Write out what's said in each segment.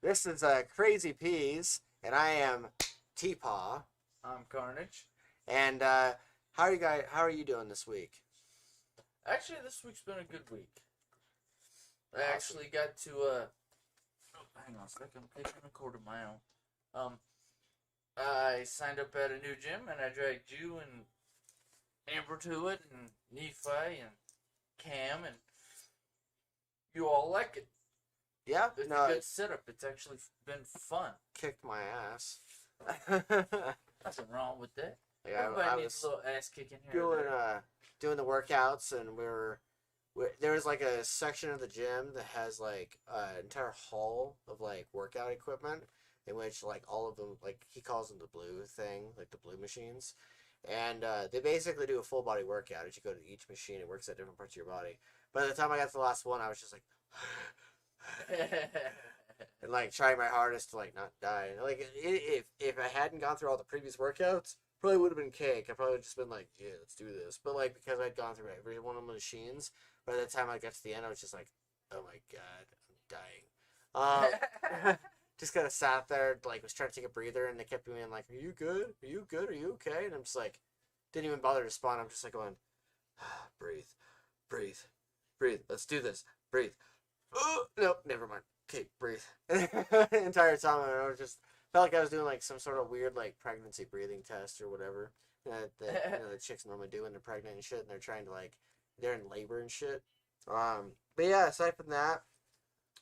This is Crazy Peas, and I am TPAW. I'm Carnage. And how are you doing this week? Actually, this week's been a good week. I Awesome. actually got to, hang on a second, I'm taking a cord of my own. I signed up at a new gym, and I dragged you and Amber to it, and Nephi, and Cam, and you all like it. Yeah, It's no, a good it setup. It's actually been fun. kicked my ass. Nothing wrong with that. Like, Everybody I needs was a little ass kicking here. doing the workouts, and there was like a section of the gym that has like an entire hall of like workout equipment, in which like all of them, like he calls them the blue thing, like the blue machines, and they basically do a full body workout. As you go to each machine, it works at different parts of your body. By the time I got to the last one, I was just like. And like trying my hardest to like not die. And, like if I hadn't gone through all the previous workouts, probably would have been cake. I probably would have just been like, yeah, let's do this. But like because I'd gone through every one of the machines, by the time I got to the end, I was just like, oh my god, I'm dying. Just kind of sat there, like was trying to take a breather, and they kept being like, "Are you good? Are you good? Are you okay?" And I'm just like, didn't even bother to respond. I'm just like going, breathe, breathe, breathe. Let's do this. Breathe. Oh, nope, never mind. Okay, breathe. The entire time, I was just felt like I was doing like some sort of weird like pregnancy breathing test or whatever that the chicks normally do when they're pregnant and shit, and they're trying to like they're in labor and shit. But yeah, aside from that,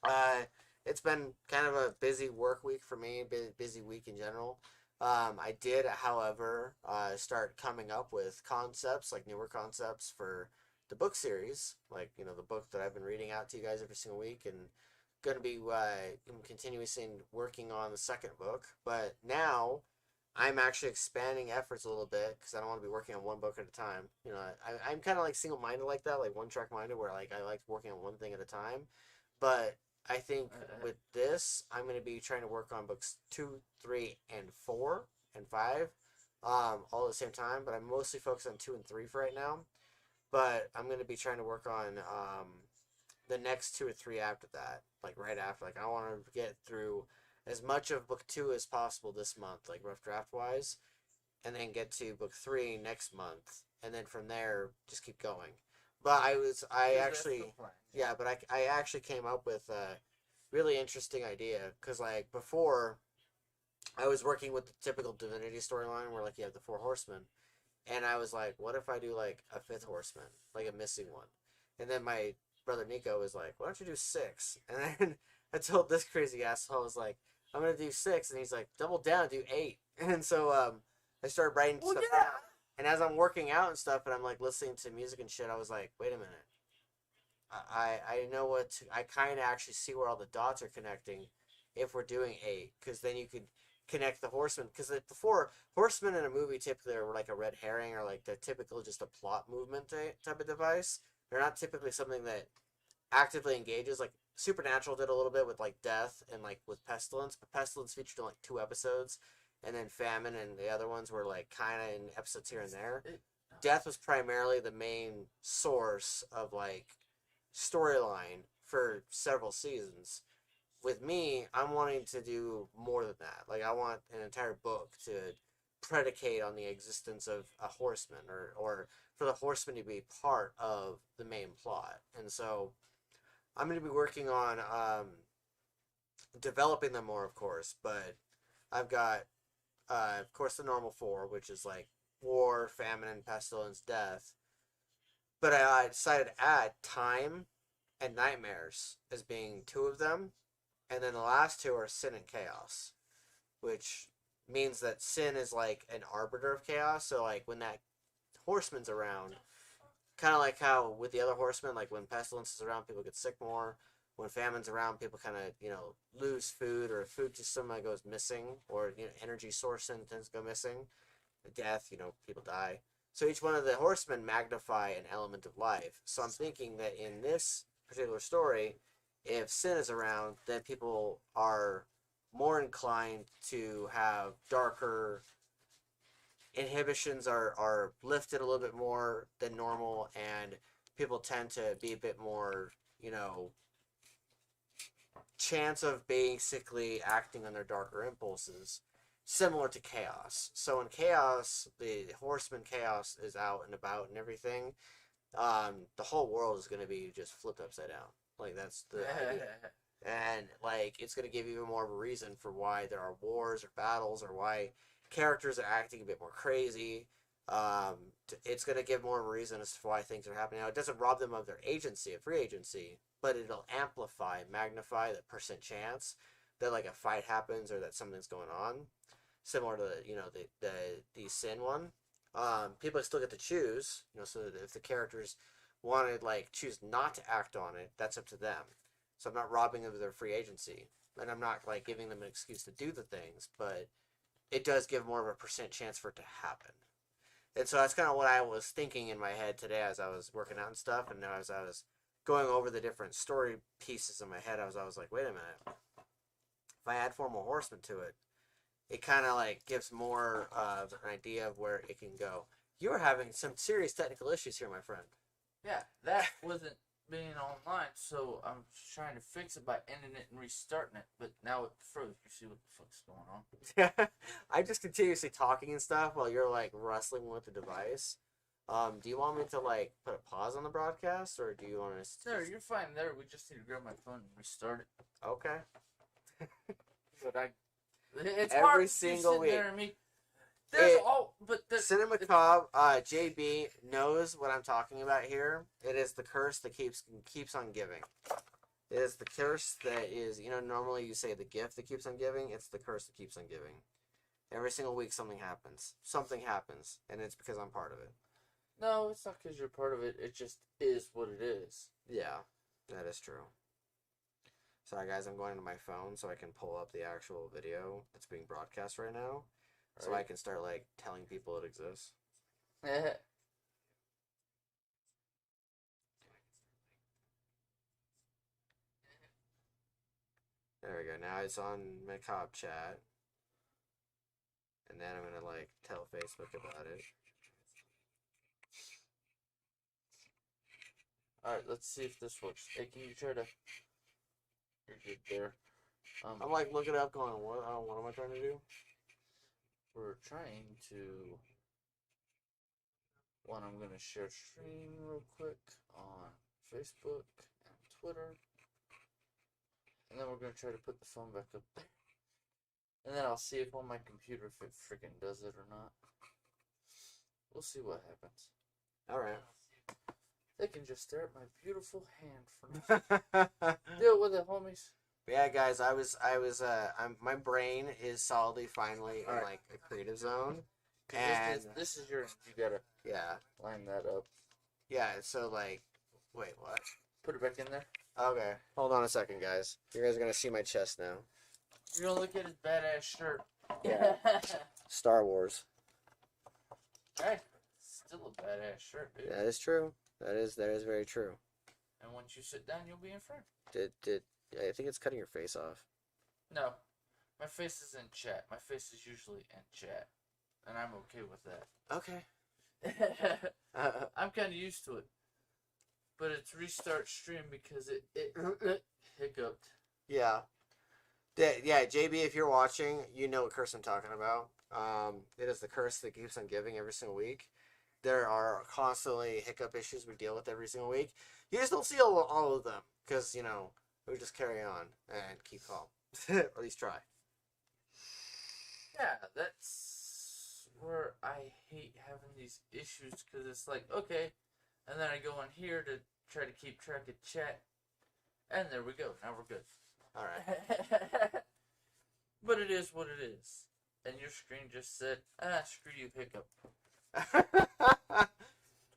uh, it's been kind of a busy work week for me, busy week in general. I did, however, start coming up with concepts, like newer concepts for the book series, like the book that I've been reading out to you guys every single week, and going to be continuously working on the second book. But now I'm actually expanding efforts a little bit because I don't want to be working on one book at a time. I'm kind of like single minded like that, like one track minded, where like I like working on one thing at a time. But I think with this, I'm going to be trying to work on books 2, 3, and 4 and 5, all at the same time. But I'm mostly focused on 2 and 3 for right now. But I'm going to be trying to work on the next 2 or 3 after that, like right after. Like I want to get through as much of book 2 as possible this month, like rough draft wise, and then get to book 3 next month, and then from there just keep going. But I actually, yeah, but I actually came up with a really interesting idea because like before I was working with the typical Divinity storyline where like you have the 4 horsemen, and I was like, what if I do like a 5th horseman, like a missing one, and then my brother Nico was like, why don't you do 6? And then I told this crazy asshole, I was like, I'm gonna do 6, and he's like, double down, do 8. And so I started writing stuff down. And as I'm working out and stuff, and I'm like listening to music and shit, I was like, wait a minute, I know I kind of actually see where all the dots are connecting if we're doing 8, because then you could connect the horsemen, because before horsemen in a movie typically are like a red herring or like the typical just a plot movement type of device. They're not typically something that actively engages. Like Supernatural did a little bit with like death and like with pestilence, but pestilence featured in like 2 episodes, and then famine and the other ones were like kind of in episodes here and there. Death was primarily the main source of like storyline for several seasons. With me, I'm wanting to do more than that. Like I want an entire book to predicate on the existence of a horseman, or for the horseman to be part of the main plot. And so I'm going to be working on developing them more, of course. But I've got, of course, the normal 4, which is like war, famine, and pestilence, death. But I decided to add time and nightmares as being 2 of them, and then the last 2 are sin and chaos, which means that sin is like an arbiter of chaos. So like when that horseman's around, kind of like how with the other horsemen, like when pestilence is around, people get sick more. When famine's around, people kind of lose food, or food just somehow goes missing, or energy source tends to go missing. Death, people die. So each one of the horsemen magnify an element of life. So I'm thinking that in this particular story, if sin is around, then people are more inclined to have darker inhibitions are lifted a little bit more than normal, and people tend to be a bit more, chance of basically acting on their darker impulses, similar to chaos. So in chaos, the horseman chaos is out and about and everything. The whole world is going to be just flipped upside down. Like that's the idea. And like it's going to give even more of a reason for why there are wars or battles or why characters are acting a bit more crazy. It's going to give more of a reason as to why things are happening. Now, it doesn't rob them of their agency, of free agency, but it'll amplify, magnify the percent chance that like a fight happens or that something's going on. Similar to the sin one. People still get to choose, so that if the characters want to like choose not to act on it, that's up to them. So I'm not robbing them of their free agency, and I'm not like giving them an excuse to do the things, but it does give more of a percent chance for it to happen. And so that's kind of what I was thinking in my head today as I was working out and stuff, and as I was going over the different story pieces in my head, I was like, wait a minute, if I add four more horsemen to it, it kind of like gives more of an idea of where it can go. You are having some serious technical issues here, my friend. Yeah, that wasn't being online, so I'm trying to fix it by ending it and restarting it, but now it froze. You see what the fuck's going on? I'm just continuously talking and stuff while you're like wrestling with the device. Do you want me to like put a pause on the broadcast, or do you want to? No, you're fine there. We just need to grab my phone and restart it. Okay. But it's Every hard single week. There and me. There's Cinema Cobb, JB knows what I'm talking about here. It is the curse that keeps on giving. It is the curse that is, normally you say the gift that keeps on giving. It's the curse that keeps on giving. Every single week something happens. Something happens, and it's because I'm part of it. No, it's not because you're part of it. It just is what it is. Yeah, that is true. Sorry, guys, I'm going to my phone so I can pull up the actual video that's being broadcast right now. So I can start, like, telling people it exists. There we go. Now it's on my Cobb chat. And then I'm going to, like, tell Facebook about it. Alright, let's see if this works. Hey, can you try to... You're good there. I'm, like, looking it up going, what am I trying to do? We're trying to... I'm going to share stream real quick on Facebook and Twitter. And then we're going to try to put the phone back up there. And then I'll see if on my computer if it freaking does it or not. We'll see what happens. Alright. They can just stare at my beautiful hand for now. Deal with it, homies. Yeah, guys, my brain is solidly finally in, like, a creative zone. And this is yours. You gotta line that up. Yeah, so, like, wait, what? Put it back in there. Okay, hold on a second, guys. You guys are gonna see my chest now. You're gonna look at his badass shirt. Yeah. Star Wars. Hey, still a badass shirt, dude. That is true. That is very true. And once you sit down, you'll be in front. I think it's cutting your face off. No, my face is in chat. My face is usually in chat, and I'm okay with that. Okay. I'm kind of used to it, but it's restart stream because it hiccuped. Yeah. Yeah, JB, if you're watching, you know what curse I'm talking about. It is the curse that keeps on giving every single week. There are constantly hiccup issues we deal with every single week. You just don't see all of them because, we just carry on and keep calm. Or at least try. Yeah, that's where I hate having these issues because it's like, okay, and then I go on here to try to keep track of chat, and there we go. Now we're good. All right. But it is what it is. And your screen just said, screw you, hiccup.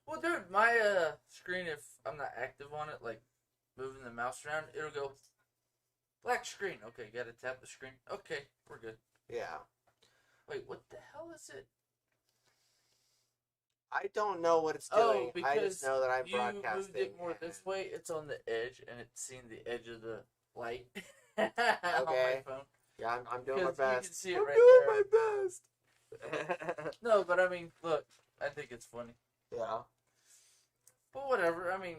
Well, dude, my screen, if I'm not active on it, like moving the mouse around, it'll go black screen. Okay, gotta tap the screen. Okay, we're good. Yeah. Wait, what the hell is it? I don't know what it's doing. Because I just know that I'm broadcasting. You moved it more this way. It's on the edge, and it's seeing the edge of the light Okay. on my phone. Yeah, I'm doing my best. You can see it I'm right doing there. my best. No, but I mean, look, I think it's funny. Yeah. But whatever, I mean,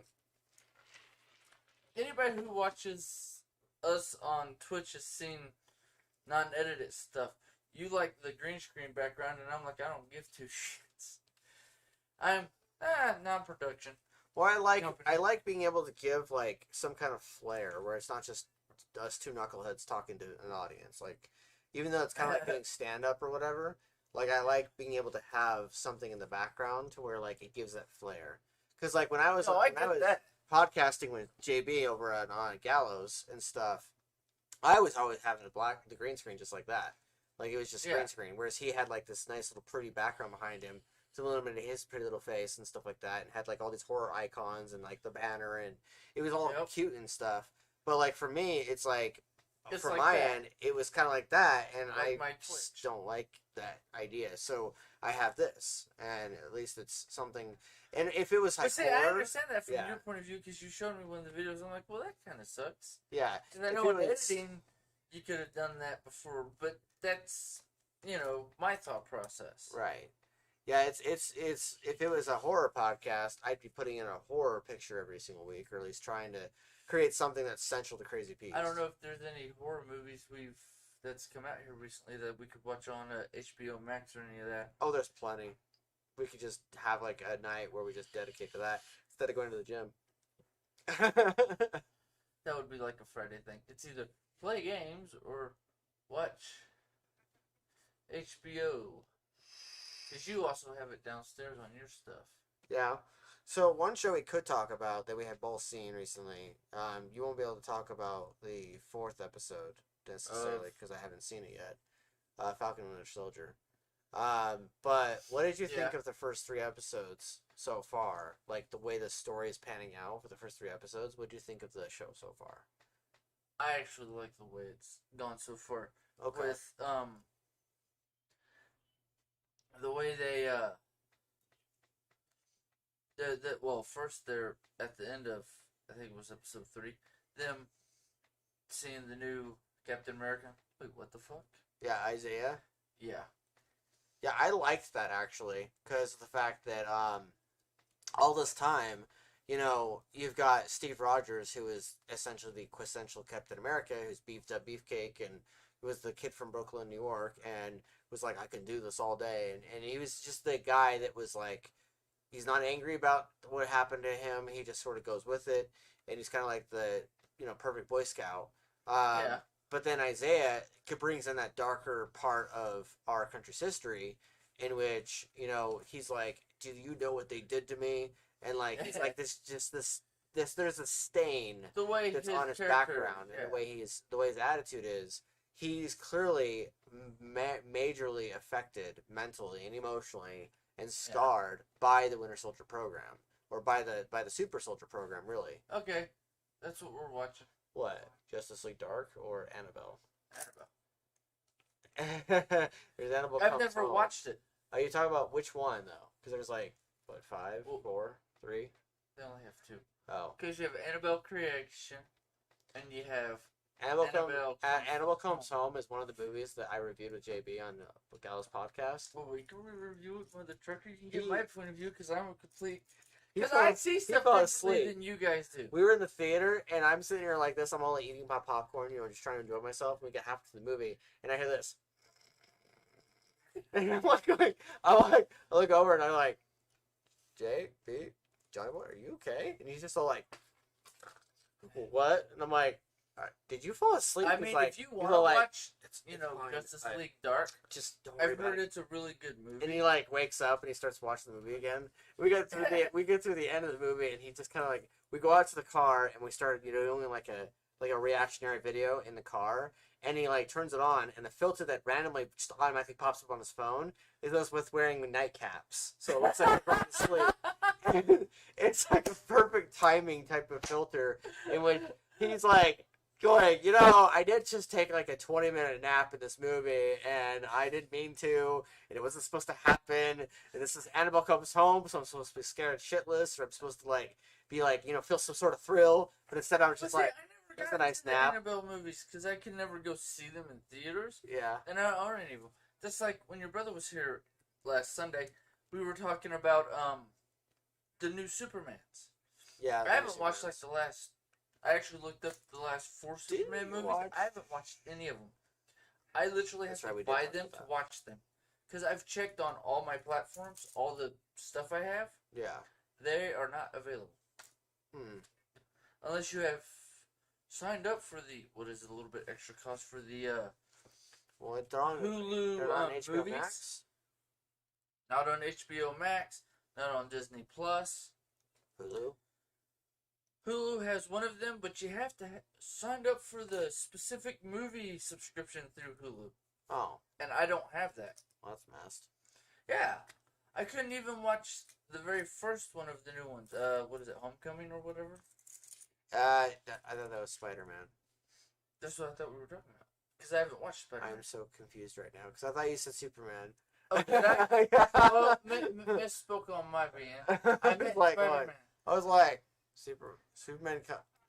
anybody who watches us on Twitch has seen non-edited stuff. You like the green screen background, and I'm like, I don't give two shits. I'm non-production. Well, I like being able to give like some kind of flair where it's not just us two knuckleheads talking to an audience. Like, even though it's kind of like doing stand up or whatever, like I like being able to have something in the background to where like it gives that flair. Because like when I was podcasting with JB over on Gallows and stuff, I was always having the green screen just like that. Like it was just green screen, whereas he had like this nice little pretty background behind him to illuminate his pretty little face and stuff like that, and had like all these horror icons and like the banner, and it was all cute and stuff. But like for me, it's like from my end, it was kind of like that, and like I just don't like that idea. So I have this, and at least it's something. And if it was like horror, I understand that from your point of view because you showed me one of the videos. I'm like, well, that kind of sucks. Yeah, because I know in editing you could have done that before, but that's my thought process. Right. Yeah, it's if it was a horror podcast, I'd be putting in a horror picture every single week, or at least trying to create something that's central to Crazy Peas. I don't know if there's any horror movies that's come out here recently that we could watch on HBO Max or any of that. Oh, there's plenty. We could just have like a night where we just dedicate to that instead of going to the gym. That would be like a Friday thing. It's either play games or watch HBO. Because you also have it downstairs on your stuff. Yeah. So one show we could talk about that we had both seen recently. You won't be able to talk about the 4th episode necessarily because I haven't seen it yet. Falcon and Winter Soldier. But what did you think of the first 3 episodes so far? Like the way the story is panning out for the first 3 episodes. What do you think of the show so far? I actually like the way it's gone so far. Okay. With the way they first they're at the end of, I think it was episode 3, them seeing the new Captain America. Wait, what the fuck? Yeah, Isaiah. Yeah. Yeah, I liked that actually because of the fact that all this time, you've got Steve Rogers, who is essentially the quintessential Captain America, who's beefed up beefcake and was the kid from Brooklyn, New York, and was like, I can do this all day. And he was just the guy that was like, he's not angry about what happened to him. He just sort of goes with it. And he's kind of like the, perfect Boy Scout. But then Isaiah brings in that darker part of our country's history in which, he's like, do you know what they did to me? And like, he's like, there's a stain the way that's on his background and the way his attitude is. He's clearly majorly affected mentally and emotionally and scarred by the Winter Soldier program, or by the Super Soldier program, really. Okay, that's what we're watching. What? Justice League Dark or Annabelle? Annabelle. There's Annabelle. I've never watched it. Are you talking about which one though? Because there's like 5, 4, 3. They only have 2. Oh. Because you have Annabelle Creation, and you have Annabelle Comes Home is one of the movies that I reviewed with JB on the Gallows podcast. Well, we can review it for the trucker. You can get my point of view because I'm a complete. Because I see stuff differently than you guys do. We were in the theater, and I'm sitting here like this. I'm only eating my popcorn, just trying to enjoy myself. And we get half to the movie, and I hear this. And I'm like, I look over, and I'm like, JB, Johnny Boy, are you okay? And he's just all like, what? And I'm like, did you fall asleep? I mean, if you want to watch, Justice League Dark, just don't worry about it. I've heard it's a really good movie. And he like wakes up and he starts watching the movie again. We get through the end of the movie, and he just kind of like, we go out to the car and we start doing like a reactionary video in the car, and he like turns it on, and the filter that randomly just automatically pops up on his phone is us with wearing nightcaps, so it looks like we're going to sleep. It's like a perfect timing type of filter in which he's like going, I did just take like a 20-minute nap in this movie, and I didn't mean to, and it wasn't supposed to happen, and this is Annabelle Comes Home, so I'm supposed to be scared shitless, or I'm supposed to like be like, feel some sort of thrill, but instead I was just like, that's a nice nap. Annabelle movies, because I can never go see them in theaters. Yeah. And I aren't any of them. That's like when your brother was here last Sunday, we were talking about the new Supermans. Yeah. I haven't watched like the last I actually looked up the last 4 Didn't Superman you movies. watch- I haven't watched any of them. I literally have That's right, we to did buy talk them about to that. watch them. Because I've checked on all my platforms, all the stuff I have. Yeah. They are not available. Unless you have signed up for the, what is it, a little bit extra cost for the Well, they're on Hulu they're on HBO movies. Max. Not on HBO Max, not on Disney Plus. Hulu. Hulu has one of them, but you have to sign up for the specific movie subscription through Hulu. Oh. And I don't have that. Well, that's messed. Yeah. I couldn't even watch the very first one of the new ones. What is it, Homecoming or whatever? I thought that was Spider-Man. That's what I thought we were talking about. Because I haven't watched Spider-Man. I'm so confused right now because I thought you said Superman. Oh, did I? Well, misspoke on my being. I meant like, Spider-Man. I was like, Superman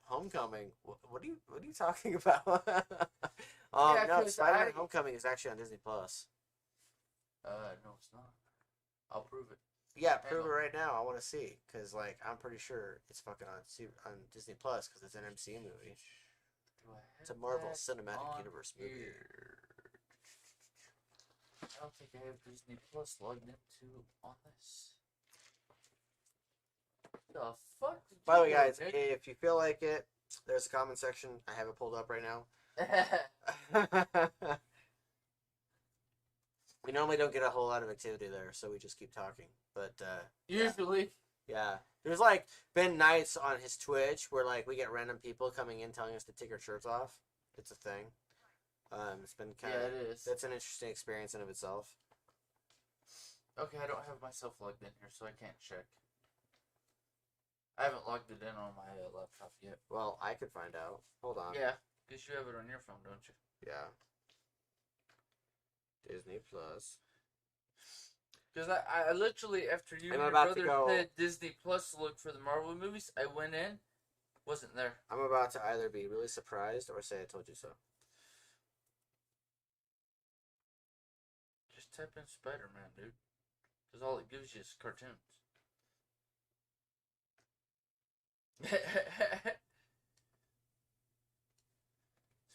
Homecoming. What are you talking about? Yeah, no, 'cause Spider-Man Homecoming is actually on Disney Plus. No, it's not. I'll prove it. Yeah, prove it right now. I want to see because like I'm pretty sure it's fucking on Disney Plus because it's an MCU movie. It's a Marvel Cinematic Universe movie. Here? I don't think I have Disney Plus logged into on this. The fuck? By the way, guys, if you feel like it, there's a comment section. I have it pulled up right now. We normally don't get a whole lot of activity there, so we just keep talking. But Usually. yeah, there's like been nights on his Twitch where like we get random people coming in telling us to take our shirts off. It's a thing. It's been kind of Yeah, it is. That's an interesting experience in of itself. Okay, I don't have myself logged in here, so I can't check. I haven't logged it in on my laptop yet. Well, I could find out. Hold on. Yeah, because you have it on your phone, don't you? Yeah. Disney Plus. Because I literally, after you and I'm your about to brother go- said Disney Plus look for the Marvel movies, I went in, wasn't there. I'm about to either be really surprised or say I told you so. Just type in Spider-Man, dude. Because all it gives you is cartoons.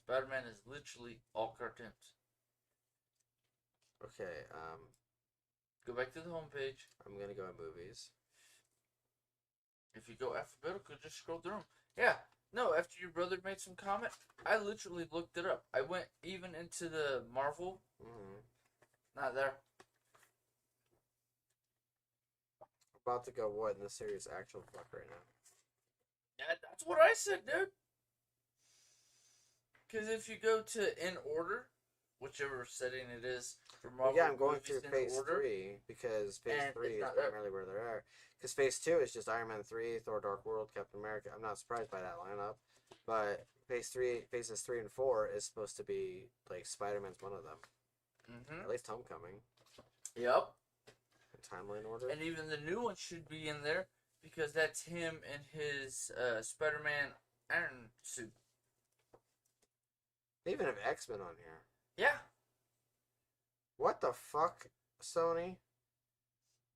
Spider-Man is literally all cartoons. Okay, Go back to the homepage. I'm gonna go at movies. If you go alphabetical, just scroll through them. Yeah. No, after your brother made some comment, I literally looked it up. I went even into the Marvel. Not there. About to go what in the serious actual fuck right now. Yeah, that's what I said, dude. Because if you go to in order, whichever setting it is for Marvel, Yeah, I'm going movies through in Phase order, 3 because Phase and 3 it's is not there. primarily where they are. Because Phase 2 is just Iron Man 3, Thor: Dark World, Captain America. I'm not surprised by that lineup, but Phases 3 and 4 is supposed to be like Spider-Man's one of them. At least Homecoming. Yep. Timeline order. And even the new one should be in there because that's him in his Spider-Man Iron suit. They even have X-Men on here. Yeah. What the fuck, Sony?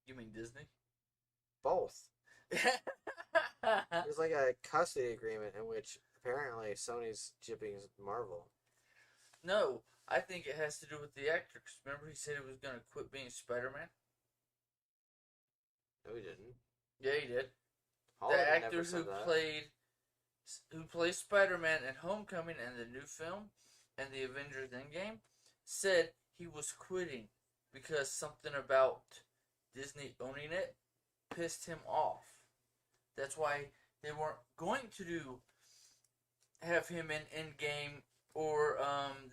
You mean Disney? Both. There's like a custody agreement in which apparently Sony's shipping Marvel. No, I think it has to do with the actor. 'Cause remember he said he was going to quit being Spider-Man? No, he didn't. Yeah, he did. Holland The never actor said that. who plays Spider-Man in Homecoming and the new film and the Avengers Endgame said he was quitting because something about Disney owning it pissed him off. That's why they weren't going to have him in Endgame or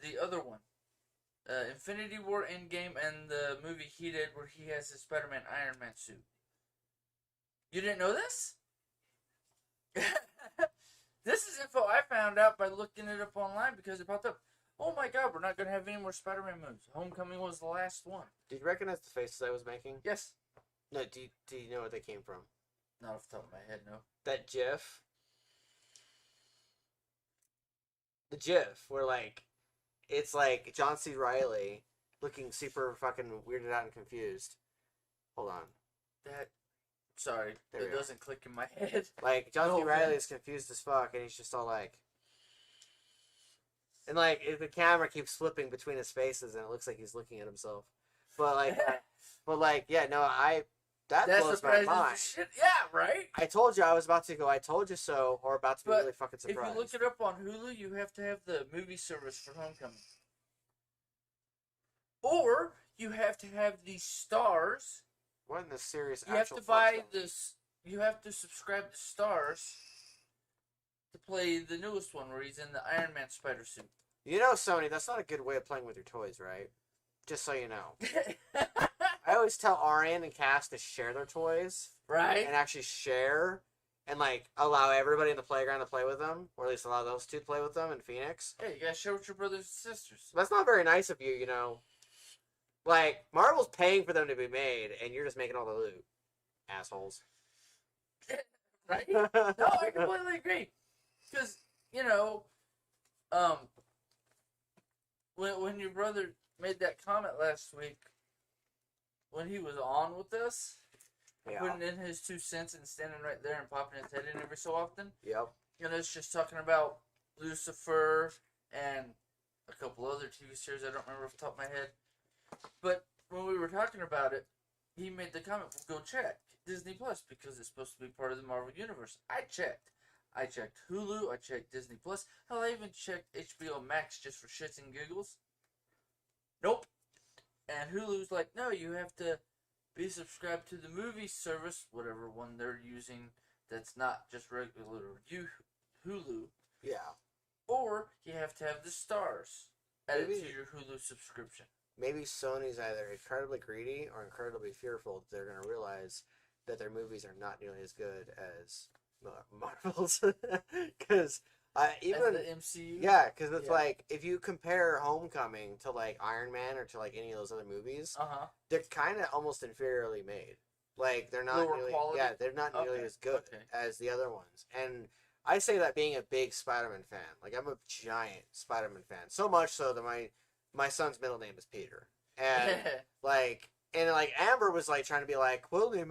the other one. Infinity War Endgame and the movie he did where he has his Spider-Man Iron Man suit. You didn't know this? This is info I found out by looking it up online because it popped up. Oh my god, we're not going to have any more Spider-Man movies. Homecoming was the last one. Did you recognize the faces I was making? Yes. No, do you know where they came from? Not off the top of my head, no. That GIF? The GIF where like it's like John C. Reilly looking super fucking weirded out and confused. Hold on. That Sorry, There we it go. doesn't click in my head. Like, John C. Oh, Reilly man. is confused as fuck, and he's just all like... And, like, the camera keeps flipping between his faces, and it looks like he's looking at himself. But, like, yeah, no, that blows my mind. Shit. Yeah, right? I told you I was about to go, I told you so, or about to be But really fucking surprised. if you look it up on Hulu, you have to have the movie service for Homecoming. Or you have to have these stars. What in the serious You have to buy this. You have to subscribe to Stars to play the newest one where he's in the Iron Man spider suit. You know, Sony, that's not a good way of playing with your toys, right? Just so you know. I always tell Arian and Cass to share their toys. Right? And actually share and, like, allow everybody in the playground to play with them. Or at least allow those two to play with them in Phoenix. Hey, you gotta share with your brothers and sisters. That's not very nice of you, you know. Like, Marvel's paying for them to be made, and you're just making all the loot. Assholes. Right? No, I completely agree. Because, you know, when your brother made that comment last week, when he was on with us, putting in his 2 cents and standing right there and popping his head in every so often. Yep. You know, it's just talking about Lucifer and a couple other TV series I don't remember off the top of my head. But when we were talking about it, he made the comment, well, go check Disney Plus because it's supposed to be part of the Marvel Universe. I checked. I checked Hulu. I checked Disney Plus. Hell, I even checked HBO Max just for shits and giggles. Nope. And Hulu's like, no, you have to be subscribed to the movie service, whatever one they're using that's not just regular Hulu. Yeah. Or you have to have the stars added Maybe. to your Hulu subscription. Maybe Sony's either incredibly greedy or incredibly fearful that they're going to realize that their movies are not nearly as good as Marvel's. Because even as the MCU? Yeah, because it's like, if you compare Homecoming to, like, Iron Man or to, like, any of those other movies, they're kind of almost inferiorly made. Like, they're not Lower quality? Yeah, they're not nearly as good as the other ones. And I say that being a big Spider-Man fan. Like, I'm a giant Spider-Man fan. So much so that my son's middle name is Peter. And, like, Amber was, like, trying to be like, well, name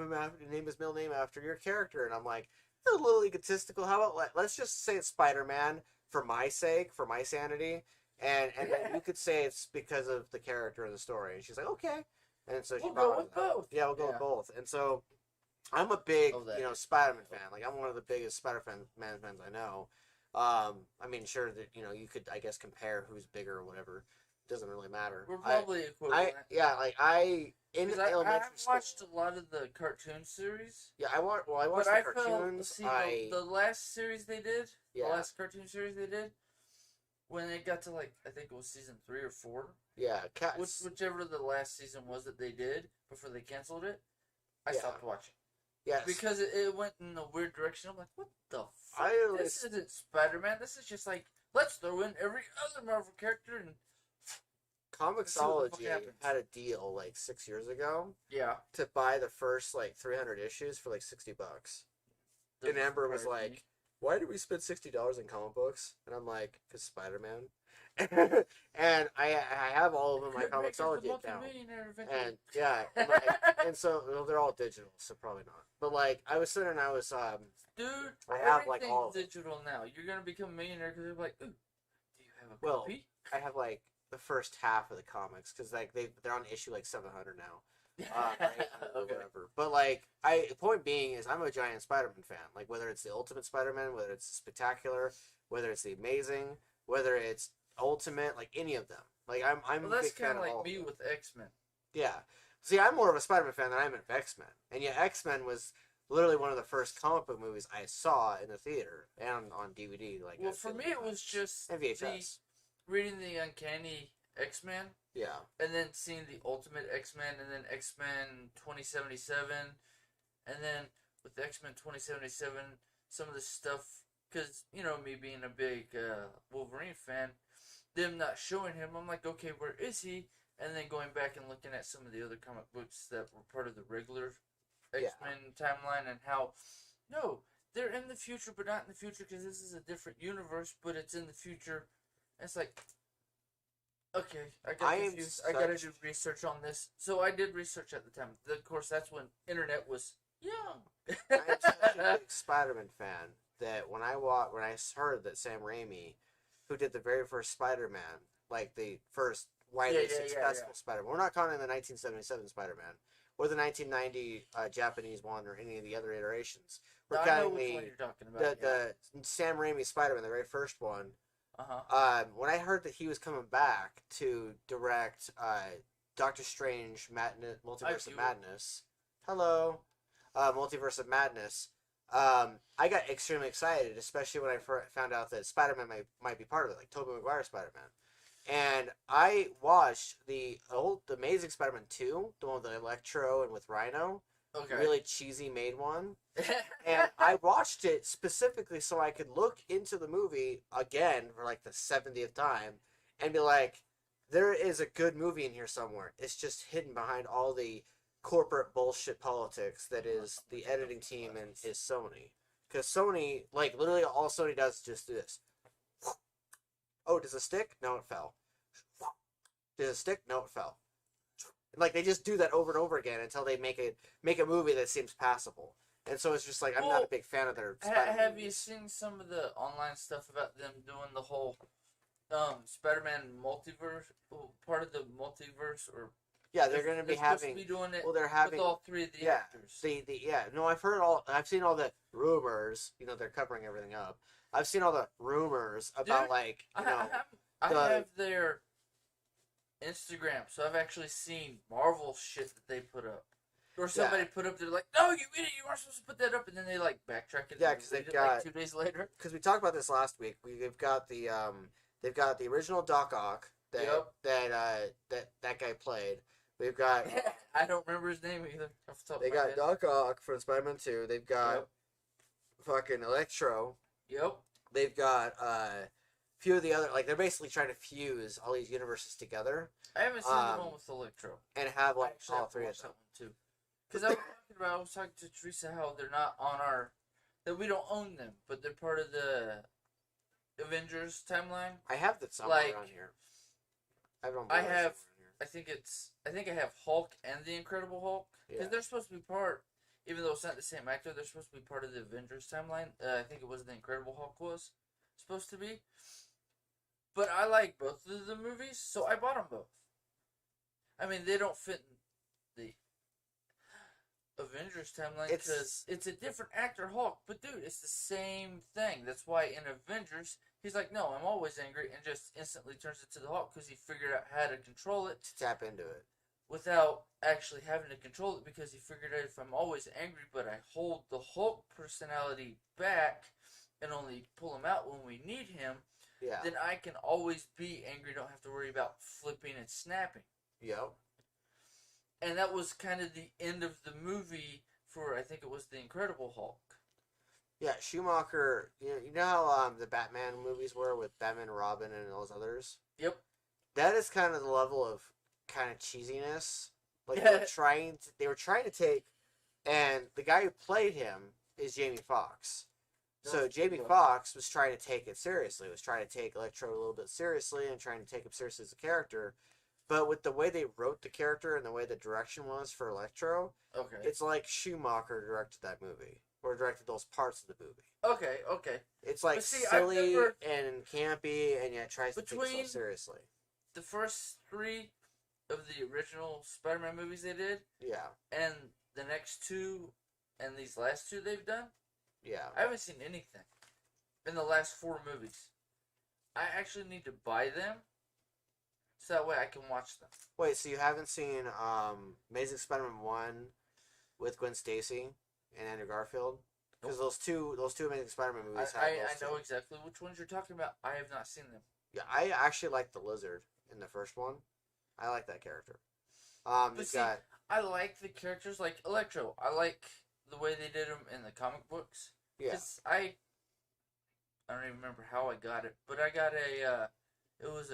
his middle name after your character. And I'm like, a little egotistical. How about let's just say it's Spider-Man for my sake, for my sanity, and then you could say it's because of the character and the story. And she's like, okay. And so we'll go with both. Yeah, we'll go with both. And so I'm a big, Spider-Man fan. Like, I'm one of the biggest Spider-Man fans I know. I mean, sure that you could, I guess, compare who's bigger or whatever. It doesn't really matter. We're probably equivalent. I watched a lot of the cartoon series. Yeah, I watched the cartoons. The last series they did, the last cartoon series they did, when it got to, like, I think it was season 3 or 4. Yeah, whichever the last season was that they did before they canceled it, I stopped watching. Yes. Because it went in a weird direction. I'm like, what the fuck? This isn't Spider-Man. This is just like, let's throw in every other Marvel character and... Comixology had a deal like 6 years ago. Yeah. To buy the first like 300 issues for like $60. And Amber was like, "Why did we spend $60 in comic books?" And I'm like, "Cause Spider-Man." And I have all of them in my Comixology account. And and so they're all digital, so probably not. But like I was sitting and I was dude, I have like all digital now. You're gonna become a millionaire because they're like, ooh, do you have a copy? I have like the first half of the comics because like they're on issue like 700 now. Or whatever. But like the point being is I'm a giant Spider-Man fan. Like whether it's the Ultimate Spider-Man, whether it's Spectacular, whether it's the Amazing, whether it's Ultimate, like any of them. Like I'm well, that's a big fan of all like of me them. with X-Men. Yeah. See, I'm more of a Spider-Man fan than I am of X-Men. And yet X-Men was literally one of the first comic book movies I saw in the theater and on DVD. Like, well, for me it was just and VHS. Reading the Uncanny X-Men. Yeah. And then seeing the Ultimate X-Men, and then X-Men 2077, and then with X-Men 2077, some of the stuff, because, me being a big Wolverine fan, them not showing him, I'm like, okay, where is he? And then going back and looking at some of the other comic books that were part of the regular X-Men timeline, and how, no, they're in the future, but not in the future, because this is a different universe, but it's in the future. And it's like, okay, I got confused. I gotta do research on this. So I did research at the time. Of course, that's when internet was young. I'm such a big Spider-Man fan that when I heard that Sam Raimi, who did the very first Spider-Man, like the first widely successful Spider-Man, we're not counting the 1977 Spider-Man or the 1990 Japanese one or any of the other iterations. We're counting the Sam Raimi Spider-Man, the very first one. When I heard that he was coming back to direct Doctor Strange, Multiverse of Madness. Hello. Multiverse of Madness. I got extremely excited, especially when I found out that Spider-Man might be part of it, like Tobey Maguire's Spider-Man. And I watched the old Amazing Spider-Man 2, the one with Electro and with Rhino. Okay. Really cheesy made one. And I watched it specifically so I could look into the movie again for like the 70th time and be like, there is a good movie in here somewhere. It's just hidden behind all the corporate bullshit politics that is the editing team and is Sony. Because Sony, like, literally all Sony does is just do this. Oh, does it stick? No, it fell. Does it stick? No, it fell. Like, they just do that over and over again until they make a movie that seems passable. And so it's just like, I'm not a big fan of their Spider-Man Have movies. you seen some of the online stuff about them doing the whole Spider-Man multiverse, part of the multiverse, or yeah, they're going to be having. To be doing it. Well, they're having with all three of the actors. No, I've seen all the rumors. You know, they're covering everything up. I've seen all the rumors about I have their Instagram, so I've actually seen Marvel shit that they put up. Or somebody put up, they're like, no, you idiot, you weren't supposed to put that up, and then they like backtrack it. Yeah, because they've got like 2 days later. Because we talked about this last week. They've got the original Doc Ock that guy played. We've got I don't remember his name either. Off the top they of my got head. Doc Ock from Spider-Man 2. They've got fucking Electro. Yep. They've got a few of the other, like, they're basically trying to fuse all these universes together. I haven't seen the one with Electro. And have like all three of them. Too. Because I was talking to Teresa how they're not on that we don't own them, but they're part of the Avengers timeline. I have that somewhere on here. I think I have Hulk and the Incredible Hulk. Because they're supposed to be part, even though it's not the same actor, they're supposed to be part of the Avengers timeline. I think it was the Incredible Hulk was supposed to be. But I like both of the movies, so I bought them both. I mean, they don't fit in the Avengers timeline because it's a different actor, Hulk. But dude, it's the same thing. That's why in Avengers, he's like, no, I'm always angry, and just instantly turns it to the Hulk because he figured out how to control it. To tap into it. Without actually having to control it, because he figured out if I'm always angry, but I hold the Hulk personality back and only pull him out when we need him, then I can always be angry, don't have to worry about flipping and snapping. Yep. And that was kind of the end of the movie for, I think it was the Incredible Hulk. Yeah, Schumacher, you know how the Batman movies were with Batman and Robin and those others? Yep. That is kind of the level of kind of cheesiness. Like, they were trying to take, and the guy who played him is Jamie Foxx. So Jamie Foxx was trying to take it seriously, was trying to take Electro a little bit seriously and trying to take him seriously as a character. But with the way they wrote the character and the way the direction was for Electro, it's like Schumacher directed that movie. Or directed those parts of the movie. Okay. It's like silly and campy, and yet tries to take itself seriously. The first 3 of the original Spider-Man movies they did, and the next 2, and these last 2 they've done, I haven't seen anything in the last 4 movies. I actually need to buy them, so that way I can watch them. Wait, so you haven't seen Amazing Spider-Man 1 with Gwen Stacy and Andrew Garfield? Because those two Amazing Spider-Man movies I know exactly which ones you're talking about. I have not seen them. Yeah, I actually like the Lizard in the first one. I like that character. I like the characters like Electro. I like the way they did them in the comic books. Yeah. I don't even remember how I got it, but I got it was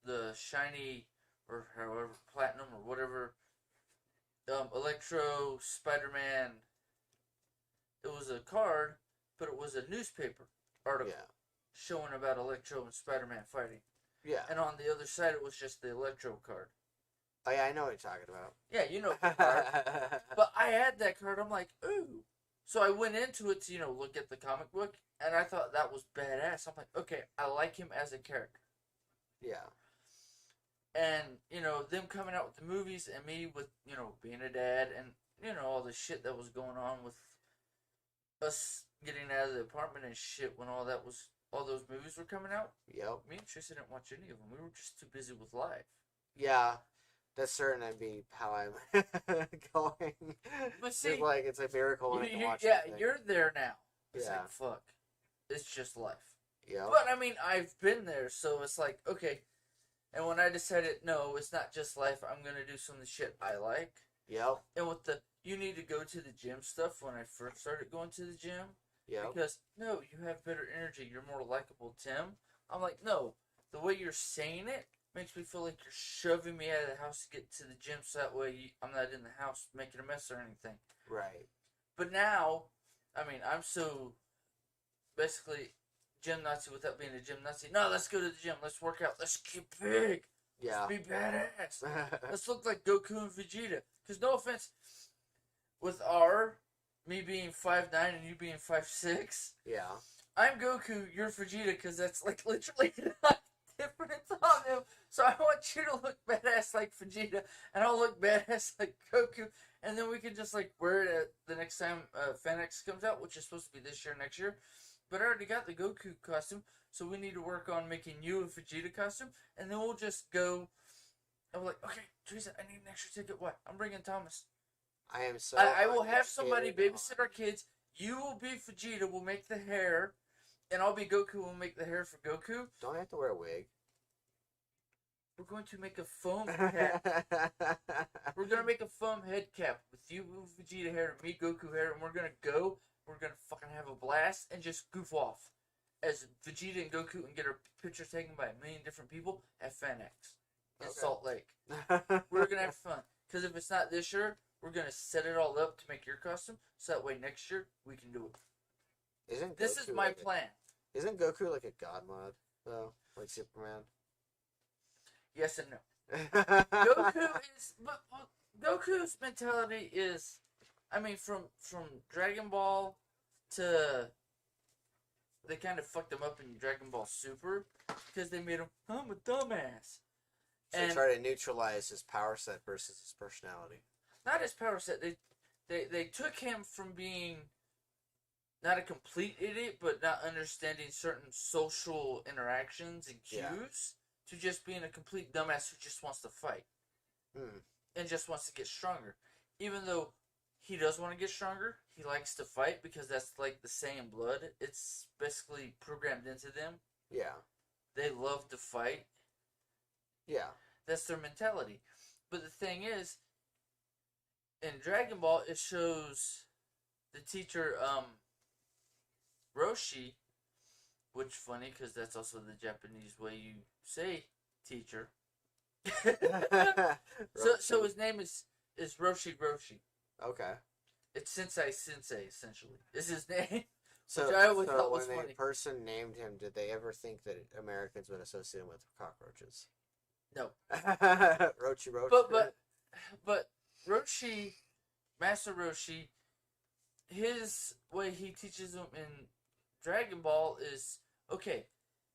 the shiny, or however, platinum or whatever, Electro Spider-Man. It was a card, but it was a newspaper article showing about Electro and Spider-Man fighting. Yeah. And on the other side, it was just the Electro card. Oh yeah, I know what you're talking about. Yeah, you know the card. But I had that card. I'm like, ooh. So I went into it to, look at the comic book, and I thought that was badass. I'm like, okay, I like him as a character. Yeah. And, them coming out with the movies and me with, being a dad and, all the shit that was going on with us getting out of the apartment and shit when all those movies were coming out. Yep. Me and Tristan didn't watch any of them. We were just too busy with life. Yeah. That's certain to be how I'm going. But see, it's a miracle when I can watch yeah, anything. you're there now. It's Yeah. like, fuck. It's just life. Yeah. But, I mean, I've been there, so it's like, okay. And when I decided, no, it's not just life, I'm going to do some of the shit I like. Yep. And with the, you need to go to the gym stuff when I first started going to the gym. Yep. Because, no, you have better energy. You're more likable, Tim. I'm like, no. The way you're saying it makes me feel like you're shoving me out of the house to get to the gym so that way I'm not in the house making a mess or anything. Right. But now, I mean, I'm so basically gym Nazi without being a gym Nazi. No, let's go to the gym. Let's work out. Let's get big. Yeah. Let's be badass. Let's look like Goku and Vegeta. Because no offense, with me being 5'9" and you being 5'6", Yeah. I'm Goku, you're Vegeta, because that's like literally not difference on them. So I want you to look badass like Vegeta, and I'll look badass like Goku, and then we can just like wear it the next time FanX comes out, which is supposed to be this year, next year. But I already got the Goku costume, so we need to work on making you a Vegeta costume, and then we'll just go. I'm like, okay, Teresa, I need an extra ticket. What? I'm bringing Thomas. I am so. I will have somebody babysit our kids. You will be Vegeta. We'll make the hair, and I'll be Goku. We'll make the hair for Goku. Don't I have to wear a wig? We're going to make a foam cap. We're going to make a foam head cap with you, Vegeta hair, and me, Goku hair, and we're going to go. We're going to fucking have a blast and just goof off as Vegeta and Goku and get our pictures taken by a million different people at FanX in Salt Lake. We're going to have fun. Because if it's not this year, we're going to set it all up to make your costume, so that way next year we can do it. This is my plan. Isn't Goku like a god mod, though? Like Superman? Yes and no. Goku's mentality is, I mean, from Dragon Ball to, they kind of fucked him up in Dragon Ball Super, because they made him, I'm a dumbass. So they try to neutralize his power set versus his personality. Not his power set. They took him from being not a complete idiot, but not understanding certain social interactions and cues, to just being a complete dumbass who just wants to fight. And just wants to get stronger. Even though he does want to get stronger, he likes to fight because that's like the Saiyan blood. It's basically programmed into them. Yeah. They love to fight. Yeah. That's their mentality. But the thing is, in Dragon Ball, it shows the teacher, Roshi, which funny because that's also the Japanese way you say teacher. So his name is Roshi. Okay. It's Sensei, essentially. Is his name. So, which I always thought was when funny. a person named him, did they ever think that Americans would associate him with cockroaches? No. Rochi. But Roshi, Master Roshi, his way he teaches them in Dragon Ball is, okay,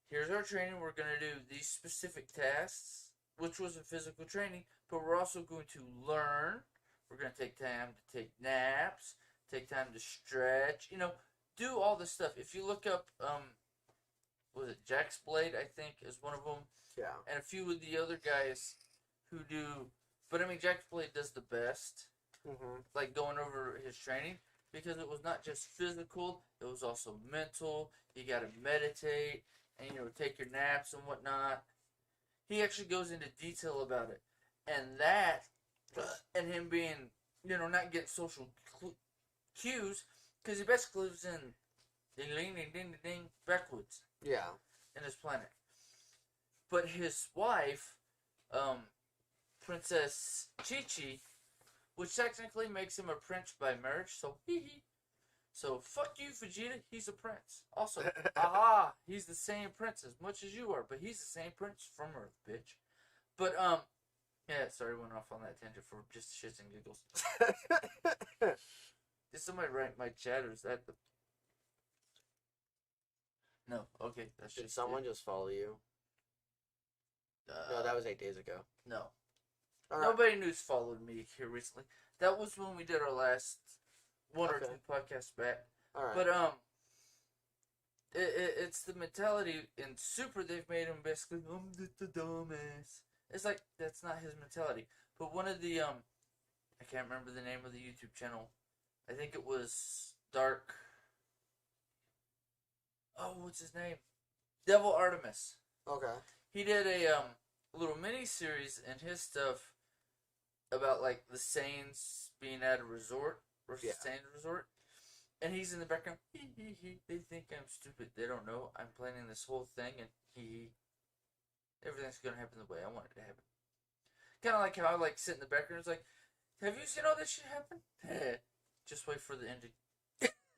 here's our training. We're going to do these specific tasks, which was a physical training, but we're also going to learn. We're going to take time to take naps, take time to stretch, do all this stuff. If you look up, was it Jack's Blade, I think, is one of them. Yeah. And a few of the other guys who do, but I mean, Jack's Blade does the best, like going over his training, because it was not just physical, it was also mental. You got to meditate and, take your naps and whatnot. He actually goes into detail about it. And that, and him being, not getting social cues, because he basically lives in ding backwoods. Yeah. In his planet. But his wife, Princess Chi-Chi, which technically makes him a prince by marriage, so hee. So fuck you, Vegeta, he's a prince. Also, he's the same prince as much as you are, but he's the same prince from Earth, bitch. But, Yeah, sorry, went off on that tangent for just shits and giggles. Did somebody write my chat, or is that the... No, okay, that's Did just someone just follow you? No, that was 8 days ago. No. All right. Nobody new's followed me here recently. That was when we did our last one or two podcasts back. All right. But, it's the mentality in Super. They've made him basically, I'm just a dumbass. It's like, that's not his mentality. But one of the, I can't remember the name of the YouTube channel. I think it was Dark. Oh, what's his name? Devil Artemis. Okay. He did a little mini series in his stuff about like the Saints being at a resort or Saints resort, and he's in the background. They think I'm stupid. They don't know I'm planning this whole thing, and everything's gonna happen the way I want it to happen. Kind of like how I like sit in the background. It's like, have you seen all this shit happen? Just wait for the ending.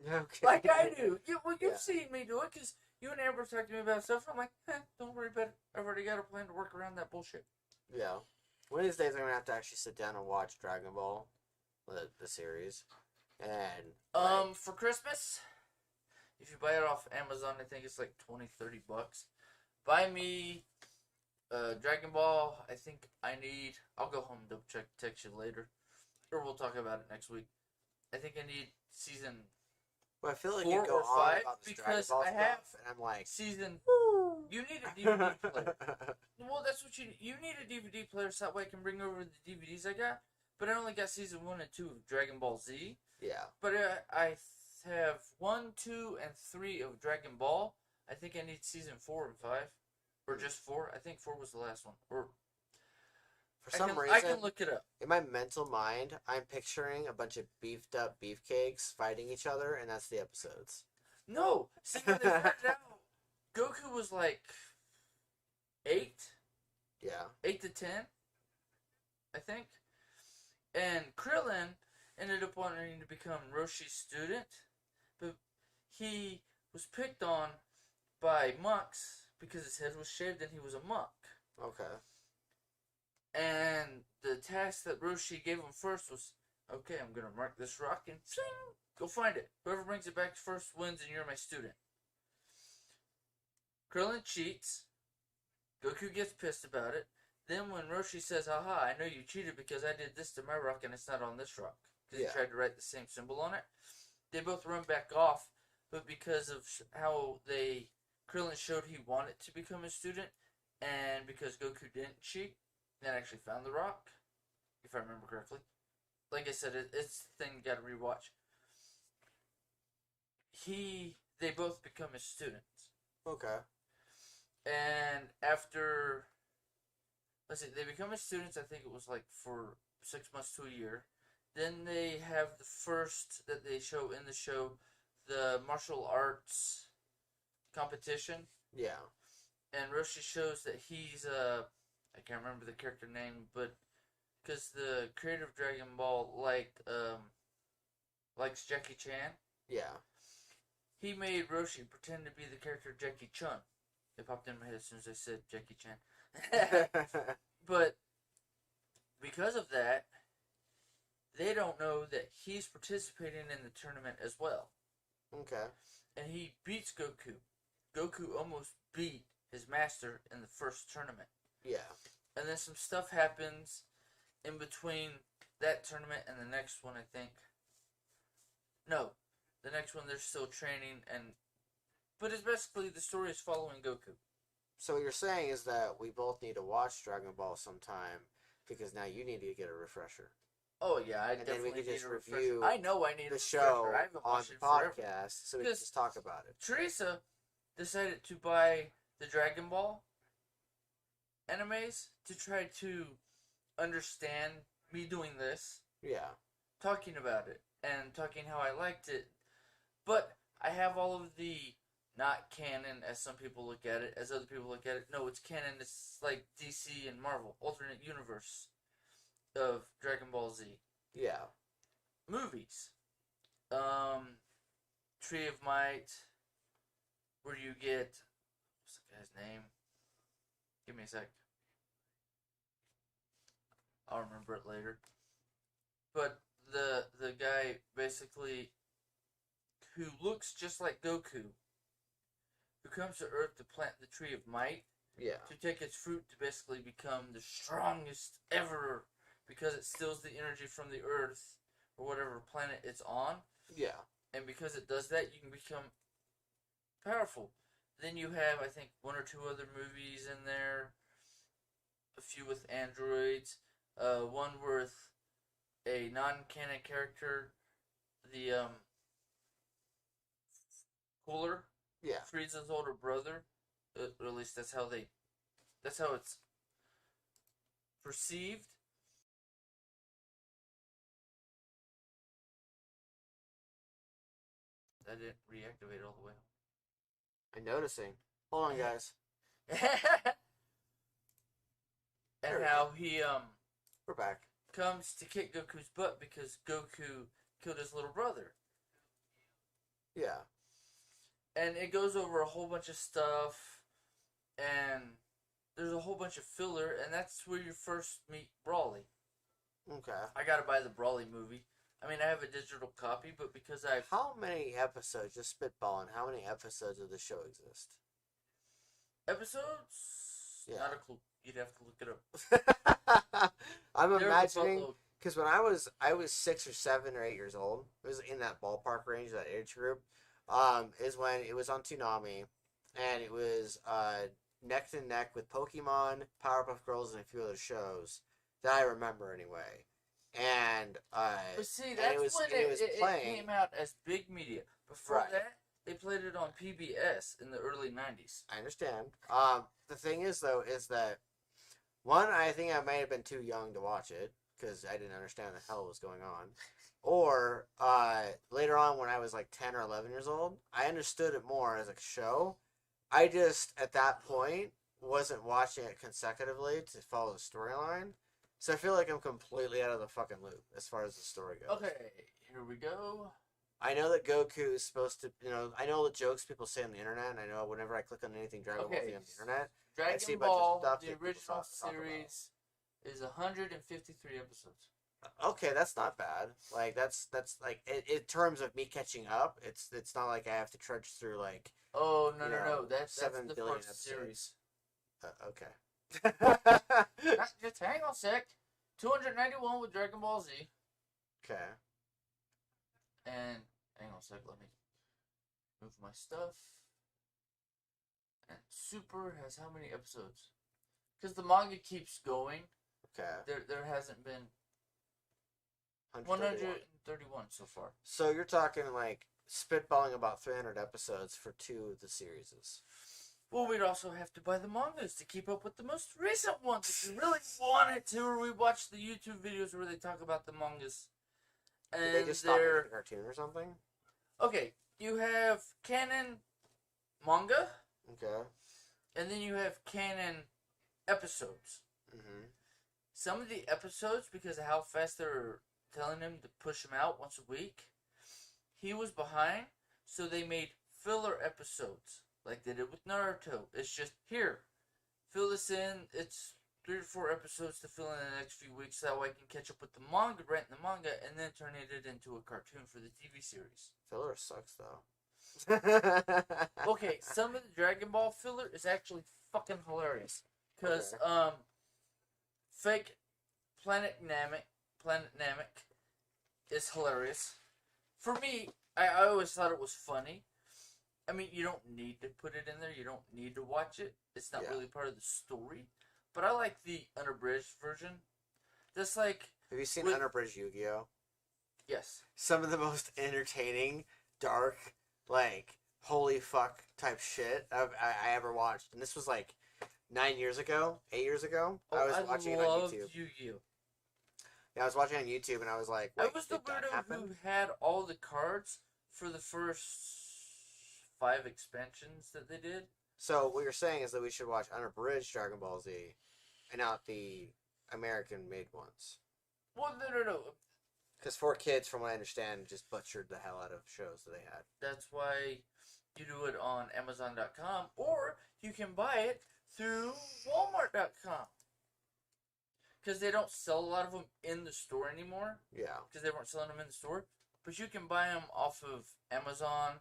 Okay. Like I do. You've seen me do it, because you and Amber talked to me about stuff. I'm like, don't worry about it. I've already got a plan to work around that bullshit. Yeah. One of these days I'm going to have to actually sit down and watch Dragon Ball, the series. And for Christmas, if you buy it off Amazon, I think it's like $20-$30. Buy me Dragon Ball. I think I'll go home and double check, text you later. Or we'll talk about it next week. I think I need season... Well, I feel like 4 you go or 5 on this because Dragon Ball I have stuff, and I'm like, season. You need a DVD player. Well, that's what you need a DVD player, so that way I can bring over the DVDs I got. But I only got season 1 and 2 of Dragon Ball Z. Yeah. But I have 1, 2, and 3 of Dragon Ball. I think I need season 4 and 5, or just 4. I think 4 was the last one. Or for some reason, I can look it up. In my mental mind, I'm picturing a bunch of beefed up beefcakes fighting each other, and that's the episodes. No, see when they started out, Goku was like 8. Yeah. 8 to 10, I think. And Krillin ended up wanting to become Roshi's student, but he was picked on by monks because his head was shaved and he was a monk. Okay. And the task that Roshi gave him first was, okay, I'm going to mark this rock and sing, go find it. Whoever brings it back first wins and you're my student. Krillin cheats. Goku gets pissed about it. Then when Roshi says, haha, I know you cheated because I did this to my rock and it's not on this rock. Because he tried to write the same symbol on it. They both run back off, but because of how Krillin showed he wanted to become a student, and because Goku didn't cheat, and actually found the rock, if I remember correctly. Like I said, it's the thing you gotta rewatch. They both become his students. Okay. And after, they become his students, I think it was like for 6 months to a year. Then they have the first that they show in the show, the martial arts competition. Yeah. And Roshi shows that he's I can't remember the character name, but because the creator of Dragon Ball likes Jackie Chan. Yeah. He made Roshi pretend to be the character Jackie Chun. It popped in my head as soon as I said Jackie Chan. But because of that, they don't know that he's participating in the tournament as well. Okay. And he beats Goku. Goku almost beat his master in the first tournament. Yeah. And then some stuff happens in between that tournament and the next one, I think. No. The next one they're still training, but it's basically the story is following Goku. So what you're saying is that we both need to watch Dragon Ball sometime, because now you need to get a refresher. Oh yeah, I and definitely then we can need just a review. refresher. I know I need the a show refresher. I haven't on watched the it forever. podcast, so we can just talk about it. Teresa decided to buy the Dragon Ball animes to try to understand me doing this. Yeah. Talking about it and talking how I liked it. But I have all of the not canon, as some people look at it, as other people look at it. No, it's canon. It's like DC and Marvel, alternate universe of Dragon Ball Z. Yeah. Movies. Tree of Might, where you get, what's the guy's name? Give me a sec. I'll remember it later. But the guy basically who looks just like Goku, who comes to Earth to plant the tree of might, to take its fruit to basically become the strongest ever, because it steals the energy from the Earth or whatever planet it's on. Yeah. And because it does that, you can become powerful. Then you have, I think, one or two other movies in there. A few with androids. One with a non-canon character. The, Cooler. Yeah. Frieza's older brother. Or at least that's how it's perceived. That didn't reactivate all the way. I'm noticing. Hold on, guys. And how he we're back. Comes to kick Goku's butt because Goku killed his little brother. Yeah. And it goes over a whole bunch of stuff, and there's a whole bunch of filler, and that's where you first meet Brawly. Okay. I gotta buy the Brawly movie. I mean, I have a digital copy, but because I've... How many episodes, just spitballing, how many episodes of the show exist? Episodes? Yeah. Not a clue. You'd have to look it up. I'm imagining, because when I was 6 or 7 or 8 years old, it was in that ballpark range, that age group, is when it was on Toonami, and it was neck to neck with Pokemon, Powerpuff Girls, and a few other shows that I remember anyway. And but see, that's when it came out as big media. Before that, they played it on PBS in the early 90s. I understand. The thing is, though, is that one, I think I might have been too young to watch it because I didn't understand the hell was going on. Or later on, when I was like 10 or 11 years old, I understood it more as a show. I just, at that point, wasn't watching it consecutively to follow the storyline. So I feel like I'm completely out of the fucking loop as far as the story goes. Okay, here we go. I know that Goku is supposed to, I know the jokes people say on the internet, and I know whenever I click on anything Dragon Ball Z on the internet, I see a bunch of stuff the original series is 153 episodes. Okay, that's not bad. Like that's like in terms of me catching up, it's not like I have to trudge through like. Oh no! That's 7 the billion first series. Okay. Just hang on a sec. 291 with Dragon Ball Z. Okay. And hang on a sec. Let me move my stuff. And Super has how many episodes? Because the manga keeps going. Okay. There hasn't been 131 so far. So you're talking like spitballing about 300 episodes for 2 of the series. Well, we'd also have to buy the mangas to keep up with the most recent ones if you really wanted to, or we watch the YouTube videos where they talk about the mangas. And did they just stop making a cartoon or something? Okay, you have canon manga. Okay. And then you have canon episodes. Mm-hmm. Some of the episodes, because of how fast they're telling him to push him out once a week, he was behind, so they made filler episodes. Like they did with Naruto. It's just, here, fill this in. It's 3 or 4 episodes to fill in the next few weeks. That way I can catch up with the manga, rent the manga, and then turn it into a cartoon for the TV series. Filler sucks, though. Okay, some of the Dragon Ball filler is actually fucking hilarious. Because, fake Planet Namek is hilarious. For me, I always thought it was funny. I mean, you don't need to put it in there. You don't need to watch it. It's not really part of the story. But I like the unabridged version. That's like... Have you seen unabridged Yu-Gi-Oh? Yes. Some of the most entertaining, dark, like, holy fuck type shit I ever watched. And this was like 9 years ago, 8 years ago. I was watching it on YouTube. Yu-Gi-Oh! Yeah, I was watching it on YouTube and I was like, I was the weirdo who had all the cards for the first 5 expansions that they did. So what you're saying is that we should watch unabridged Dragon Ball Z and not the American-made ones. Well, no. Because 4Kids, from what I understand, just butchered the hell out of shows that they had. That's why you do it on Amazon.com, or you can buy it through Walmart.com. because they don't sell a lot of them in the store anymore. Yeah. Because they weren't selling them in the store. But you can buy them off of Amazon.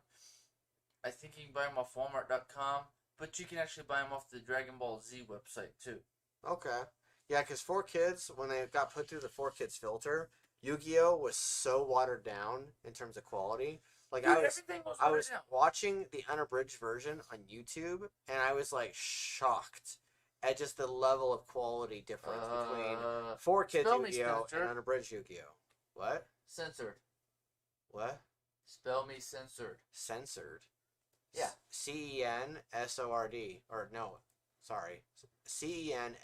I think you can buy them off Walmart.com. But you can actually buy them off the Dragon Ball Z website, too. Okay. Yeah, because 4Kids, when they got put through the 4Kids filter, Yu-Gi-Oh! Was so watered down in terms of quality. Like, Dude, I was watching the unabridged version on YouTube, and I was, like, shocked at just the level of quality difference between 4Kids Yu-Gi-Oh! And unabridged Yu-Gi-Oh! What? Censored. What? Spell me censored. Censored? Yeah. C-E-N-S-O-R-D. Or, no, sorry. C-E-N-S-O-R-E-D.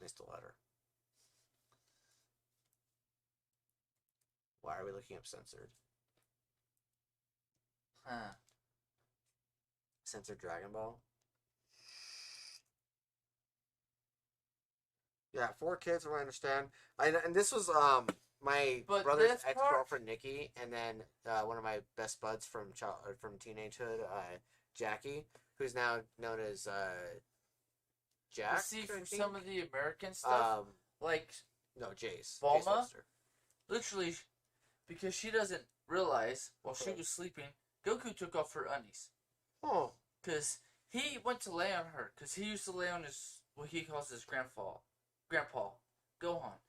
Missed a letter. Why are we looking up censored? Huh. Censored Dragon Ball? Yeah, 4Kids, I understand. And this was my brother's ex-girlfriend, Nikki, and then one of my best buds from teenagehood, Jackie, who's now known as Jack. See, for some of the American stuff, like... No, Jace. Bulma, literally, because she doesn't realize, while she was sleeping, Goku took off her undies. Oh. Because he went to lay on her, because he used to lay on his, what he calls his grandpa, Gohan.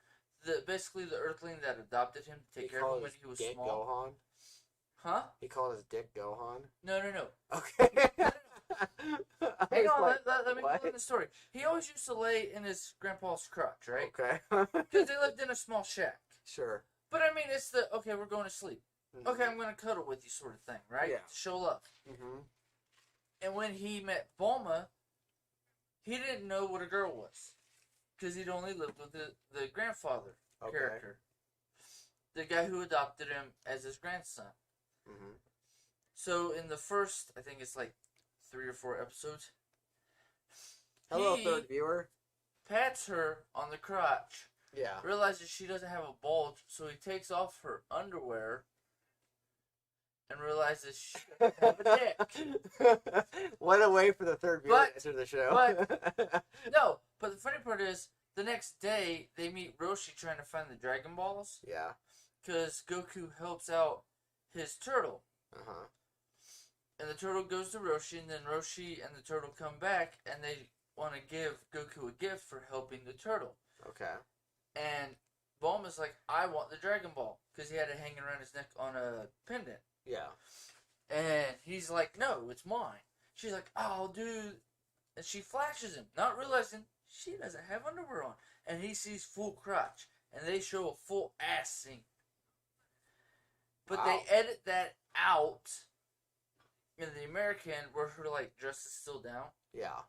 Basically the Earthling that adopted him to take care of him when he was Dick small. Gohan? Huh? He called his dick Gohan? No. Okay. Hang on, let me go in the story. He always used to lay in his grandpa's crotch, right? Okay. Because they lived in a small shack. Sure. But I mean, it's the, okay, we're going to sleep. Mm-hmm. Okay, I'm going to cuddle with you sort of thing, right? Yeah. To show love. Mm-hmm. And when he met Bulma, he didn't know what a girl was. Because he'd only lived with the grandfather character. The guy who adopted him as his grandson. Mm-hmm. So in the first, I think it's like 3 or 4 episodes. Hello, third viewer. Pats her on the crotch. Yeah. Realizes she doesn't have a bulge, so he takes off her underwear and realizes she doesn't have a dick. What a way for the third viewer to enter the show. But the funny part is, the next day, they meet Roshi trying to find the Dragon Balls. Yeah. Because Goku helps out his turtle. Uh-huh. And the turtle goes to Roshi, and then Roshi and the turtle come back, and they want to give Goku a gift for helping the turtle. Okay. And Bulma's like, I want the Dragon Ball. Because he had it hanging around his neck on a pendant. Yeah. And he's like, no, it's mine. She's like, oh, dude. And she flashes him, not realizing she doesn't have underwear on. And he sees full crotch. And they show a full ass scene. But they edit that out in the American where her, like, dress is still down. Yeah.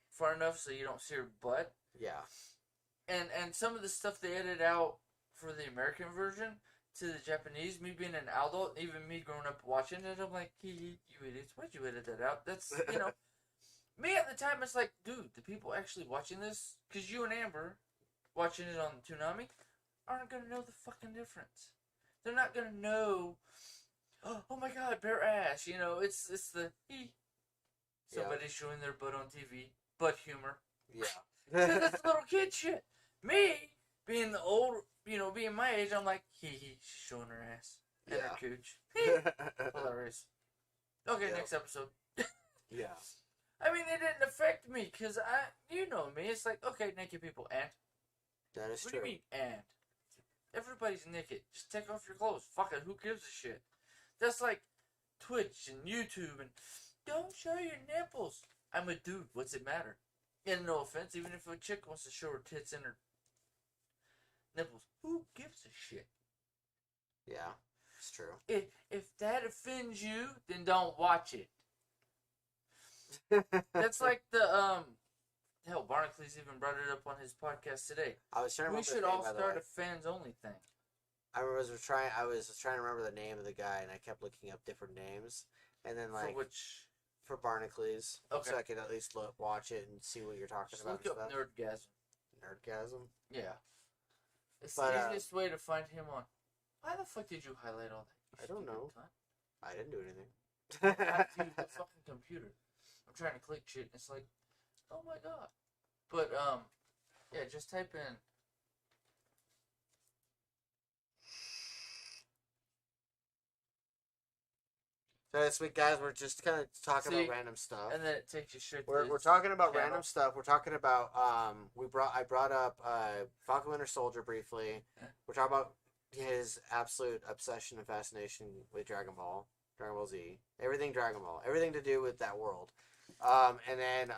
Far enough so you don't see her butt. Yeah. And some of the stuff they edit out for the American version to the Japanese, me being an adult, even me growing up watching it, I'm like, you idiots, why'd you edit that out? That's, you know. Me at the time, it's like, dude, the people actually watching this, because you and Amber, watching it on Toonami, aren't going to know the fucking difference. They're not going to know, oh my god, bare ass, you know, it's the, somebody showing their butt on TV, butt humor. Yeah. Because that's little kid shit. Me, being the old, you know, being my age, I'm like, she's showing her ass and her cooch. Hilarious. Okay, next episode. Yeah. I mean, it didn't affect me, because you know me, it's like, okay, naked people, and? That is true. What true. do you mean, and? Everybody's naked. Just take off your clothes. Fuck it, who gives a shit? That's like Twitch and YouTube and, don't show your nipples. I'm a dude, what's it matter? And no offense, even if a chick wants to show her tits and her nipples, who gives a shit? Yeah, it's true. If that offends you, then don't watch it. That's like the hell, Barnacle even brought it up on his podcast today. I was trying to remember. We should all start a fans only thing. I was trying to remember the name of the guy, and I kept looking up different names, and then like for Barnacles, okay, so I could at least watch it and see what you're talking about. Look up Nerdgasm. Nerdgasm. Yeah, it's the easiest way to find him on. Why the fuck did you highlight all that? I don't know. I didn't do anything. Dude, the fucking computer. I'm trying to click shit, and it's like, oh my god. But Yeah, just type in. So this week, guys, we're just kind of talking about random stuff. And then it takes you straight to We're talking about channel. random stuff. We're talking about I brought up Falcon Winter Soldier briefly. We're talking about his absolute obsession and fascination with Dragon Ball Z, everything Dragon Ball, everything to do with that world. And then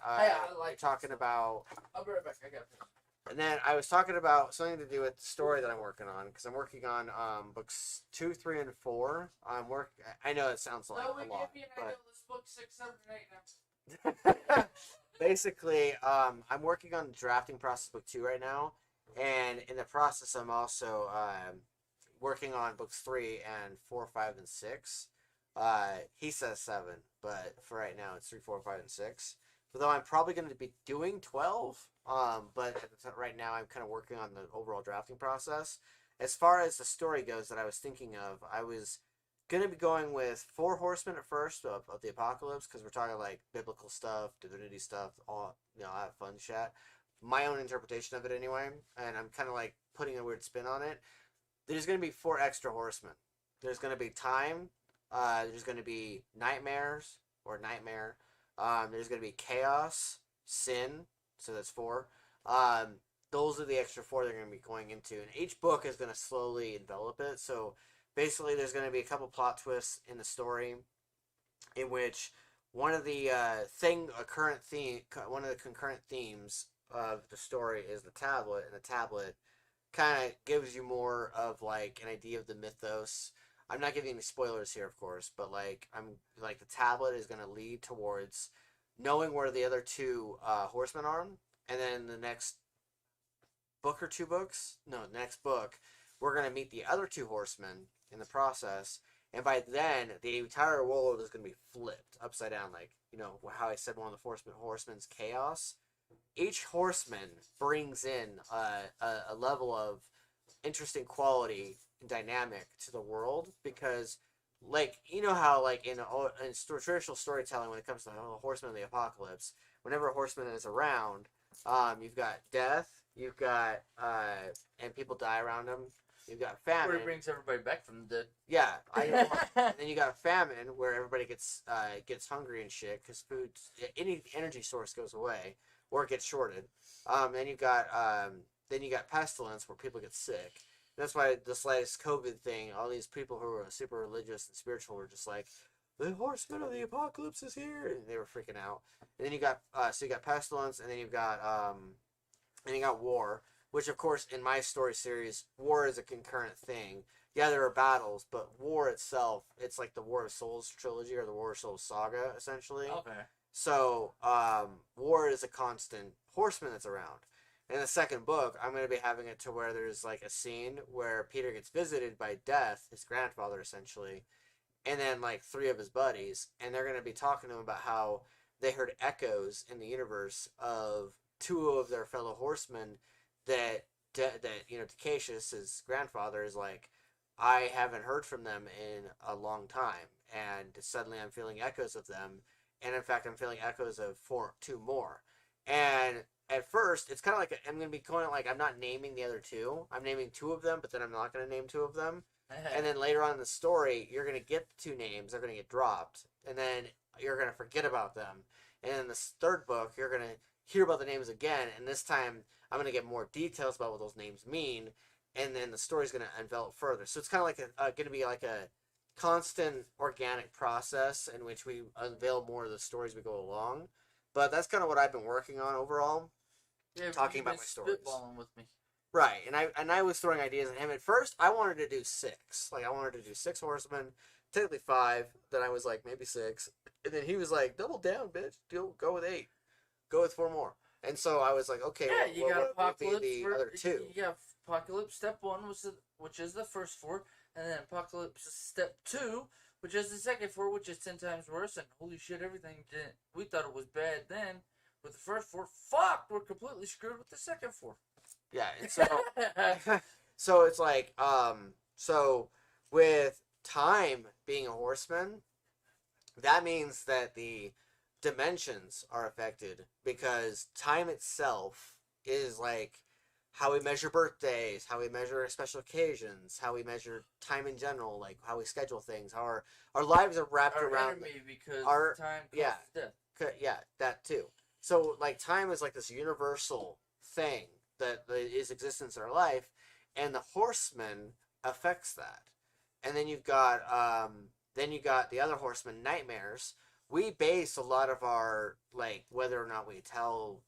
talking about. I'll be right back. I got this. And then I was talking about something to do with the story that I'm working on, because I'm working on books 2, 3, and 4. I know it sounds like a lot, but this book 6, 7, and 8 now. basically, I'm working on the drafting process book 2 right now, and in the process, I'm also working on books 3 and 4, 5, and 6. He says 7, but for right now, it's 3, 4, 5, and 6. Although I'm probably going to be doing 12, but right now I'm kind of working on the overall drafting process. As far as the story goes that I was thinking of, I was going to be going with 4 horsemen at first of the apocalypse, because we're talking like biblical stuff, divinity stuff, all that fun chat. My own interpretation of it anyway, and I'm kind of like putting a weird spin on it. There's going to be 4 extra horsemen. There's going to be time. There's going to be nightmare. There's going to be chaos, sin, so that's 4. Those are the extra 4 they're going to be going into, and each book is going to slowly envelop it. So basically, there's going to be a couple plot twists in the story, in which one of the concurrent themes of the story is the tablet, and the tablet kind of gives you more of like an idea of the mythos. I'm not giving any spoilers here, of course, but the tablet is going to lead towards knowing where the other 2 horsemen are, and then the next book or 2 books, no, the next book, we're going to meet the other 2 horsemen in the process, and by then the entire world is going to be flipped upside down, like how I said one of the horsemen's chaos. Each horseman brings in a level of interesting quality and dynamic to the world, because how in traditional storytelling, when it comes to the horseman of the apocalypse, whenever a horseman is around, you've got death, you've got and people die around him, you've got famine, where he brings everybody back from the dead. Yeah, and then you got famine, where everybody gets hungry and shit, because any energy source goes away or it gets shorted. Then you got pestilence, where people get sick. That's why this latest COVID thing, all these people who were super religious and spiritual were just like, the horseman of the apocalypse is here, and they were freaking out. And then you got pestilence, and then you got war, which of course in my story series, war is a concurrent thing. Yeah, there are battles, but war itself, it's like the War of Souls trilogy or the War of Souls saga, essentially. Okay. So war is a constant horseman that's around. In the second book, I'm going to be having it to where there's like a scene where Peter gets visited by Death, his grandfather essentially, and then like 3 of his buddies, and they're going to be talking to him about how they heard echoes in the universe of 2 of their fellow horsemen that Cassius, his grandfather, is like, I haven't heard from them in a long time, and suddenly I'm feeling echoes of them, and in fact I'm feeling echoes of 2 more. And at first, it's kind of like I'm going to be going like, I'm not naming the other 2. I'm naming 2 of them, but then I'm not going to name 2 of them. And then later on in the story, you're going to get the 2 names. They're going to get dropped. And then you're going to forget about them. And in the third book, you're going to hear about the names again. And this time, I'm going to get more details about what those names mean. And then the story's going to envelop further. So it's kind of like going to be like a constant organic process in which we unveil more of the stories we go along. But that's kind of what I've been working on overall. Yeah, talking about my stories. Spitballing with me. Right, and I was throwing ideas at him. At first, I wanted to do 6. Like, I wanted to do 6 horsemen, technically 5. Then I was like, maybe 6. And then he was like, double down, bitch. Go with 8. Go with 4 more. And so I was like, okay, yeah, you got Apocalypse. The other 2? You got Apocalypse Step 1, which is the first 4, and then Apocalypse Step 2, which is the second 4, which is 10 times worse. And holy shit, everything didn't. We thought it was bad then. With the first 4, fuck, we're completely screwed with the second 4. Yeah, and so so it's like so with time being a horseman, that means that the dimensions are affected, because time itself is like how we measure birthdays, how we measure special occasions, how we measure time in general, like how we schedule things, how our lives are wrapped Our around enemy, because our time yeah causes death. yeah, that too. So like time is like this universal thing that is existence in our life, and the horseman affects that. And then you got the other horseman, nightmares. We base a lot of our, like, whether or not we tell,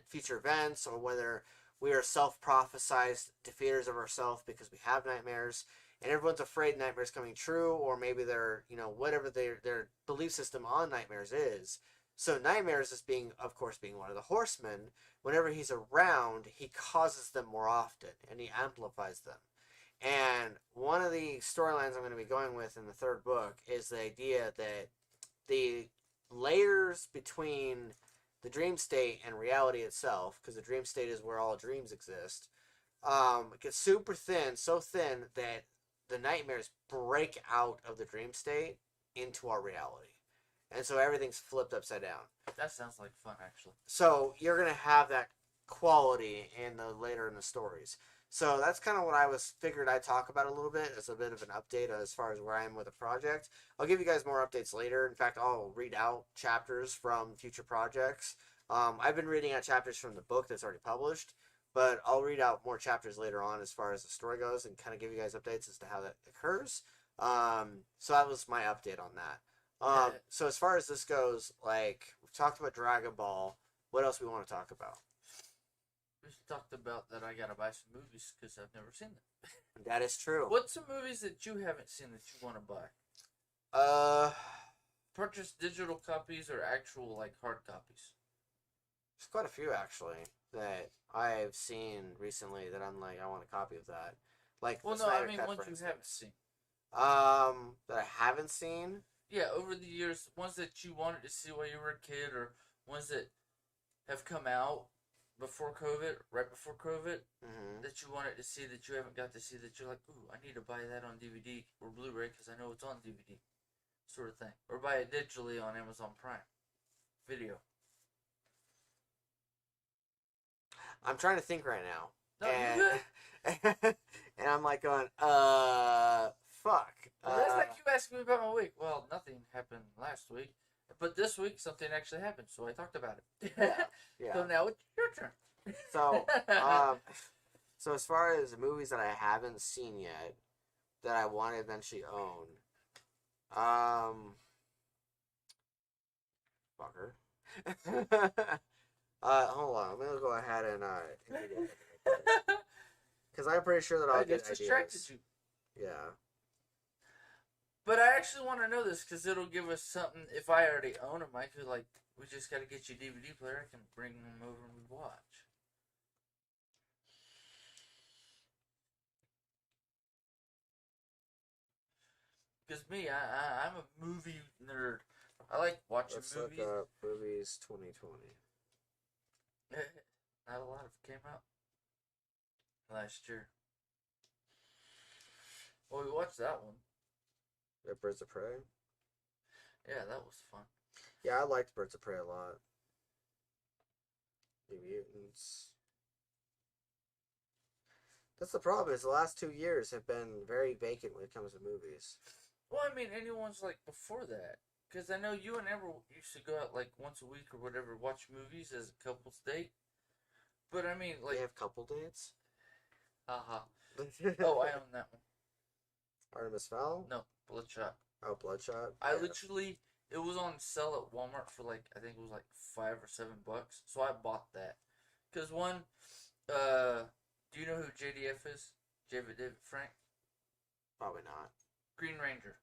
future events, or whether we are self-prophesized defeaters of ourselves because we have nightmares, and everyone's afraid nightmares coming true, or maybe they're, whatever their belief system on nightmares is. So nightmares is being, of course, being one of the horsemen. Whenever he's around, he causes them more often, and he amplifies them. And one of the storylines I'm going to be going with in the third book is the idea that the layers between the dream state and reality itself, because the dream state is where all dreams exist, gets super thin, so thin that the nightmares break out of the dream state into our reality. And so everything's flipped upside down. That sounds like fun, actually. So you're going to have that quality later in the stories. So that's kind of what I figured I'd talk about a little bit as a bit of an update as far as where I am with the project. I'll give you guys more updates later. In fact, I'll read out chapters from future projects. I've been reading out chapters from the book that's already published, but I'll read out more chapters later on as far as the story goes and kind of give you guys updates as to how that occurs. So that was my update on that. So as far as this goes, like, we've talked about Dragon Ball. What else we want to talk about? We talked about that I gotta buy some movies because I've never seen them. That is true. What's some movies that you haven't seen that you want to buy? Purchase digital copies or actual, like, hard copies? There's quite a few, actually, that I've seen recently that I'm like, I want a copy of that. Like, well, no, I mean ones you haven't seen. That I haven't seen? Yeah, over the years, ones that you wanted to see while you were a kid, or ones that have come out before COVID, right before COVID, that you wanted to see that you haven't got to see, that you're like, ooh, I need to buy that on DVD or Blu-ray because I know it's on DVD, sort of thing. Or buy it digitally on Amazon Prime Video. I'm trying to think right now. No, you good. And I'm like going, fuck. Well, that's like you asking me about my week. Well, nothing happened last week. But this week, something actually happened, so I talked about it. Yeah. So now it's your turn. So as far as movies that I haven't seen yet, that I want to eventually own, fucker. Hold on. I'm gonna go ahead and because I'm pretty sure that I'll get just distracted ideas. you. Yeah. But I actually want to know this because it'll give us something. If I already own them, I could, like, we just got to get you a DVD player. I can bring them over and we watch. Because me, I'm a movie nerd. I like watching movies. Let's look up movies 2020. Not a lot of it came out last year. Well, we watched that one. Yeah, Birds of Prey. Yeah, that was fun. Yeah, I liked Birds of Prey a lot. The Mutants. That's the problem, is the last 2 years have been very vacant when it comes to movies. Well, I mean, anyone's like before that. Because I know you and Amber used to go out like once a week or whatever, watch movies as a couple's date. But I mean, like. They have couple dates? Haha. Oh, I own that one. Artemis Fowl? No, Bloodshot. Oh, Bloodshot? I literally, it was on sale at Walmart for like, I think it was like $5 or $7. So I bought that. Because one, do you know who JDF is? David Frank? Probably not. Green Ranger.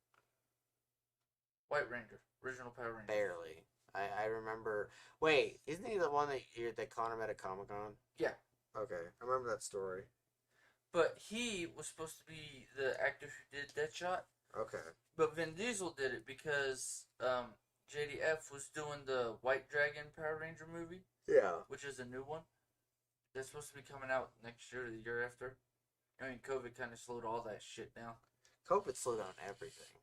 White Ranger. Original Power Ranger. Barely. I remember. Wait, isn't he the one that Connor met at Comic-Con? Yeah. Okay, I remember that story. But he was supposed to be the actor who did Deadshot. Okay. But Vin Diesel did it because JDF was doing the White Dragon Power Ranger movie. Yeah. Which is a new one. That's supposed to be coming out next year or the year after. I mean, COVID kind of slowed all that shit down. COVID slowed down everything.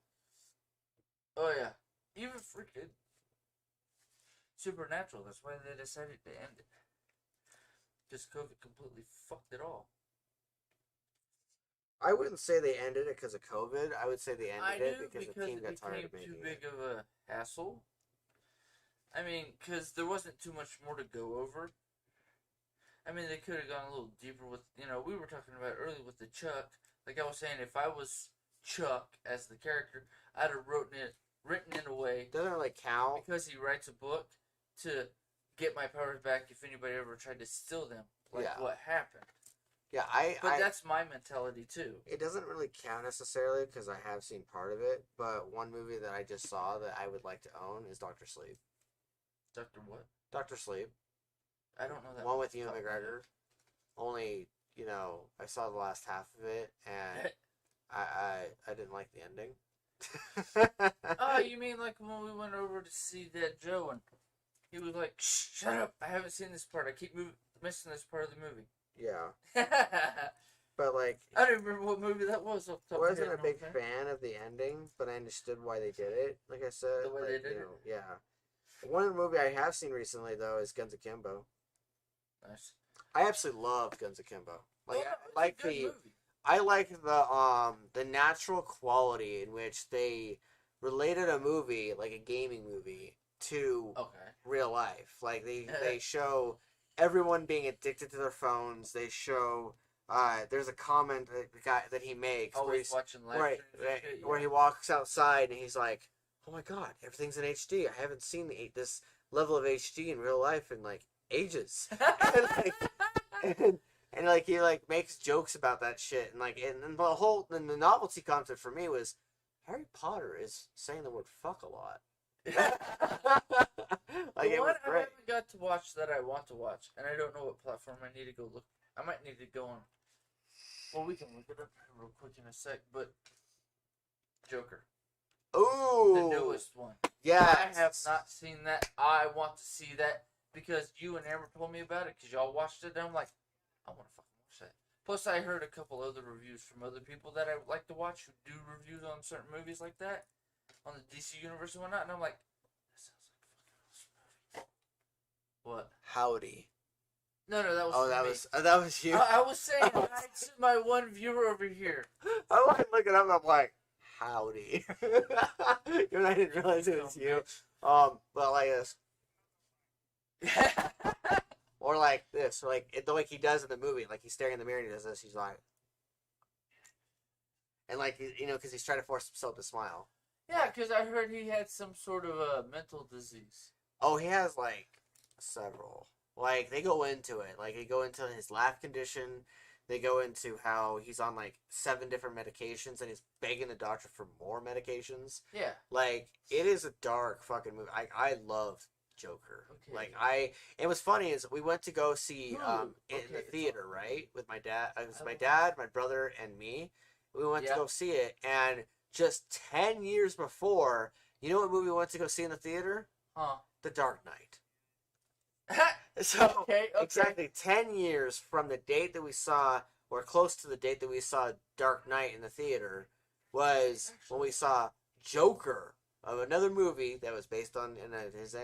Oh, yeah. Even freaking Supernatural. That's why they decided to end it. Because COVID completely fucked it all. I wouldn't say they ended it because of COVID. I would say they I ended it do, because the team it got tired became of making too it. big of a hassle. I mean, because there wasn't too much more to go over. I mean, they could have gone a little deeper with, we were talking about earlier with the Chuck. Like I was saying, if I was Chuck as the character, I'd have written in a way. Doesn't really count. Because he writes a book to get my powers back if anybody ever tried to steal them. Like what happened. Yeah, But that's my mentality too. It doesn't really count necessarily because I have seen part of it, but one movie that I just saw that I would like to own is Doctor Sleep. Doctor what? Doctor Sleep. I don't know that one with Ewan McGregor. Only, I saw the last half of it, and I didn't like the ending. Oh, you mean like when we went over to see that Joe and he was like, "Shut up! I haven't seen this part. I keep missing this part of the movie." Yeah. But like, I don't remember what movie that was. I wasn't a big fan of the ending, but I understood why they did it. Like I said, the way like, they did it. Yeah. One movie I have seen recently though is Guns Akimbo. Nice. I absolutely love Guns Akimbo. Like movie. I like the natural quality in which they related a movie, like a gaming movie, to real life. Like they show everyone being addicted to their phones. They show there's a comment that he makes always watching live where he walks outside and he's like, "Oh my god, everything's in HD. I haven't seen this level of HD in real life in like ages." and like he like makes jokes about that shit and like and the novelty concept for me was Harry Potter is saying the word fuck a lot. Like it was great. I haven't got to watch that I want to watch, and I don't know what platform I need to go look. I might need to go on. Well, we can look it up real quick in a sec, but Joker. Ooh, the newest one. Yeah, I have not seen that. I want to see that because you and Amber told me about it because y'all watched it, and I'm like, I want to fucking watch that. Plus, I heard a couple other reviews from other people that I like to watch who do reviews on certain movies like that, on the DC universe and whatnot, and I'm like, that sounds like a fucking awesome movie. What? Howdy. No, that was. Oh, that was you. I was saying hi to my one viewer over here. I like looking up. I'm like, howdy. Even I didn't realize it was you. But like this. Or like this, or like the way he does in the movie, like he's staring in the mirror and he does this. He's like, and like because he's trying to force himself to smile. Yeah, because I heard he had some sort of a mental disease. Oh, he has like several. Like they go into it. Like they go into his laugh condition. They go into how he's on like 7 different medications and he's begging the doctor for more medications. Yeah. Like it is a dark fucking movie. I love Joker. Okay. Like and what's funny is we went to go see in the theater, right? With my dad. It was my dad, my brother, and me. We went to go see it, and just 10 years before, you know what movie we went to go see in the theater? The Dark Knight. So exactly 10 years from the date that we saw, or close to the date that we saw Dark Knight in the theater, was when we saw Joker, of another movie that was based on his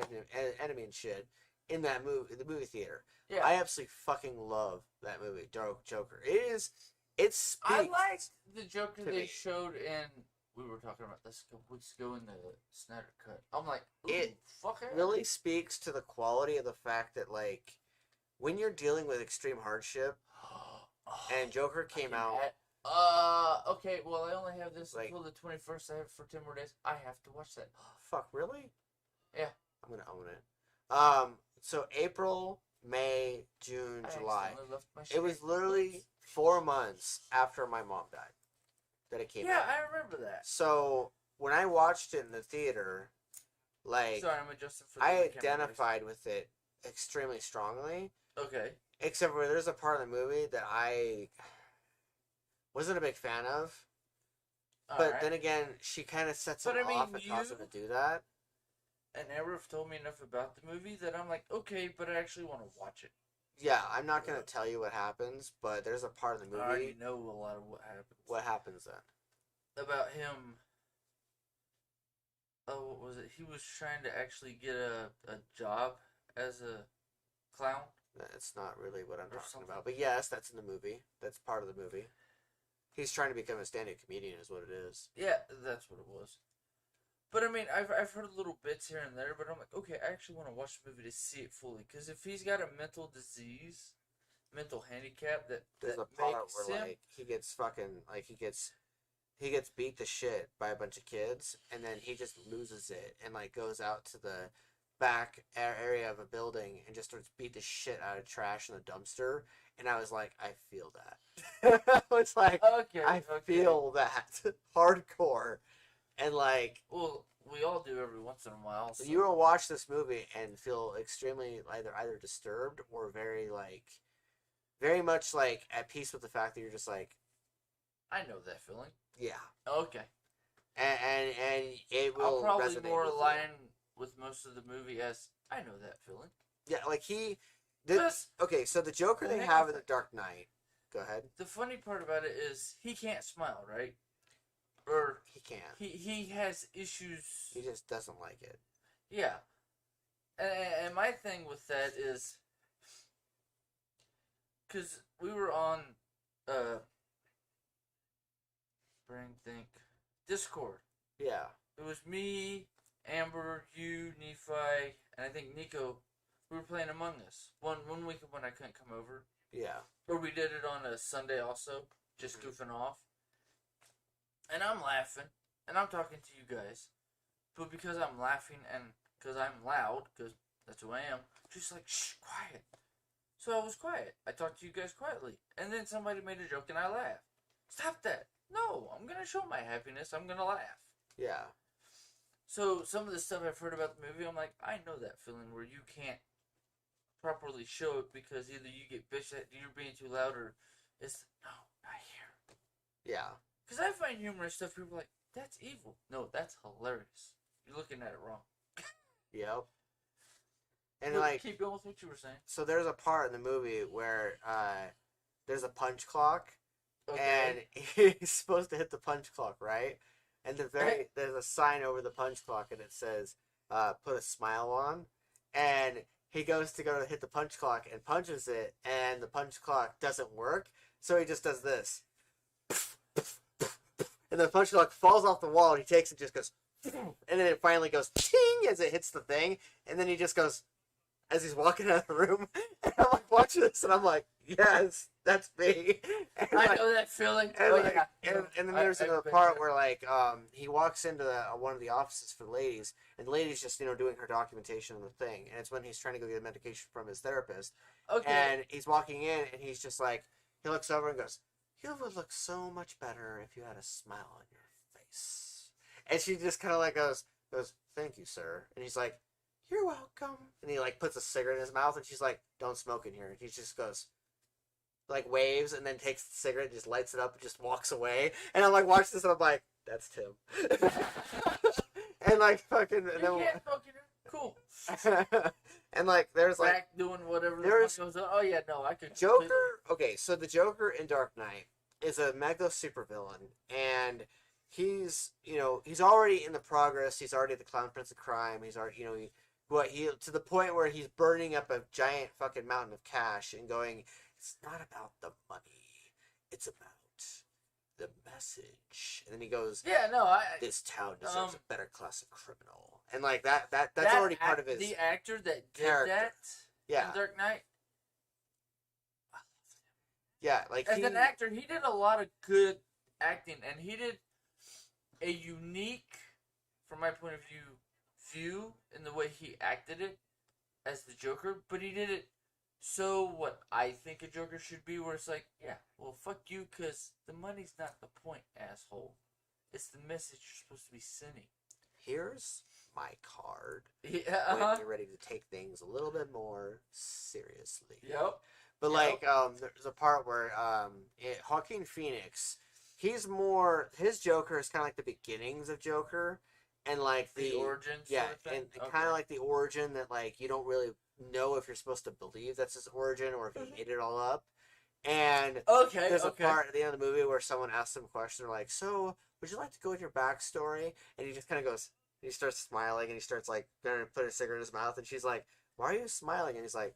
enemy and shit, in the movie theater. Yeah. I absolutely fucking love that movie, Joker. It speaks. I liked the Joker they showed in. We were talking about this a couple weeks ago in the Snyder Cut. I'm like, it really speaks to the quality of the fact that, like, when you're dealing with extreme hardship, and Joker came out. Okay, well, I only have this until the 21st. I have it for 10 more days. I have to watch that. Fuck, really? Yeah. I'm gonna own it. So April, May, June, July. It was literally 4 months after my mom died that it came out. Yeah, I remember that. So when I watched it in the theater, like, sorry, I'm adjusting for the I identified with it extremely strongly. Okay. Except for there's a part of the movie that I wasn't a big fan of. But then again, she kind of sets him off and causes him to do that. And Amber told me enough about the movie that I'm like, okay, but I actually want to watch it. Yeah, I'm not going to tell you what happens, but there's a part of the movie. I already know a lot of what happens. What happens then? About him. Oh, what was it? He was trying to actually get a job as a clown. That's not really what I'm Or talking something. about. But yes, that's in the movie. That's part of the movie. He's trying to become a stand-up comedian, is what it is. Yeah, that's what it was. But I mean, I've heard little bits here and there, but I'm like, okay, I actually want to watch the movie to see it fully. Because if he's got a mental disease, mental handicap There's that a part makes where him, like he gets fucking like he gets beat to shit by a bunch of kids, and then he just loses it and like goes out to the back area of a building and just starts beat the shit out of trash in the dumpster. And I was like, I feel that. I was like, I feel that hardcore, and like well, we all do every once in a while. So. you will watch this movie and feel extremely either disturbed or very much like at peace with the fact that you're just like, I know that feeling. yeah. Okay. And it will. I'll probably resonate more with align with most of the movie as I know that feeling. Yeah, like okay, so the Joker Well, they hang have on in a the Dark Knight. Go ahead. The funny part about it is he can't smile, right? Or He can't. he has issues. He just doesn't like it. Yeah. And my thing with that is because we were on brain think Discord. Yeah. It was me, Amber, you, Nephi, and I think Nico. We were playing Among Us one week when I couldn't come over. Yeah. Or we did it on a Sunday also, just goofing off. And I'm laughing, and I'm talking to you guys, but because I'm laughing and because I'm loud, because that's who I am, just like, shh, quiet. So I was quiet. I talked to you guys quietly. And then somebody made a joke and I laughed. Stop that. No, I'm going to show my happiness. I'm going to laugh. Yeah. So some of the stuff I've heard about the movie, I'm like, I know that feeling where you can't properly show it because either you get bitched at, you're being too loud, or it's, no, not here. Yeah. Because I find humorous stuff, people are like, that's evil. No, that's hilarious. You're looking at it wrong. Yep. And But like, keep going with what you were saying. so there's a part in the movie where there's a punch clock, Okay. and he's supposed to hit the punch clock, right? And there's a sign over the punch clock, and it says, "Put a smile on," and he goes to hit the punch clock and punches it, and the punch clock doesn't work, so he just does this. And the punch clock falls off the wall, and he takes it, just goes, and then it finally goes ting as it hits the thing, and then he just goes as he's walking out of the room, and I'm like watching this, and I'm like, yes, that's me. And I know that feeling. And then there's a part where like he walks into one of the offices for the ladies, and the lady's just doing her documentation on the thing, and it's when he's trying to go get medication from his therapist. Okay. And he's walking in, and he's just like, he looks over and goes, "You would look so much better if you had a smile on your face." And she just kind of like goes, "Thank you, sir." And he's like, "You're welcome." And he like puts a cigarette in his mouth, and she's like, "Don't smoke in here." And he just goes, like waves, and then takes the cigarette, and just lights it up, and just walks away. And I'm like, watch this, and I'm like, that's Tim. And like fucking, and then, cool. and like there's like Back doing whatever there's the fuck goes on. Oh yeah, no, I could. Joker. Okay, so the Joker in Dark Knight is a mega supervillain, and he's he's already in the progress. He's already the Clown Prince of Crime. He's already he to the point where he's burning up a giant fucking mountain of cash and going, it's not about the money, it's about the message. And then he goes, yeah, no, this town deserves a better class of criminal. And like that's already part of his the actor that did character. that Yeah. in Dark Knight. I loved him. Yeah, like As an actor, he did a lot of good acting, and he did a unique, from my point of view in the way he acted it as the Joker, but he did it so what I think a Joker should be, where it's like, yeah, well, fuck you, because the money's not the point, asshole. It's the message you're supposed to be sending. Here's my card. Yeah, when you're ready to take things a little bit more seriously. Yep. But like, there's a part where Joaquin Phoenix, he's more, his Joker is kind of like the beginnings of Joker, and like the origin. Yeah, sort of thing? and kind of like the origin that like you don't really know if you're supposed to believe that's his origin or if he made it all up. And there's a part at the end of the movie where someone asks him a question, they're like, "So, would you like to go with your backstory?" And he just kind of goes, and he starts smiling, and he starts like going to put a cigarette in his mouth, and she's like, "Why are you smiling?" And he's like,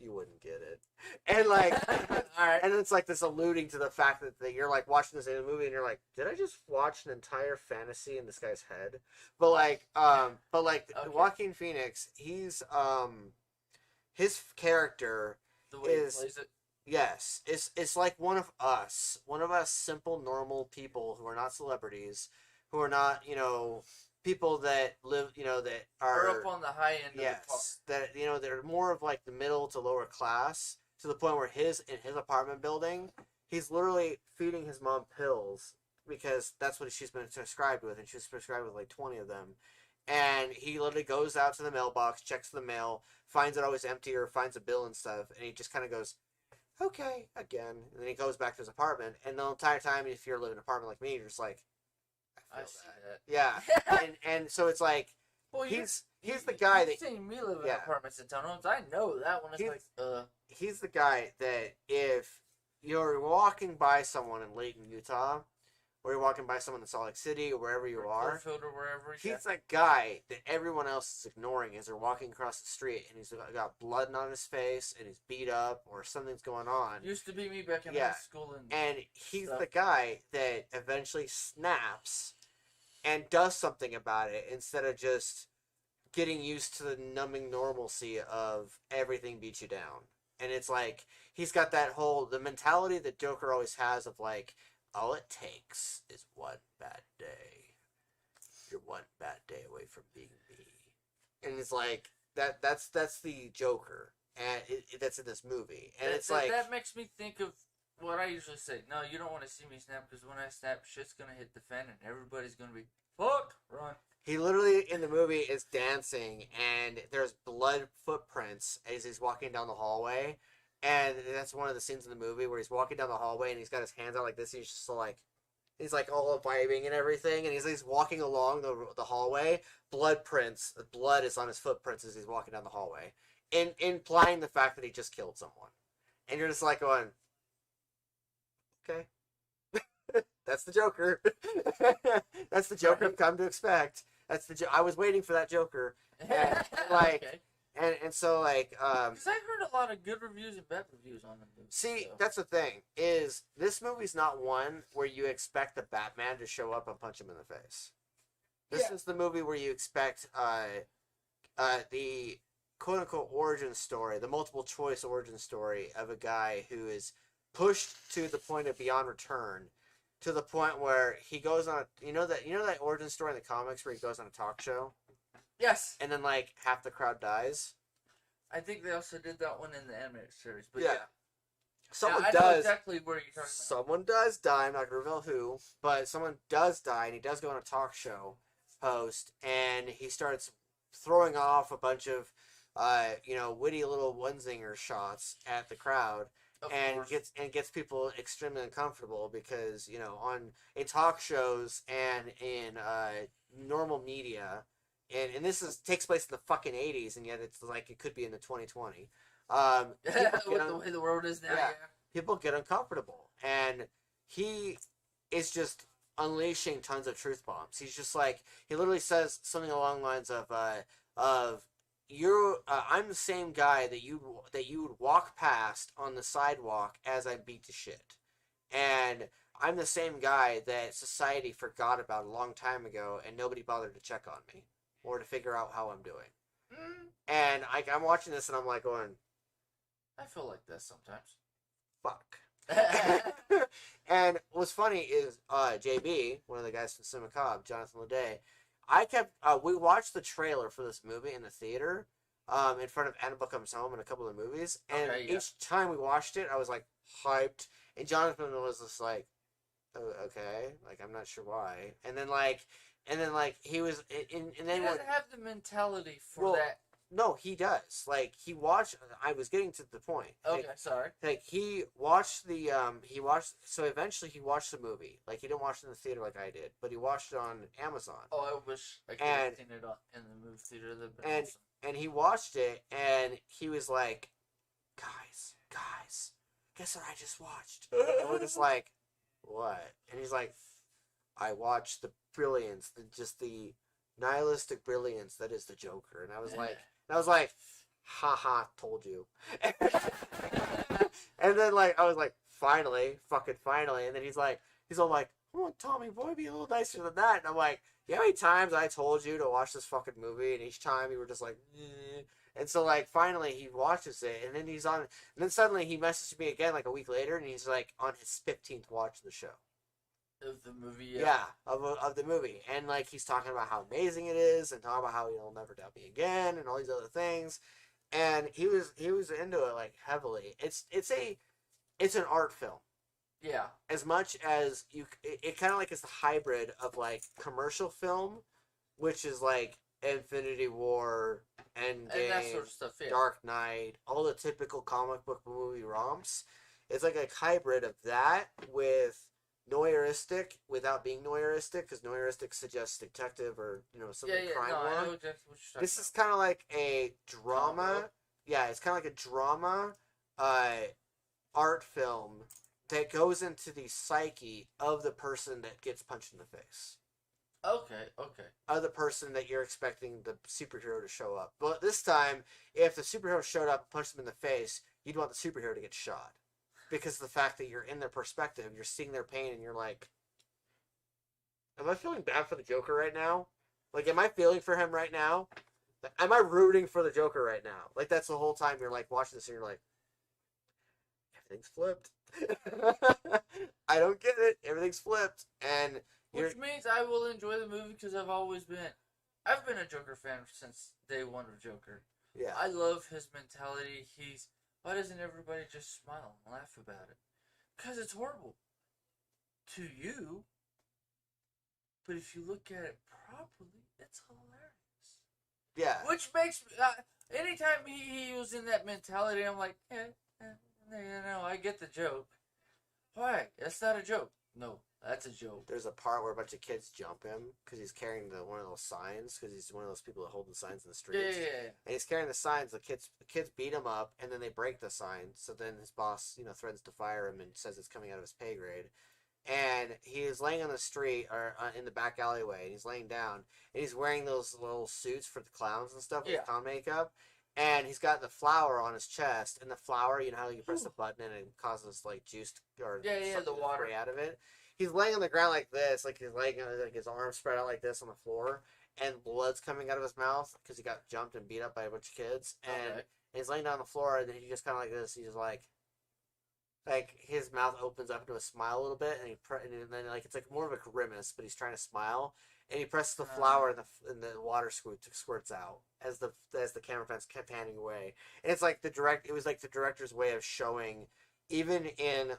you wouldn't get it. And like, All right. and it's like this alluding to the fact that you're like watching this movie and you're like, did I just watch an entire fantasy in this guy's head? But like, Okay. Joaquin Phoenix, he's his character The way he plays it. yes, it's like one of us simple normal people who are not celebrities, who are not people that live that We're are up on the high end of the park. yes that they're more of like the middle to lower class, to the point where in his apartment building he's literally feeding his mom pills because that's what she's been prescribed with, and she's prescribed with like 20 of them. And he literally goes out to the mailbox, checks the mail, finds it always empty or finds a bill and stuff, and he just kind of goes, okay, again. And then he goes back to his apartment, and the entire time, if you're living in an apartment like me, you're just like, I see that. that. Yeah. and so it's like, Well, he's the guy you've that... seen me live in yeah. apartments in townhomes. I know that one is He's the guy that if you're walking by someone in Layton, Utah, or you're walking by someone in Salt Lake City or wherever you are, or wherever. He's that guy that everyone else is ignoring as they're walking across the street, and he's got blood on his face, and he's beat up, or something's going on. Used to be me back in high school. And he's the guy that eventually snaps and does something about it instead of just getting used to the numbing normalcy of everything beats you down. And it's like, he's got the mentality that Joker always has of like, all it takes is one bad day. You're one bad day away from being me. And it's like, that's the Joker. And that's in this movie. And it's like... That makes me think of what I usually say. No, you don't want to see me snap, because when I snap, shit's going to hit the fan, and everybody's going to be, fuck, run. He literally, in the movie, is dancing, and there's blood footprints as he's walking down the hallway. And that's one of the scenes in the movie where he's walking down the hallway and he's got his hands out like this. He's just like, he's like all vibing and everything. And he's walking along the hallway. Blood is on his footprints as he's walking down the hallway. Implying the fact that he just killed someone. And you're just like going, okay. That's the Joker. That's the Joker I've come to expect. I was waiting for that Joker. And, like... okay. And so, like... Because I heard a lot of good reviews and bad reviews on the movie. See, that's the thing, is this movie's not one where you expect the Batman to show up and punch him in the face. This is the movie where you expect the quote-unquote origin story, the multiple-choice origin story of a guy who is pushed to the point of beyond return, to the point where he goes on... You know that origin story in the comics where he goes on a talk show? Yes. And then, like, half the crowd dies. I think they also did that one in the animated series. But yeah. Someone I does. know exactly where you're talking about. Someone does die. I'm not going to reveal who. But someone does die, and he does go on a talk show host, and he starts throwing off a bunch of, witty little one-zinger shots at the crowd. And gets people extremely uncomfortable because, in talk shows and in normal media... And this takes place in the fucking 80s, and yet it's like it could be in the 2020. With the way the world is now, yeah. People get uncomfortable. And he is just unleashing tons of truth bombs. He's just like, he literally says something along the lines of I'm the same guy that you would walk past on the sidewalk as I beat to shit. And I'm the same guy that society forgot about a long time ago, and nobody bothered to check on me. Or to figure out how I'm doing. And I'm watching this and I'm like going... I feel like that sometimes. Fuck. And what's funny is JB, one of the guys from Cinemacabre, Jonathan Leday, we watched the trailer for this movie in the theater in front of Annabelle Comes Home and a couple of movies. And each time we watched it, I was like hyped. And Jonathan was just like, oh, okay, like I'm not sure why. And then he was, and then he doesn't have the mentality for that. No, he does. Like I was getting to the point. Okay, sorry. Like he eventually he watched the movie. Like he didn't watch it in the theater like I did, but he watched it on Amazon. Oh, I wish I could have seen it in the movie theater. And he watched it, and he was like, guys, guess what I just watched? And we're just like, what? And he's like, I watched the brilliance, the nihilistic brilliance that is the Joker. And I was like, haha, told you. And then like I was like, finally, fucking finally. And then he's all like, come on, Tommy boy, be a little nicer than that. And I'm like, you know how many times I told you to watch this fucking movie, and each time you were just like, eh. And so like finally he watches it, and then and then suddenly he messages me again like a week later, and he's like on his 15th watch of the show. Of the movie, Yeah, of the movie, and like he's talking about how amazing it is, and talking about how he'll never doubt me again, and all these other things, and he was into it like heavily. It's an art film. Yeah. As much as it kind of like is the hybrid of like commercial film, which is like Infinity War, Endgame, And that sort of stuff, yeah. Dark Knight, all the typical comic book movie romps. It's like a hybrid of that with noiristic without being noiristic, because noiristic suggests detective or something crime no, one. I know exactly what you're talking This is kind of like a drama. Yeah, it's kind of like a drama art film that goes into the psyche of the person that gets punched in the face. Okay. Of the person that you're expecting the superhero to show up. But this time, if the superhero showed up and punched them in the face, you'd want the superhero to get shot. Because of the fact that you're in their perspective, you're seeing their pain, and you're like, am I feeling bad for the Joker right now? Like, am I feeling for him right now? Am I rooting for the Joker right now? Like, that's the whole time you're like watching this and you're like, everything's flipped. I don't get it. Everything's flipped. And which means I will enjoy the movie because I've been a Joker fan since day one of Joker. Yeah. I love his mentality. Why doesn't everybody just smile and laugh about it? Because it's horrible to you. But if you look at it properly, it's hilarious. Yeah. Which makes me, anytime he was in that mentality, I'm like, I get the joke. Why? That's not a joke. No, that's a joke. There's a part where a bunch of kids jump him because he's carrying one of those signs, because he's one of those people that hold the signs in the streets. Yeah. And he's carrying the signs. The kids beat him up, and then they break the sign. So then his boss, threatens to fire him and says it's coming out of his pay grade. And he is laying on the street or in the back alleyway, and he's laying down, and he's wearing those little suits for the clowns and stuff with clown makeup. And he's got the flower on his chest, and the flower, how you press the button and it causes like juice or the water out of it. He's laying on the ground like this, like he's laying like his arms spread out like this on the floor, and blood's coming out of his mouth because he got jumped and beat up by a bunch of kids. And he's laying down on the floor, and then he just kind of like this. He's just like his mouth opens up into a smile a little bit, and and then like it's like more of a grimace, but he's trying to smile. And he presses the flower, and the water squirts out as the camera kept panning away. And it's like it was like the director's way of showing, even in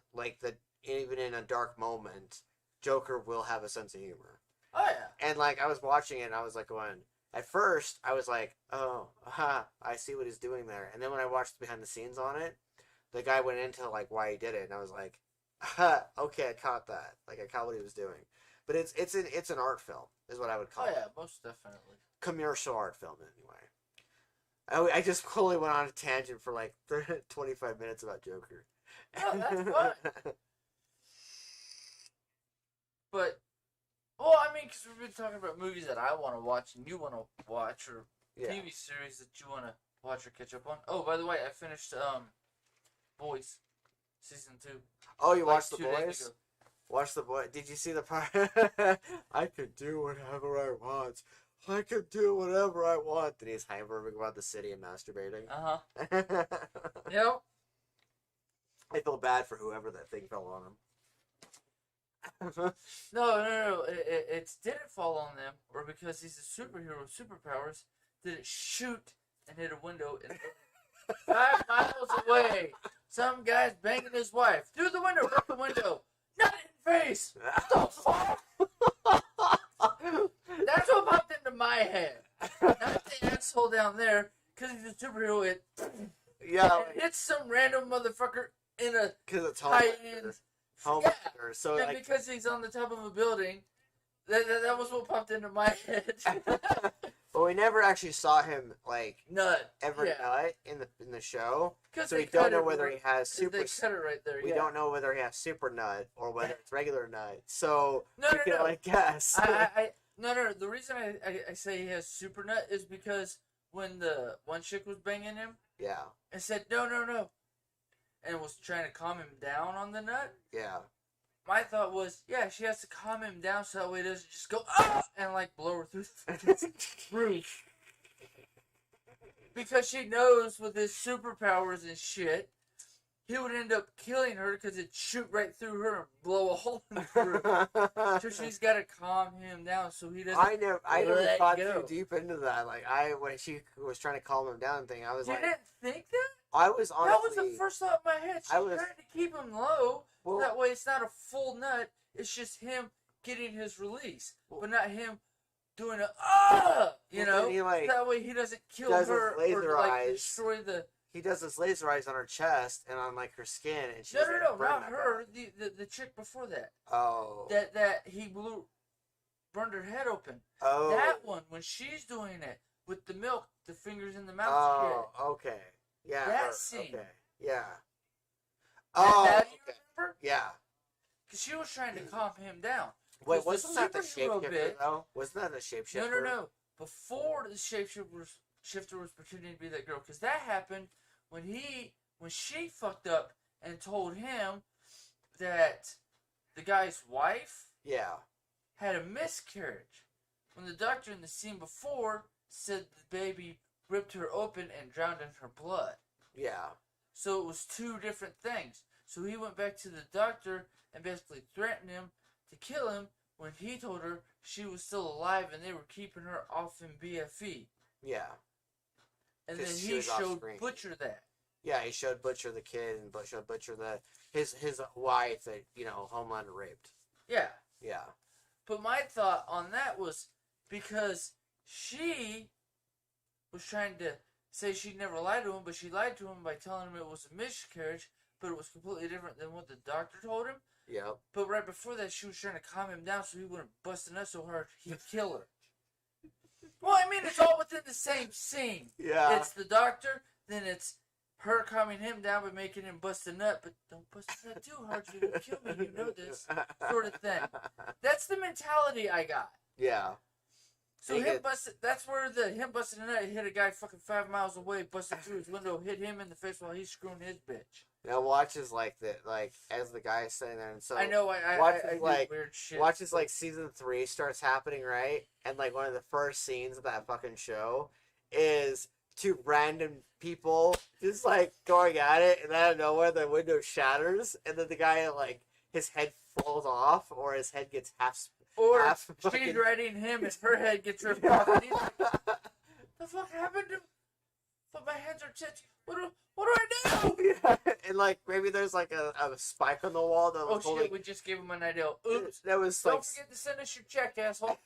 a dark moment, Joker will have a sense of humor. Oh yeah. And like I was watching it, and I was like going. At first, I was like, oh, I see what he's doing there. And then when I watched behind the scenes on it, the guy went into like why he did it, and I was like, okay, I caught that. Like I caught what he was doing. But it's an art film, is what I would call it. Oh yeah, most definitely. Commercial art film, anyway. I just fully went on a tangent for like 25 minutes about Joker. No, that's fun. But, well, I mean, because we've been talking about movies that I want to watch and you want to watch, or TV series that you want to watch or catch up on. Oh, by the way, I finished Boys, season 2. Oh, you watched The Boys? Watch The Boys. Did you see the part? I could do whatever I want. I could do whatever I want. And he's hyperbing about the city and masturbating. Yep. I feel bad for whoever that thing fell on him. No. It didn't fall on them, or because he's a superhero with superpowers, did it shoot and hit a window and 5 miles away. Some guy's banging his wife. Through the window, broke the window. Not in face. What the fuck? That's what popped into my head. Not the asshole down there, because he's a superhero. It hits some random motherfucker in a high-end. Homelander. So and because he's on the top of a building, that was what popped into my head. But we never actually saw him nut in the show, so we cut don't know whether he has super. They cut it right there. We don't know whether he has super nut or whether it's regular nut. So we can guess. No. The reason I say he has super nut is because when the one chick was banging him Yeah. and said, no, no, no, and was trying to calm him down on the nut. Yeah. My thought was, yeah, she has to calm him down so that way he doesn't just go, ah, and like blow her through the roof. Because she knows with his superpowers and shit, he would end up killing her because it'd shoot right through her and blow a hole in the roof. So she's got to calm him down so he doesn't. I never thought go. too deep into that. Like when she was trying to calm him down thing, I was You like, didn't think that? I was honestly. That was the first thought in my head. She's trying to keep him low. Well, that way it's not a full nut. It's just him getting his release. But not him doing a, you know? He, like, that way he doesn't kill does her his laser or like eyes. destroy the... He does his laser eyes on her chest and on like her skin, and she's No, not her. The chick before that. Oh. That he burned her head open. Oh. That one, when she's doing it with the milk, the fingers in the mouth. Oh, okay. Yeah. That scene. Okay. Yeah. Oh, Oh, do you remember? Yeah. Because she was trying to calm him down. Wait, wasn't that the superhero shapeshifter though? Wasn't that the shapeshifter? No. Before the shapeshifter was pretending to be that girl, because that happened when she fucked up and told him that the guy's wife had a miscarriage. When the doctor in the scene before said the baby ripped her open and drowned in her blood. Yeah. So it was two different things. So he went back to the doctor and basically threatened him to kill him when he told her she was still alive and they were keeping her off in BFE. Yeah. And then he showed Butcher that. Yeah, he showed Butcher the kid and showed Butcher his wife that, Homelander raped. Yeah. Yeah. But my thought on that was because she was trying to say she never lied to him, but she lied to him by telling him it was a miscarriage, but it was completely different than what the doctor told him. Yep. But right before that, she was trying to calm him down so he wouldn't bust a nut so hard he'd kill her. Well, I mean, it's all within the same scene. Yeah. It's the doctor, then it's her calming him down by making him bust a nut, but don't bust a nut too hard, you will kill me, you know this, sort of thing. That's the mentality I got. Yeah. So that's where him busting a nut hit a guy fucking 5 miles away, busted through his window, hit him in the face while he's screwing his bitch. Now watches as the guy is sitting there, and so I know I do weird shit. Watches season 3 starts happening, right? And one of the first scenes of that fucking show is two random people just going at it, and out of nowhere the window shatters, and then the guy his head falls off, or his head gets half. Or she's riding him and her head gets ripped off, and he's like, the fuck happened to me? But my hands are tits. What do I do? Yeah. And maybe there's a spike on the wall that was shit, we just gave him an idea. Oops. That was Don't forget to send us your check, asshole.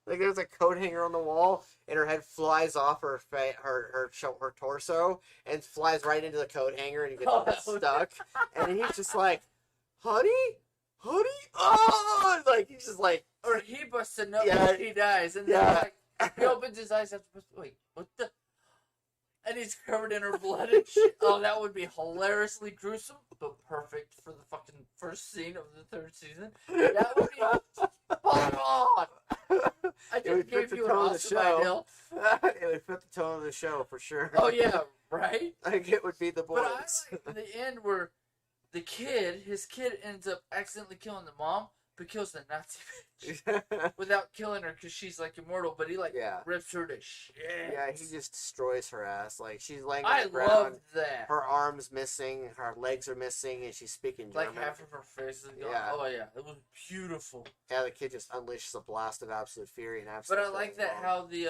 There's a coat hanger on the wall, and her head flies off her torso and flies right into the coat hanger, and he gets stuck. And he's just like, honey, oh, he's just or he busts a nut when he dies, and then he opens his eyes after, wait, what the? And he's covered in her blood and shit. Oh, that would be hilariously gruesome, but perfect for the fucking first scene of the 3rd season. That would be spot on. I just gave you an awesome idea. It would fit the tone of the show for sure. Oh yeah, right? It would be the boys. But I like the end where his kid ends up accidentally killing the mom, but kills the Nazi bitch without killing her because she's immortal. But he rips her to shit. Yeah, he just destroys her ass. She's laying on the ground. I love that. Her arms missing, her legs are missing, and she's speaking German. Half of her face is gone. Yeah. Oh yeah, it was beautiful. Yeah, the kid just unleashes a blast of absolute fury and absolute. But I like that how the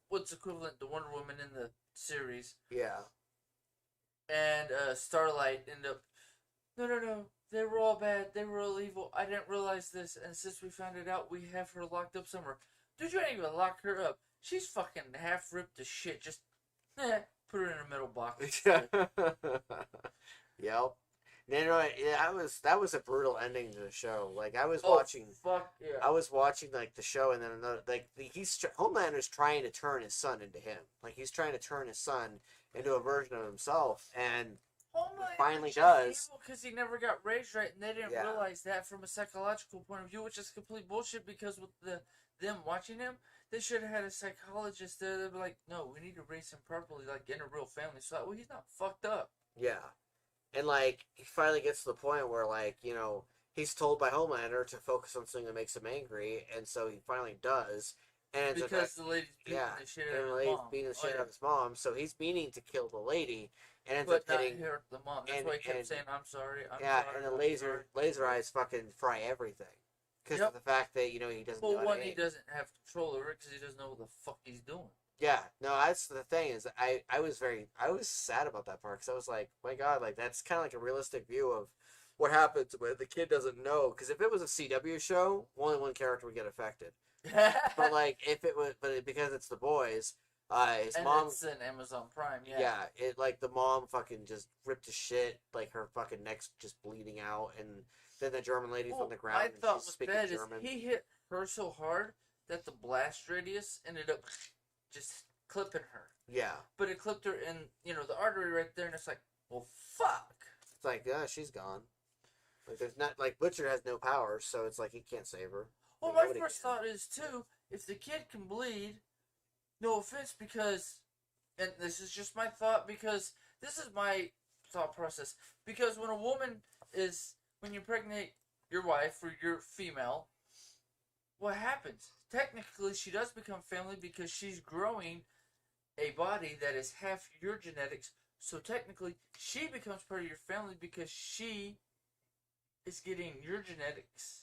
what's equivalent to Wonder Woman in the series. Yeah. And Starlight end up. No. They were all bad. They were all evil. I didn't realize this, and since we found it out, we have her locked up somewhere. Dude, you ain't even lock her up. She's fucking half ripped to shit. Just, put her in a middle box. Yep. That was a brutal ending to the show. I was watching. Fuck yeah. I was watching the show, and then another Homelander's trying to turn his son into him. He's trying to turn his son into a version of himself, and Homelander finally is does. evil because he never got raised right, and they didn't Yeah. realize that from a psychological point of view, which is complete bullshit. Because with them watching him, they should have had a psychologist there. They'd be like, "No, we need to raise him properly, like in a real family, so that way he's not fucked up." Yeah. And, like, he finally gets to the point where, like, you know, he's told by Homelander to focus on something that makes him angry, and so he finally does. And ends up Because the lady's beating yeah, the shit and out the of his lady's mom. beating the shit yeah. out of his mom, so he's meaning to kill the lady, and ends But up not hitting. hurt the mom. That's why he kept saying, "I'm sorry, I'm Yeah, sorry." and the I'm laser sorry. eyes fucking fry everything. Because Yep. of the fact that, you know, he doesn't know Well, how one, to he aim. doesn't have control over it because he doesn't know what the fuck he's doing. Yeah, no, that's the thing is I was sad about that part because I was like, my God, like that's kind of like a realistic view of what happens when the kid doesn't know. Because if it was a CW show, only one character would get affected. But like if it was, because it's the boys, his and mom. it's an Amazon Prime, yeah. Yeah, it like the mom fucking just ripped to shit, like her fucking neck's just bleeding out, and then the German lady's on the ground My and thought she's with speaking that German. is he hit her so hard that the blast radius ended up just clipping her. Yeah, But it clipped her in, the artery right there, and it's like, well, fuck. it's like yeah, she's gone. Like there's not like Butcher has no powers, so it's like he can't save her. Well, Like, my first thought is too, if the kid can bleed, no offense, because, and this is just my thought, because this is my thought process. Because when you impregnate your wife or your female, what happens? Technically, she does become family because she's growing a body that is half your genetics. So technically, she becomes part of your family because she is getting your genetics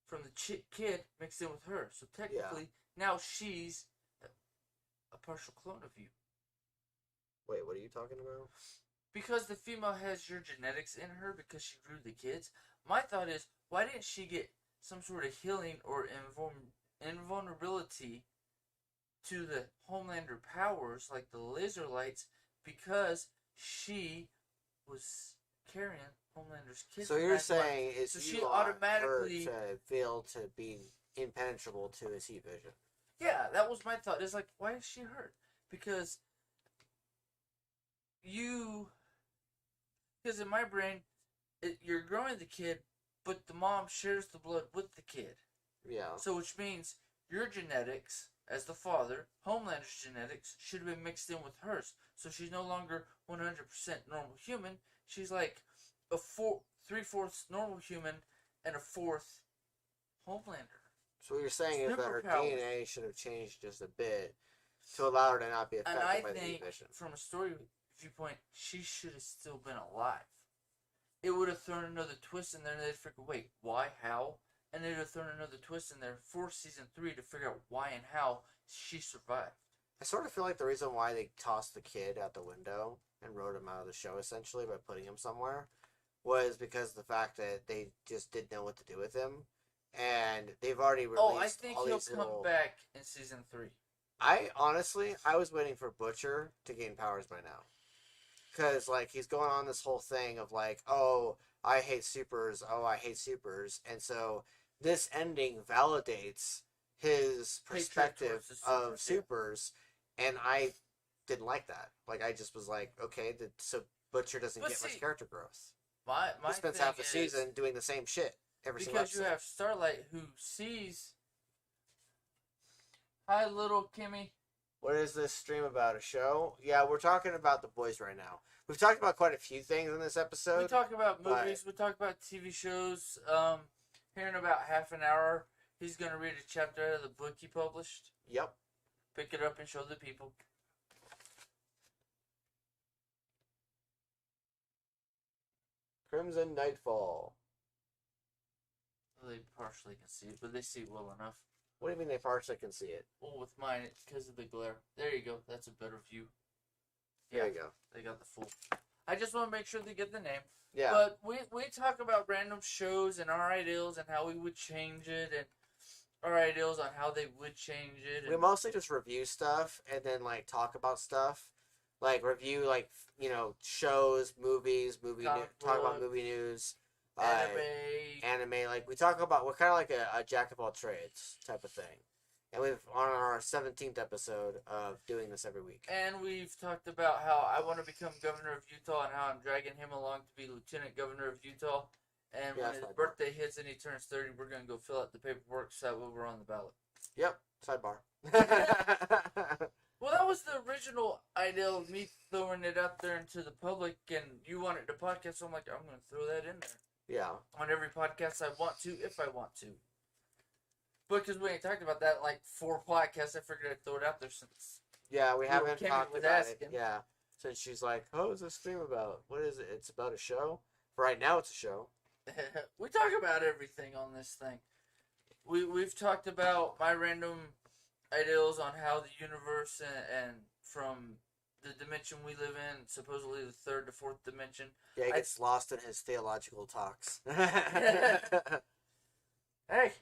from the kid mixed in with her. So technically, now she's a partial clone of you. Wait, what are you talking about? Because the female has your genetics in her because she grew the kids. My thought is, why didn't she get some sort of healing or invulnerability to the Homelander powers, like the laser lights, because she was carrying Homelander's kids? So you're saying is so she automatically her to feel to be impenetrable to his heat vision? Yeah, that was my thought. It's like, why is she hurt? Because in my brain, you're growing the kid, but the mom shares the blood with the kid. Yeah. So which means your genetics, as the father, Homelander's genetics, should have been mixed in with hers. So she's no longer 100% normal human. She's like a 3/4 normal human and a 1/4 Homelander. So what you're saying is that her DNA should have changed just a bit to allow her to not be affected by the heat vision. From a story viewpoint, she should have still been alive. It would have thrown another twist in there, and they'd figure, wait, why, how? And they'd have thrown another twist in there for season 3 to figure out why and how she survived. I sort of feel like the reason why they tossed the kid out the window and wrote him out of the show, essentially, by putting him somewhere, was because of the fact that they just didn't know what to do with him. And they've already released I think he'll come back in season 3. I was waiting for Butcher to gain powers by now. Because, like, he's going on this whole thing of, like, oh, I hate supers, and so this ending validates his perspective of supers, and I didn't like that. Like, I just was like, okay, so Butcher doesn't get much character growth. He spends half the season doing the same shit every single episode. Because you have Starlight who sees... Hi, little Kimmy. What is this stream about? A show? Yeah, we're talking about The Boys right now. We've talked about quite a few things in this episode. We talk about movies. We talk about TV shows. Here in about half an hour, he's going to read a chapter out of the book he published. Yep. Pick it up and show the people. Crimson Knightfall. They partially can see it, but they see it well enough. What do you mean they partially can see it? Well, with mine, it's because of the glare. There you go. That's a better view. There you go. They got the full. I just want to make sure they get the name. Yeah. But we talk about random shows and our ideals and how we would change it and our ideals on how they would change it. We mostly just review stuff and then, like, talk about stuff. Like, review, like, you know, shows, movies, talk about movie news. Anime. Like, we're kind of like a jack of all trades type of thing. And we've on our 17th episode of doing this every week. And we've talked about how I want to become governor of Utah and how I'm dragging him along to be lieutenant governor of Utah. And when his birthday hits and he turns 30, we're going to go fill out the paperwork so that we're on the ballot. Yep. Sidebar. Well, that was the original idea of me throwing it out there into the public, and you wanted to podcast, so I'm like, I'm going to throw that in there. Yeah. On every podcast I want to, if I want to. But because we ain't talked about that in like 4 podcasts, I figured I'd throw it out there since. Yeah, we haven't talked about asking. it. Yeah. Since she's like, oh, what's this stream about? What is it? It's about a show? For right now, it's a show. We talk about everything on this thing. We've talked about my random ideals on how the universe and from the dimension we live in, supposedly the 3rd to 4th dimension. Yeah, he gets lost in his theological talks. Hey,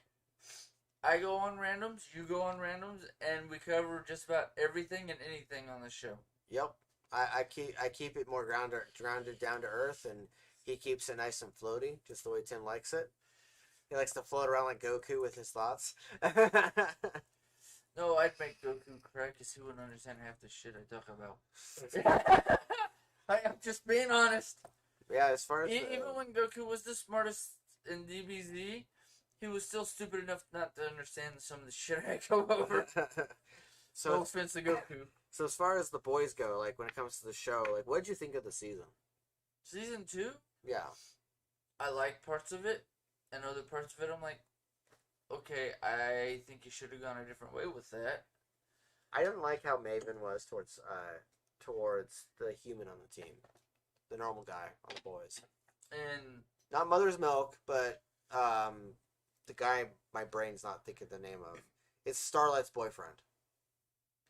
I go on randoms, you go on randoms, and we cover just about everything and anything on the show. Yep. I keep it more grounded down to earth, and he keeps it nice and floaty, just the way Tim likes it. He likes to float around like Goku with his thoughts. No, I'd make Goku cry because he wouldn't understand half the shit I talk about. I'm just being honest. Yeah, as far as even when Goku was the smartest in DBZ, he was still stupid enough not to understand some of the shit I go over. So, no offense to Goku. So as far as the boys go, like when it comes to the show, like what did you think of the season? Season 2? Yeah. I like parts of it, and other parts of it I'm like, okay, I think you should have gone a different way with that. I didn't like how Maven was towards the human on the team. The normal guy on the boys. And not Mother's Milk, but the guy my brain's not thinking the name of. It's Starlight's boyfriend.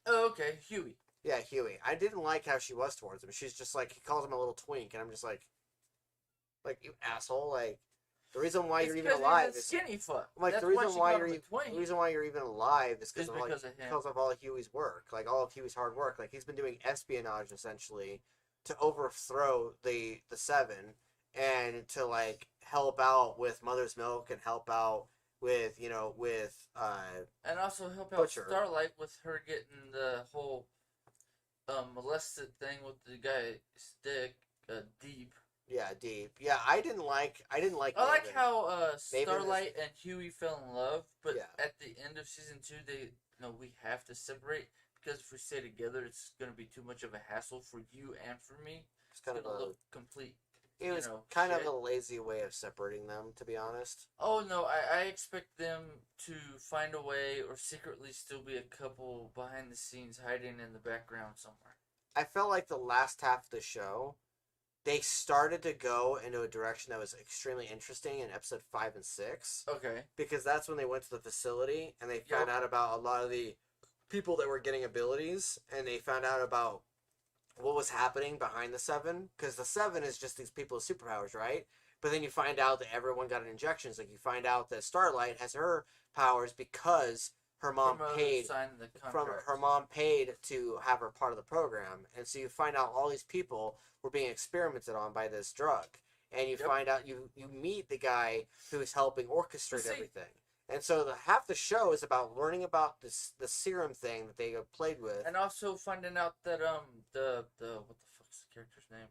Oh, okay, Huey. Yeah, Huey. I didn't like how she was towards him. She's just like, he calls him a little twink, and I'm just like you asshole, like, the reason why you're even alive is skinny fuck. Like the reason why you're even alive is because of all of Huey's work, like all of Huey's hard work. Like he's been doing espionage essentially to overthrow the Seven and to like help out with Mother's Milk and help out with and also help out Butcher. Starlight with her getting the whole molested thing with the guy Stick Deep. Yeah, Deep. Yeah, I didn't like. I like how Starlight and Huey fell in love, but at the end of season 2, we have to separate because if we stay together, it's going to be too much of a hassle for you and for me. It's kind of look complete. It was kind of a lazy way of separating them, to be honest. Oh no, I expect them to find a way or secretly still be a couple behind the scenes, hiding in the background somewhere. I felt like the last half of the show, they started to go into a direction that was extremely interesting in episode 5 and 6. Okay. Because that's when they went to the facility and they found out about a lot of the people that were getting abilities, and they found out about what was happening behind the Seven. Because the Seven is just these people with superpowers, right? But then you find out that everyone got injections. Like you find out that Starlight has her powers because her mom paid to have her part of the program, and so you find out all these people were being experimented on by this drug, and you find out you meet the guy who is helping orchestrate everything, and so half the show is about learning about the serum thing that they played with, and also finding out that the what the fuck's the character's name?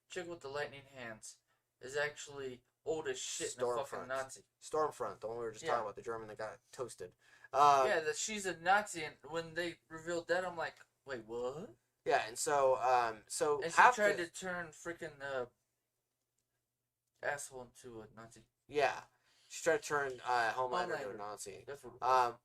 Chick with the lightning hands is actually old as shit and a fucking Nazi. Stormfront, the one we were just talking about, the German that got toasted. That she's a Nazi, and when they revealed that, I'm like, wait, what? Yeah, and so and she tried to turn freaking asshole into a Nazi. Yeah, she tried to turn Homelander into a Nazi.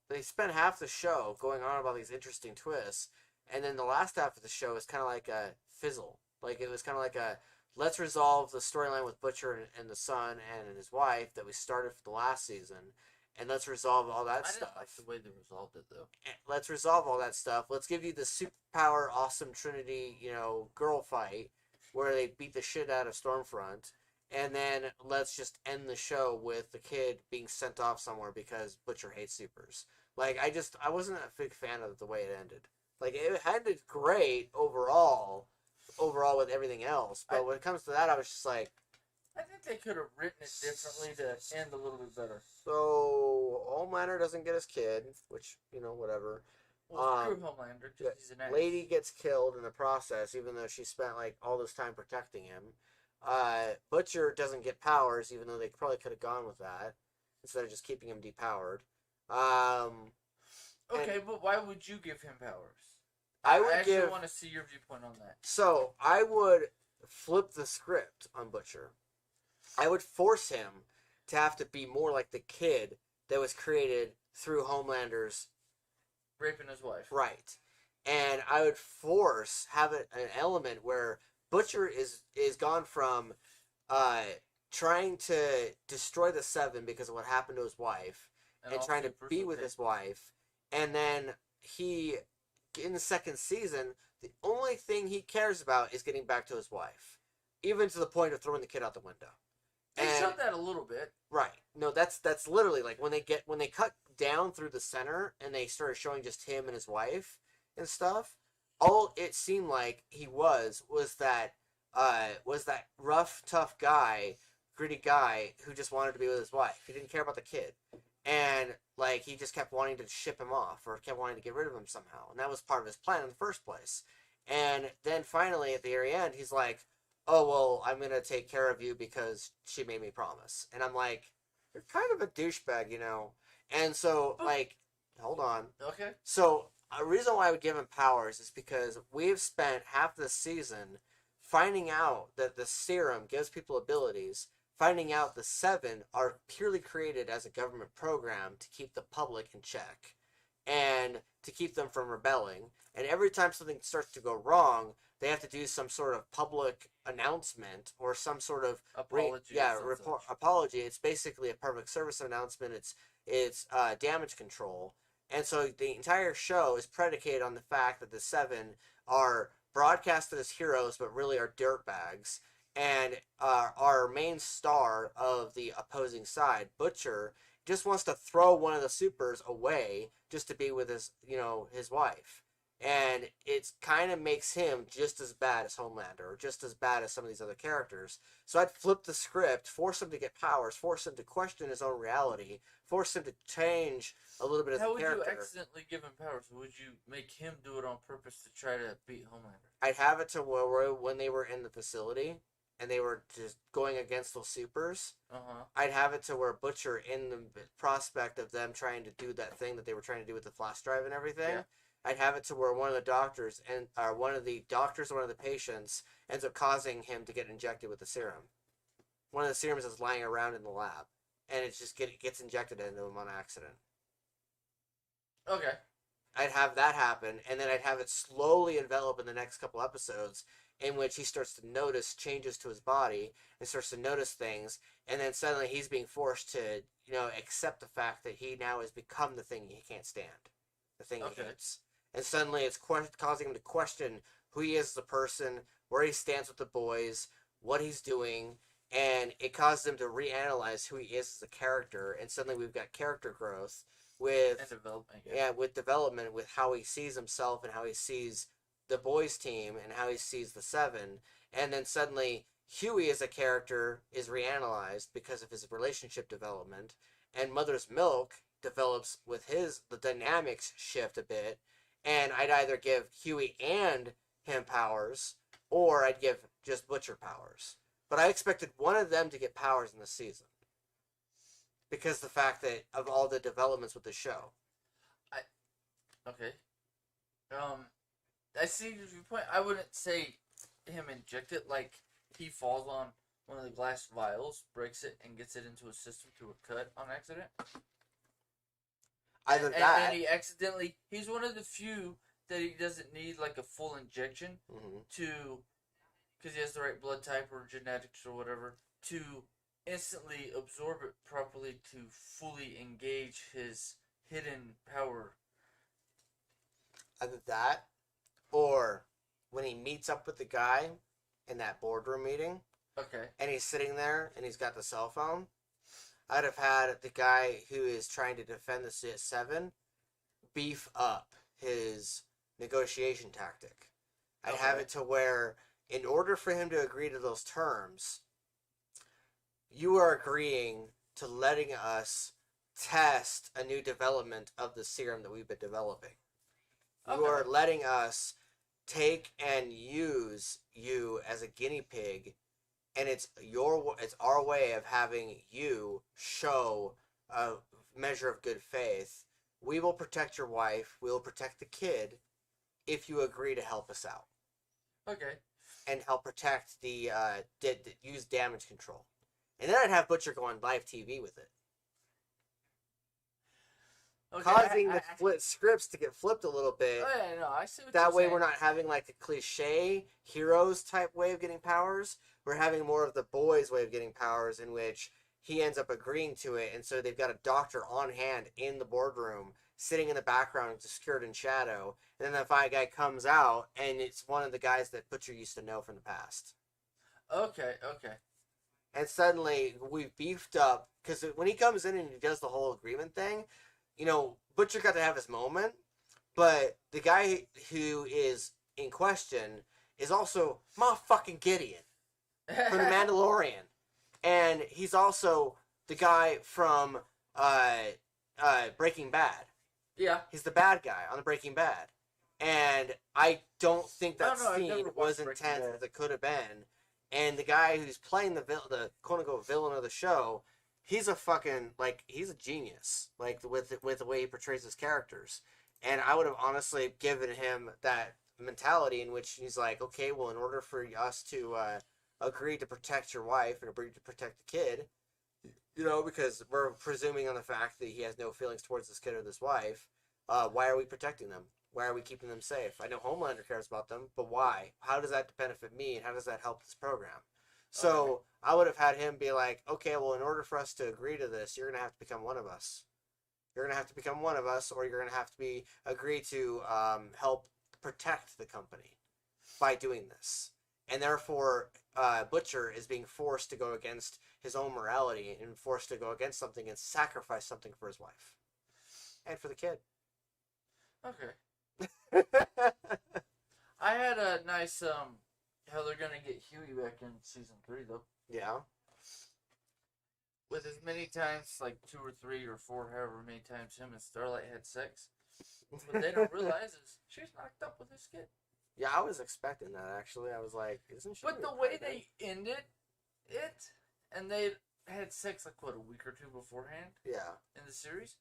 They spent half the show going on about these interesting twists, and then the last half of the show is kind of like a fizzle. Like it was kind of like a let's resolve the storyline with Butcher and the son and his wife that we started for the last season. And let's resolve all that stuff. I didn't like the way they resolved it, though. And let's resolve all that stuff. Let's give you the superpower, awesome Trinity, girl fight where they beat the shit out of Stormfront. And then let's just end the show with the kid being sent off somewhere because Butcher hates supers. Like, I wasn't a big fan of the way it ended. Like, it ended great overall with everything else. But when it comes to that, I was just like, I think they could have written it differently to end a little bit better. So Homelander doesn't get his kid, which, whatever. Well, screw Homelander, because he's an ass. Lady gets killed in the process, even though she spent like all this time protecting him. Butcher doesn't get powers, even though they probably could have gone with that instead of just keeping him depowered. Okay, but why would you give him powers? I actually want to see your viewpoint on that. So I would flip the script on Butcher. I would force him to have to be more like the kid that was created through Homelander's raping his wife. Right. And I would have an element where Butcher is gone from trying to destroy the Seven because of what happened to his wife and trying to be with his wife, and then he, in the second season, the only thing he cares about is getting back to his wife, even to the point of throwing the kid out the window. They showed that a little bit. Right. No, that's literally like when they cut down through the center and they started showing just him and his wife and stuff. All it seemed like he was that rough, tough guy, gritty guy who just wanted to be with his wife. He didn't care about the kid, and like he just kept wanting to ship him off or kept wanting to get rid of him somehow, and that was part of his plan in the first place. And then finally at the very end, he's like, oh, well, I'm going to take care of you because she made me promise. And I'm like, you're kind of a douchebag, And so, like, hold on. Okay. So, a reason why I would give him powers is because we've spent half the season finding out that the serum gives people abilities, finding out the Seven are purely created as a government program to keep the public in check and to keep them from rebelling. And every time something starts to go wrong, they have to do some sort of public announcement or some sort of apology. Apology. It's basically a public service announcement. It's damage control, and so the entire show is predicated on the fact that the Seven are broadcasted as heroes, but really are dirtbags. And our main star of the opposing side, Butcher, just wants to throw one of the supers away just to be with his wife. And it kind of makes him just as bad as Homelander, or just as bad as some of these other characters. So I'd flip the script, force him to get powers, force him to question his own reality, force him to change a little bit of the character. How would you accidentally give him powers? Would you make him do it on purpose to try to beat Homelander? I'd have it to where when they were in the facility and they were just going against those supers, I'd have it to where Butcher, in the prospect of them trying to do that thing that they were trying to do with the flash drive and everything, I'd have it to where one of the doctors or one of the patients ends up causing him to get injected with the serum. One of the serums is lying around in the lab, and it just gets injected into him on accident. Okay. I'd have that happen, and then I'd have it slowly envelop in the next couple episodes, in which he starts to notice changes to his body and starts to notice things, and then suddenly he's being forced to, accept the fact that he now has become the thing he can't stand, the thing he hates. And suddenly it's causing him to question who he is as a person, where he stands with the boys, what he's doing, and it causes him to reanalyze who he is as a character. And suddenly we've got character growth with development with how he sees himself and how he sees the boys team and how he sees the Seven. And then suddenly Huey as a character is reanalyzed because of his relationship development, and Mother's Milk develops with the dynamics shift a bit. And I'd either give Huey and him powers, or I'd give just Butcher powers. But I expected one of them to get powers in this season, because the fact that of all the developments with the show. I see your point. I wouldn't say him inject it like he falls on one of the glass vials, breaks it, and gets it into his system through a cut on accident. And he's one of the few that he doesn't need like a full injection because he has the right blood type or genetics or whatever, to instantly absorb it properly to fully engage his hidden power. Either that, or when he meets up with the guy in that boardroom meeting, and he's sitting there and he's got the cell phone, I'd have had the guy who is trying to defend the Seven beef up his negotiation tactic. I'd have it to where, in order for him to agree to those terms, you are agreeing to letting us test a new development of the serum that we've been developing. You are letting us take and use you as a guinea pig, and it's our way of having you show a measure of good faith. We will protect your wife. We will protect the kid if you agree to help us out. Okay. And help protect the use damage control. And then I'd have Butcher go on live TV with it. Okay, causing the scripts to get flipped a little bit. Oh, yeah, no, I see what that way saying. We're not having like the cliche heroes type way of getting powers. We're having more of the boys way of getting powers, in which he ends up agreeing to it, and so they've got a doctor on hand in the boardroom, sitting in the background, obscured in shadow, and then the fight guy comes out, and it's one of the guys that Butcher used to know from the past. Okay. And suddenly, we've beefed up, because when he comes in and he does the whole agreement thing, you know, Butcher got to have his moment, but the guy who is in question is also motherfucking Gideon from The Mandalorian. And he's also the guy from Breaking Bad. Yeah. He's the bad guy on the Breaking Bad. And I don't think that scene was intense as it could have been. And the guy who's playing the quote-unquote villain of the show, he's a fucking, like, he's a genius, like, with the way he portrays his characters. And I would have honestly given him that mentality in which he's like, okay, well, in order for us to agree to protect your wife and agree to protect the kid, you know, because we're presuming on the fact that he has no feelings towards this kid or this wife, why are we protecting them? Why are we keeping them safe? I know Homelander cares about them, but why? How does that benefit me, and how does that help this program? So I would have had him be like, okay, well, in order for us to agree to this, you're going to have to become one of us. You're going to have to become one of us, or you're going to have to agree to help protect the company by doing this. And therefore, Butcher is being forced to go against his own morality and forced to go against something and sacrifice something for his wife. And for the kid. Okay. I had a nice, how they're going to get Huey back in season 3, though. Yeah. With as many times, like 2 or 3 or 4, however many times him and Starlight had sex. What they don't realize is she's knocked up with this kid. Yeah, I was expecting that, actually. I was like, isn't she? But the way they ended it, and they had sex, like, what, a week or 2 beforehand? Yeah. In the series?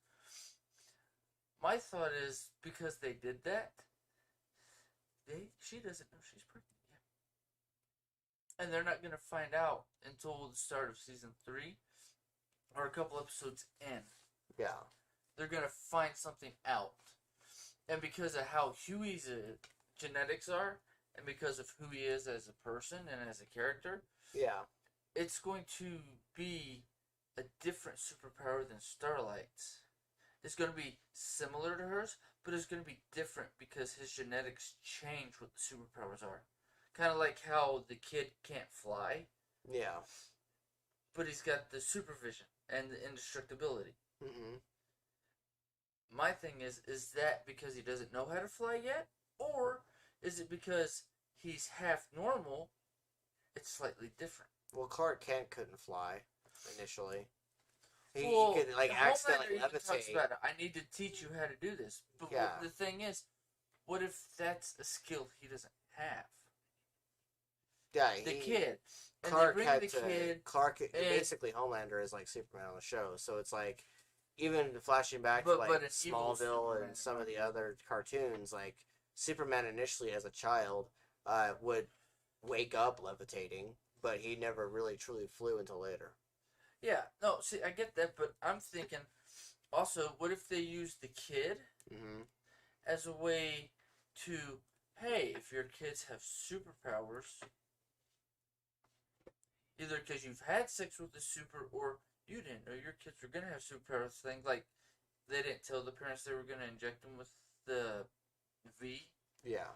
My thought is, because they did that, she doesn't know she's pregnant yet. And they're not going to find out until the start of season 3, or a couple episodes in. Yeah. They're going to find something out. And because of how Huey's genetics are, and because of who he is as a person and as a character, yeah, it's going to be a different superpower than Starlight's. It's going to be similar to hers, but it's going to be different because his genetics change what the superpowers are. Kind of like how the kid can't fly. Yeah. But he's got the supervision and the indestructibility. Mm-hmm. My thing is that because he doesn't know how to fly yet? Or is it because he's half normal, it's slightly different? Well, Clark Kent couldn't fly initially. He could, like, accidentally levitate. Talks about it. I need to teach you how to do this. But the thing is, what if that's a skill he doesn't have? Yeah, the kid. Clark had the kid. Clark, basically, Homelander is like Superman on the show. So it's like, even flashing back to like Smallville and some of the other cartoons, like Superman initially as a child would wake up levitating, but he never really truly flew until later. Yeah, no, see, I get that, but I'm thinking, also, what if they use the kid as a way to, hey, if your kids have superpowers, either because you've had sex with the super, or you didn't know your kids were going to have superpowers, things like they didn't tell the parents they were going to inject them with the V. Yeah.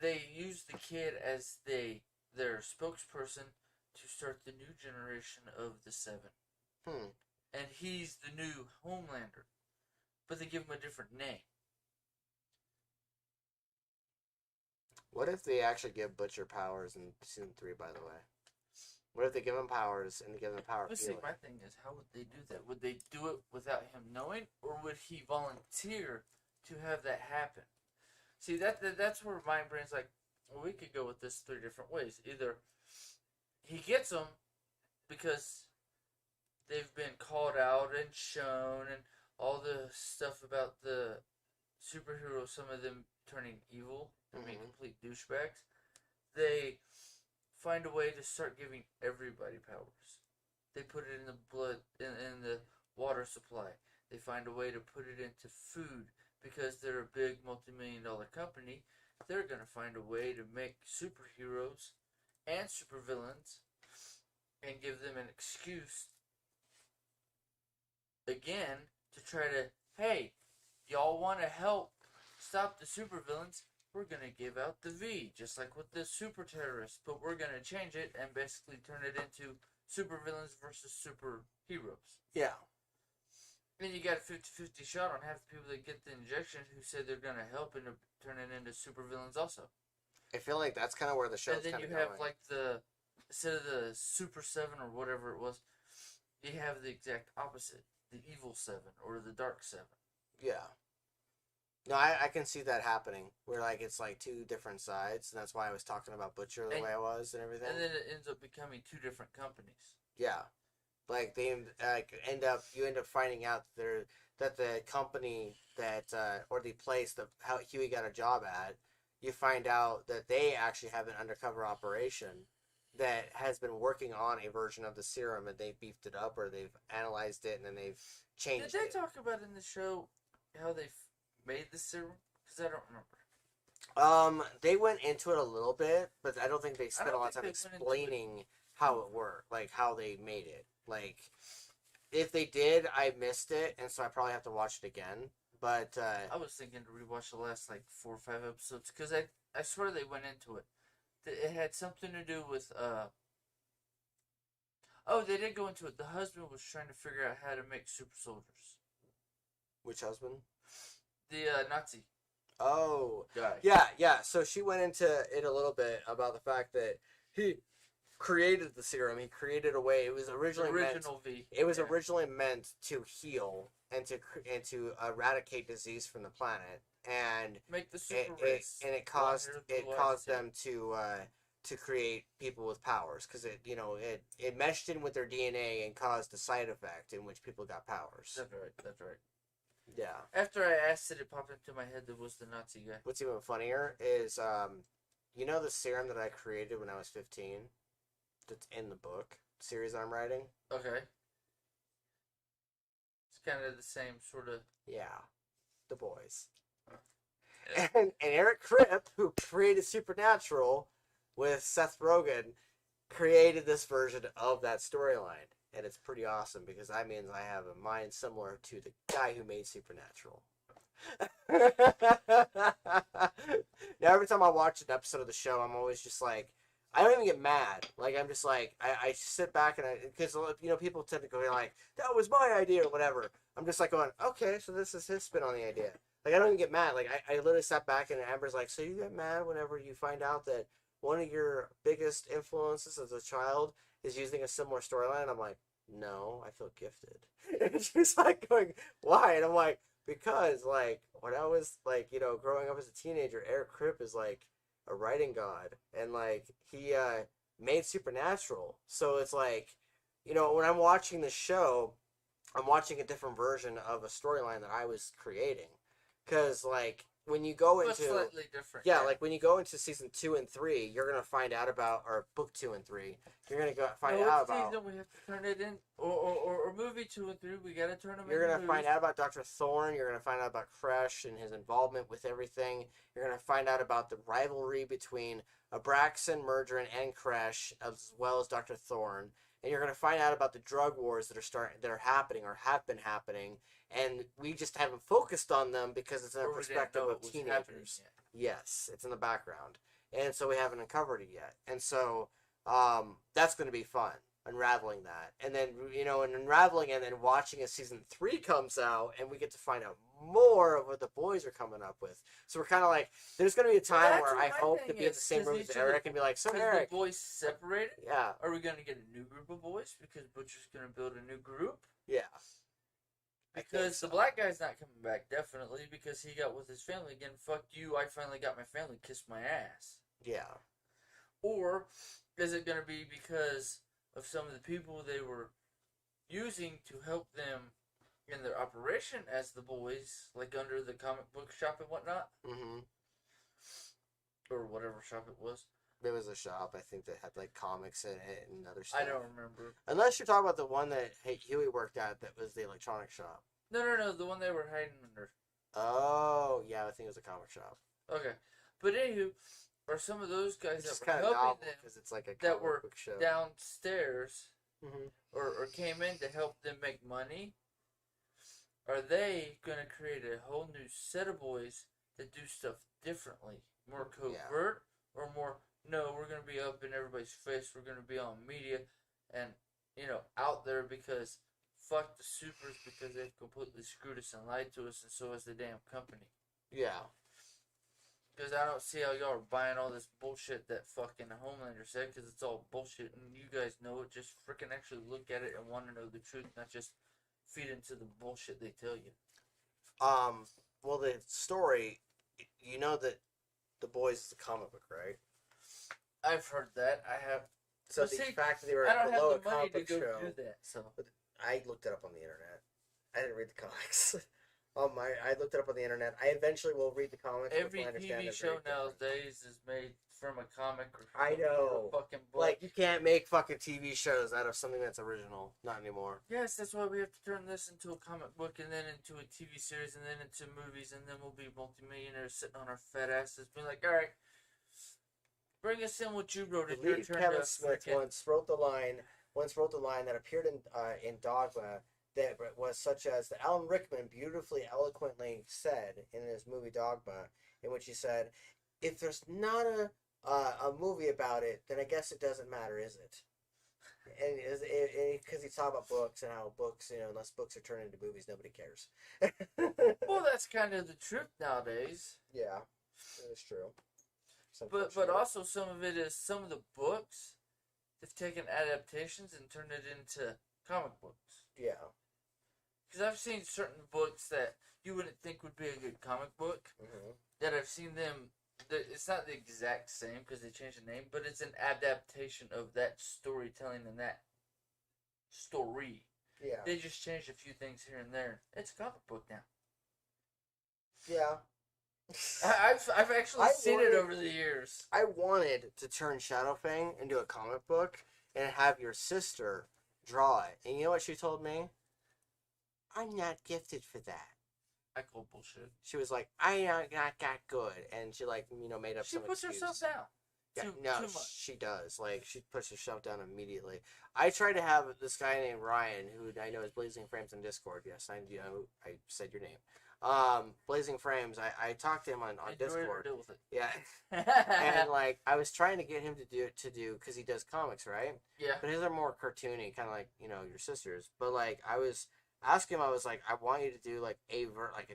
They use the kid as their spokesperson to start the new generation of the Seven. And he's the new Homelander. But they give him a different name. What if they actually give Butcher powers in season 3, by the way? What if they give him powers and they give him power Let's see, feeling? my thing is, how would they do that? Would they do it without him knowing, or would he volunteer to have that happen? See, that's where my brain's like, well, we could go with this 3 different ways. Either he gets them because they've been called out and shown, and all the stuff about the superheroes, some of them turning evil and being complete douchebags. They find a way to start giving everybody powers. They put it in the blood, in the water supply. They find a way to put it into food because they're a big multi-million-dollar company. They're going to find a way to make superheroes and supervillains and give them an excuse again to try to, hey, y'all want to help stop the supervillains? We're going to give out the V, just like with the super terrorists, but we're going to change it and basically turn it into supervillains versus superheroes. Yeah. And you got a 50-50 shot on half the people that get the injection who say they're going to help and turn it into supervillains also. I feel like that's kind of where the show's And then you have like instead of the Super 7 or whatever it was, you have the exact opposite, the Evil 7 or the Dark 7. Yeah. No, I can see that happening, where like it's like 2 different sides, and that's why I was talking about Butcher the way I was and everything. And then it ends up becoming 2 different companies. Yeah, like they you end up finding out that the company that or the place that how Huey got a job at, you find out that they actually have an undercover operation that has been working on a version of the serum, and they've beefed it up or they've analyzed it and then they've changed it. Did they talk about in the show how they made the serum? Because I don't remember. They went into it a little bit, but I don't think they spent a lot of time explaining how it worked, like how they made it. Like, if they did, I missed it, and so I probably have to watch it again. But I was thinking to rewatch the last like 4 or 5 episodes because I swear they went into it. It had something to do with Oh, they did go into it. The husband was trying to figure out how to make super soldiers. Which husband? The Nazi. Oh. Guy. Yeah. So she went into it a little bit about the fact that he created the serum. He created a way. It was originally originally meant to heal and to eradicate disease from the planet, and make the super race. And it caused them to create people with powers, because it meshed in with their DNA and caused a side effect in which people got powers. That's right. Yeah. After I asked it popped into my head that was the Nazi guy. What's even funnier is, the serum that I created when I was 15? That's in the book series I'm writing. Okay. It's kind of the same sort of... Yeah. The boys. Yeah. And Eric Kripp, who created Supernatural with Seth Rogen, created this version of that storyline. And it's pretty awesome because that means I have a mind similar to the guy who made Supernatural. Now, every time I watch an episode of the show, I'm always just like, I don't even get mad. Like, I'm just like, I sit back and because, people tend to go like, that was my idea or whatever. I'm just like going, okay, so this is his spin on the idea. Like, I don't even get mad. Like, I literally sat back and Amber's like, so you get mad whenever you find out that one of your biggest influences as a child is using a similar storyline? I'm like, no, I feel gifted. And she's like going, why? And I'm like, because, like, when I was, like, growing up as a teenager, Eric Kripp is, like, a writing god. And, like, he made Supernatural. So it's like, when I'm watching the show, I'm watching a different version of a storyline that I was creating. Because, like, when you go into... slightly different. Yeah, like, when you go into season 2 and 3, you're going to find out about... Or book 2 and 3. You're going to find out about... Season we have to turn it in... Or movie 2 and 3, we got to turn them in. You're going to find out about Dr. Thorne. You're going to find out about Kresh and his involvement with everything. You're going to find out about the rivalry between Abraxan, Murdrin, and Kresh, as well as Dr. Thorne. And you're going to find out about the drug wars that are happening or have been happening, and we just haven't focused on them because it's in the perspective of teenagers. Yes, it's in the background, and so we haven't uncovered it yet. And so that's going to be fun. unraveling that, and then and unraveling, and then watching as season 3 comes out, and we get to find out more of what the boys are coming up with. So we're kind of like, there's gonna be a time where I hope to be in the same room as Eric and be like, so Eric, the boys separated. Yeah. Are we gonna get a new group of boys because Butcher's gonna build a new group? Yeah. Because the black guy's not coming back, definitely, because he got with his family again. Fuck you, I finally got my family, kiss my ass. Yeah. Or is it going to be because of some of the people they were using to help them in their operation as the boys, like under the comic book shop and whatnot? Mm-hmm. Or whatever shop it was. There was a shop, I think, that had like comics in it and other stuff. I don't remember. Unless you're talking about the one that Huey worked at, that was the electronic shop. No, the one they were hiding under. Oh, yeah, I think it was a comic shop. Okay. But anywho, are some of those guys It's that were helping them, because it's like a that were book show. downstairs, Mm-hmm. or came in to help them make money, are they going to create a whole new set of boys that do stuff differently? More covert, or more, no, we're going to be up in everybody's face, we're going to be on media, and, out there because fuck the supers because they've completely screwed us and lied to us, and so has the damn company. Yeah. Because I don't see how y'all are buying all this bullshit that fucking Homelander said, because it's all bullshit, and you guys know it. Just freaking actually look at it and want to know the truth, not just feed into the bullshit they tell you. Well, the story, you know that The Boys is a comic book, right? I've heard that. I have. So the fact that they were I don't below have the a money comic to go show, do that, so. I looked it up on the internet. I didn't read the comics. I looked it up on the internet. I eventually will read the comics. Every TV show nowadays is made from a comic or I know. Or a fucking book. Like, you can't make fucking TV shows out of something that's original. Not anymore. Yes, that's why we have to turn this into a comic book, and then into a TV series, and then into movies, and then we'll be multimillionaires sitting on our fat asses, being like, all right, bring us in what you wrote. Kevin Smith once wrote the line that appeared in Dogma that was such as that Alan Rickman beautifully, eloquently said in his movie Dogma, in which he said, "If there's not a movie about it, then I guess it doesn't matter, is it?" And because he's talking about books and how books, unless books are turned into movies, nobody cares. Well, that's kind of the truth nowadays. Yeah, that is true. But also some of it is some of the books they've taken adaptations and turned it into comic books. Yeah. Because I've seen certain books that you wouldn't think would be a good comic book. Mm-hmm. That I've seen them. It's not the exact same because they changed the name, but it's an adaptation of that storytelling and that story. Yeah. They just changed a few things here and there. It's a comic book now. Yeah. I've actually seen it over the years. I wanted to turn Shadowfang into a comic book and have your sister draw it. And you know what she told me? I'm not gifted for that. I call bullshit. She was like, I'm not that good. And she, made up some She puts excuse. herself down. Yeah, too much. She does. She puts herself down immediately. I tried to have this guy named Ryan, who I know is Blazing Frames on Discord. Yes, I said your name. Blazing Frames. I talked to him on Discord. Deal with it. Yeah, and I was trying to get him to do because he does comics, right? Yeah. But his are more cartoony, kind of like your sister's. But I was asking him, I was like, I want you to do a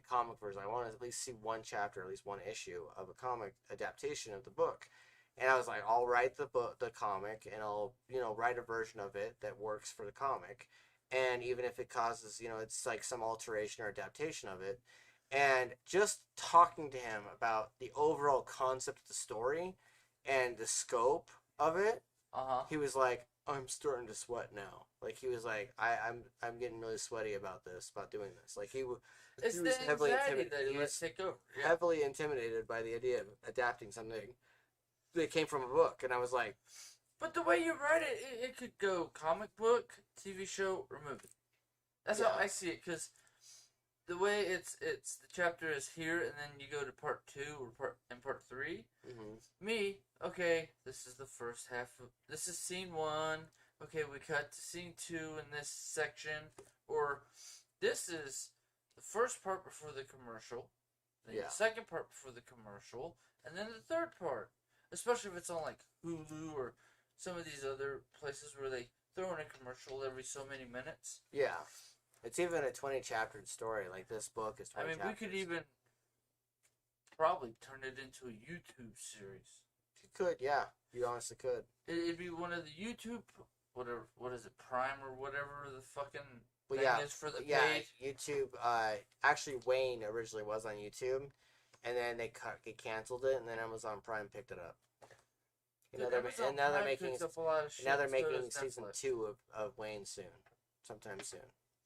comic version. I want to at least see one chapter, at least one issue of a comic adaptation of the book. And I was like, I'll write the comic, and I'll write a version of it that works for the comic. And even if it causes, it's like some alteration or adaptation of it. And just talking to him about the overall concept of the story and the scope of it, he was like, I'm starting to sweat now. He was like, I'm getting really sweaty about doing this. He was heavily intimidated. Heavily intimidated by the idea of adapting something that came from a book. And I was like, but the way you write it, it could go comic book, TV show, or movie. That's how I see it, because the way it's the chapter is here, and then you go to part 2 or part 3. Mm-hmm. Me, okay, this is the first half this is scene 1. Okay, we cut to scene 2 in this section, or this is the first part before the commercial, then the second part before the commercial, and then the third part. Especially if it's on Hulu or some of these other places where they throw in a commercial every so many minutes. Yeah. It's even a 20-chapter story. Like, this book is 20 chapters. We could even probably turn it into a YouTube series. You could, yeah. You honestly could. It'd be one of the YouTube, whatever, what is it, Prime or whatever the fucking thing is for the paid. YouTube. Actually, Wayne originally was on YouTube, and then they canceled it, and then Amazon Prime picked it up. Now they're making season 2 of Wayne soon, sometime soon.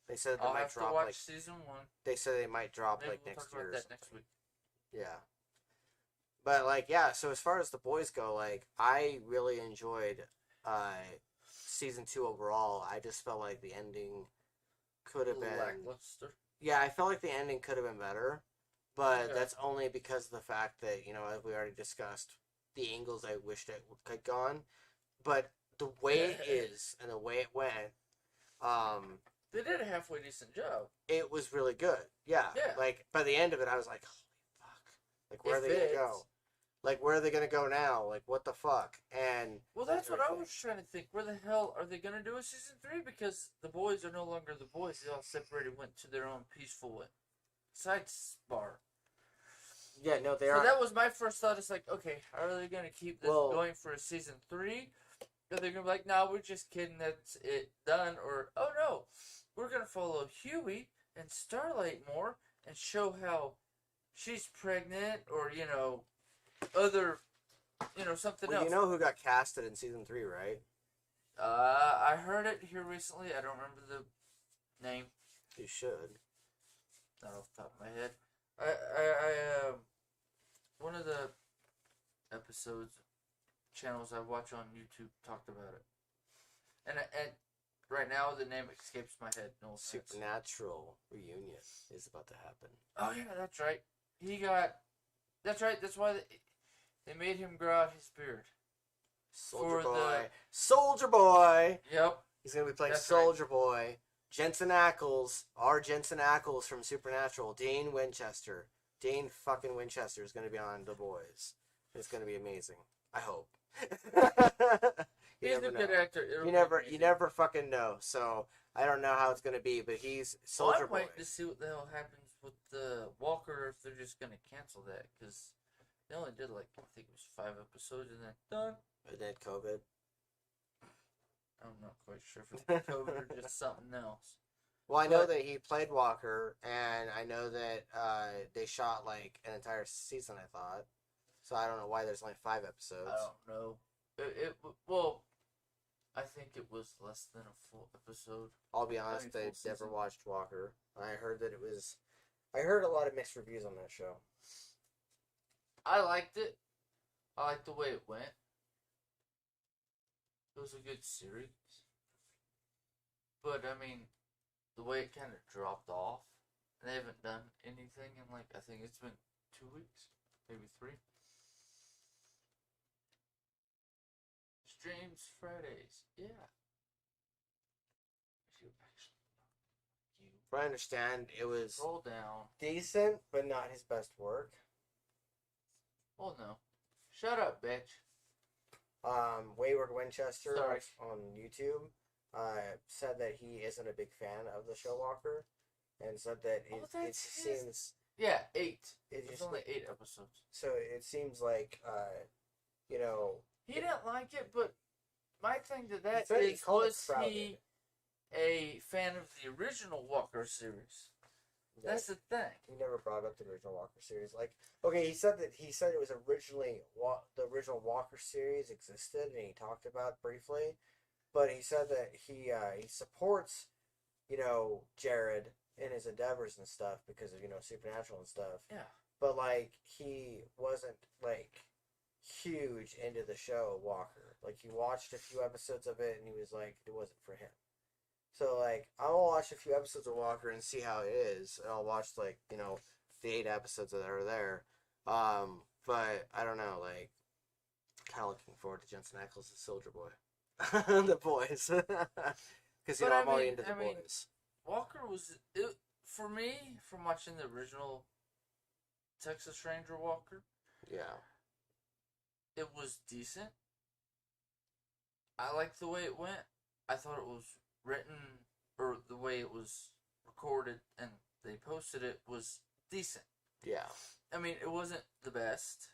They said they might drop like season 1. They said they might drop Maybe like we'll next talk year. About that next week. Yeah. But like, yeah. So as far as The Boys go, like, I really enjoyed season 2 overall. I just felt like the ending could have been lackluster. Yeah, I felt like the ending could have been better, but that's only because of the fact that, you know, as we already discussed, the angles I wished it had gone. But the way it is and the way it went, they did a halfway decent job. It was really good. Yeah. Like, by the end of it, I was like, holy fuck. Like, where are they going to go? Like, where are they going to go now? Like, what the fuck? And well, that's what I was trying to think. Where the hell are they going to do a season 3? Because the boys are no longer the boys. They all separated, went to their own peaceful sidebar. Yeah, no, they are. So that was my first thought. It's like, okay, are they going to keep this going for a season 3? Or they're going to be like, no, we're just kidding, that's it, done. Or, oh no, we're going to follow Huey and Starlight more and show how she's pregnant or, you know, other, you know, something else. You know who got casted in season 3, right? I heard it here recently. I don't remember the name. You should. Not off the top of my head. One of the episodes, channels I watch on YouTube talked about it. And right now the name escapes my head. No offense. Supernatural reunion is about to happen. Oh yeah, that's right. That's right. That's why they made him grow out his beard. Soldier Boy. Yep. He's gonna be playing Soldier Boy. Jensen Ackles, our Jensen Ackles from Supernatural. Dean Winchester. Dean fucking Winchester is gonna be on The Boys. It's gonna be amazing. I hope. He's a good actor. You never fucking know. So I don't know how it's gonna be, but he's Soldier Boy. I'm waiting to see what the hell happens with the Walker, if they're just gonna cancel that, because they only did like, I think it was 5 episodes and then done. And then COVID. I'm not quite sure if it's COVID or just something else. Well, I know that he played Walker, and I know that they shot like an entire season, I thought. So I don't know why there's only 5 episodes. I don't know. Well, I think it was less than a full episode. I'll be honest, I never watched Walker. I heard a lot of mixed reviews on that show. I liked it. I liked the way it went. It was a good series. But, I mean, the way it kind of dropped off, and they haven't done anything in, like, I think it's been 2 weeks, maybe 3. Streams Fridays, yeah. From what I understand, it was roll down, decent, but not his best work. Oh no! Shut up, bitch. Wayward Winchester on YouTube said that he isn't a big fan of the show Walker, and said that it seems 8. It's only 8 episodes. So it seems like you know. He didn't like it, but my thing to that is, was he a fan of the original Walker series? Yeah. That's the thing. He never brought up the original Walker series. Like, okay, he said it was originally the original Walker series existed, and he talked about it briefly, but he said that he supports, you know, Jared in his endeavors and stuff because of, you know, Supernatural and stuff. Yeah. But like, he wasn't like huge into the show Walker. Like, he watched a few episodes of it and he was like, it wasn't for him. So like, I'll watch a few episodes of Walker and see how it is, and I'll watch, like, you know, the 8 episodes that are there. But I don't know, like, kind of looking forward to Jensen Ackles' Soldier Boy. The Boys. Because, you know, I'm already into the Boys. Walker was, for me, from watching the original Texas Ranger Walker. Yeah. It was decent. I liked the way it went. I thought it was written, or the way it was recorded and they posted it was decent. Yeah. I mean, it wasn't the best,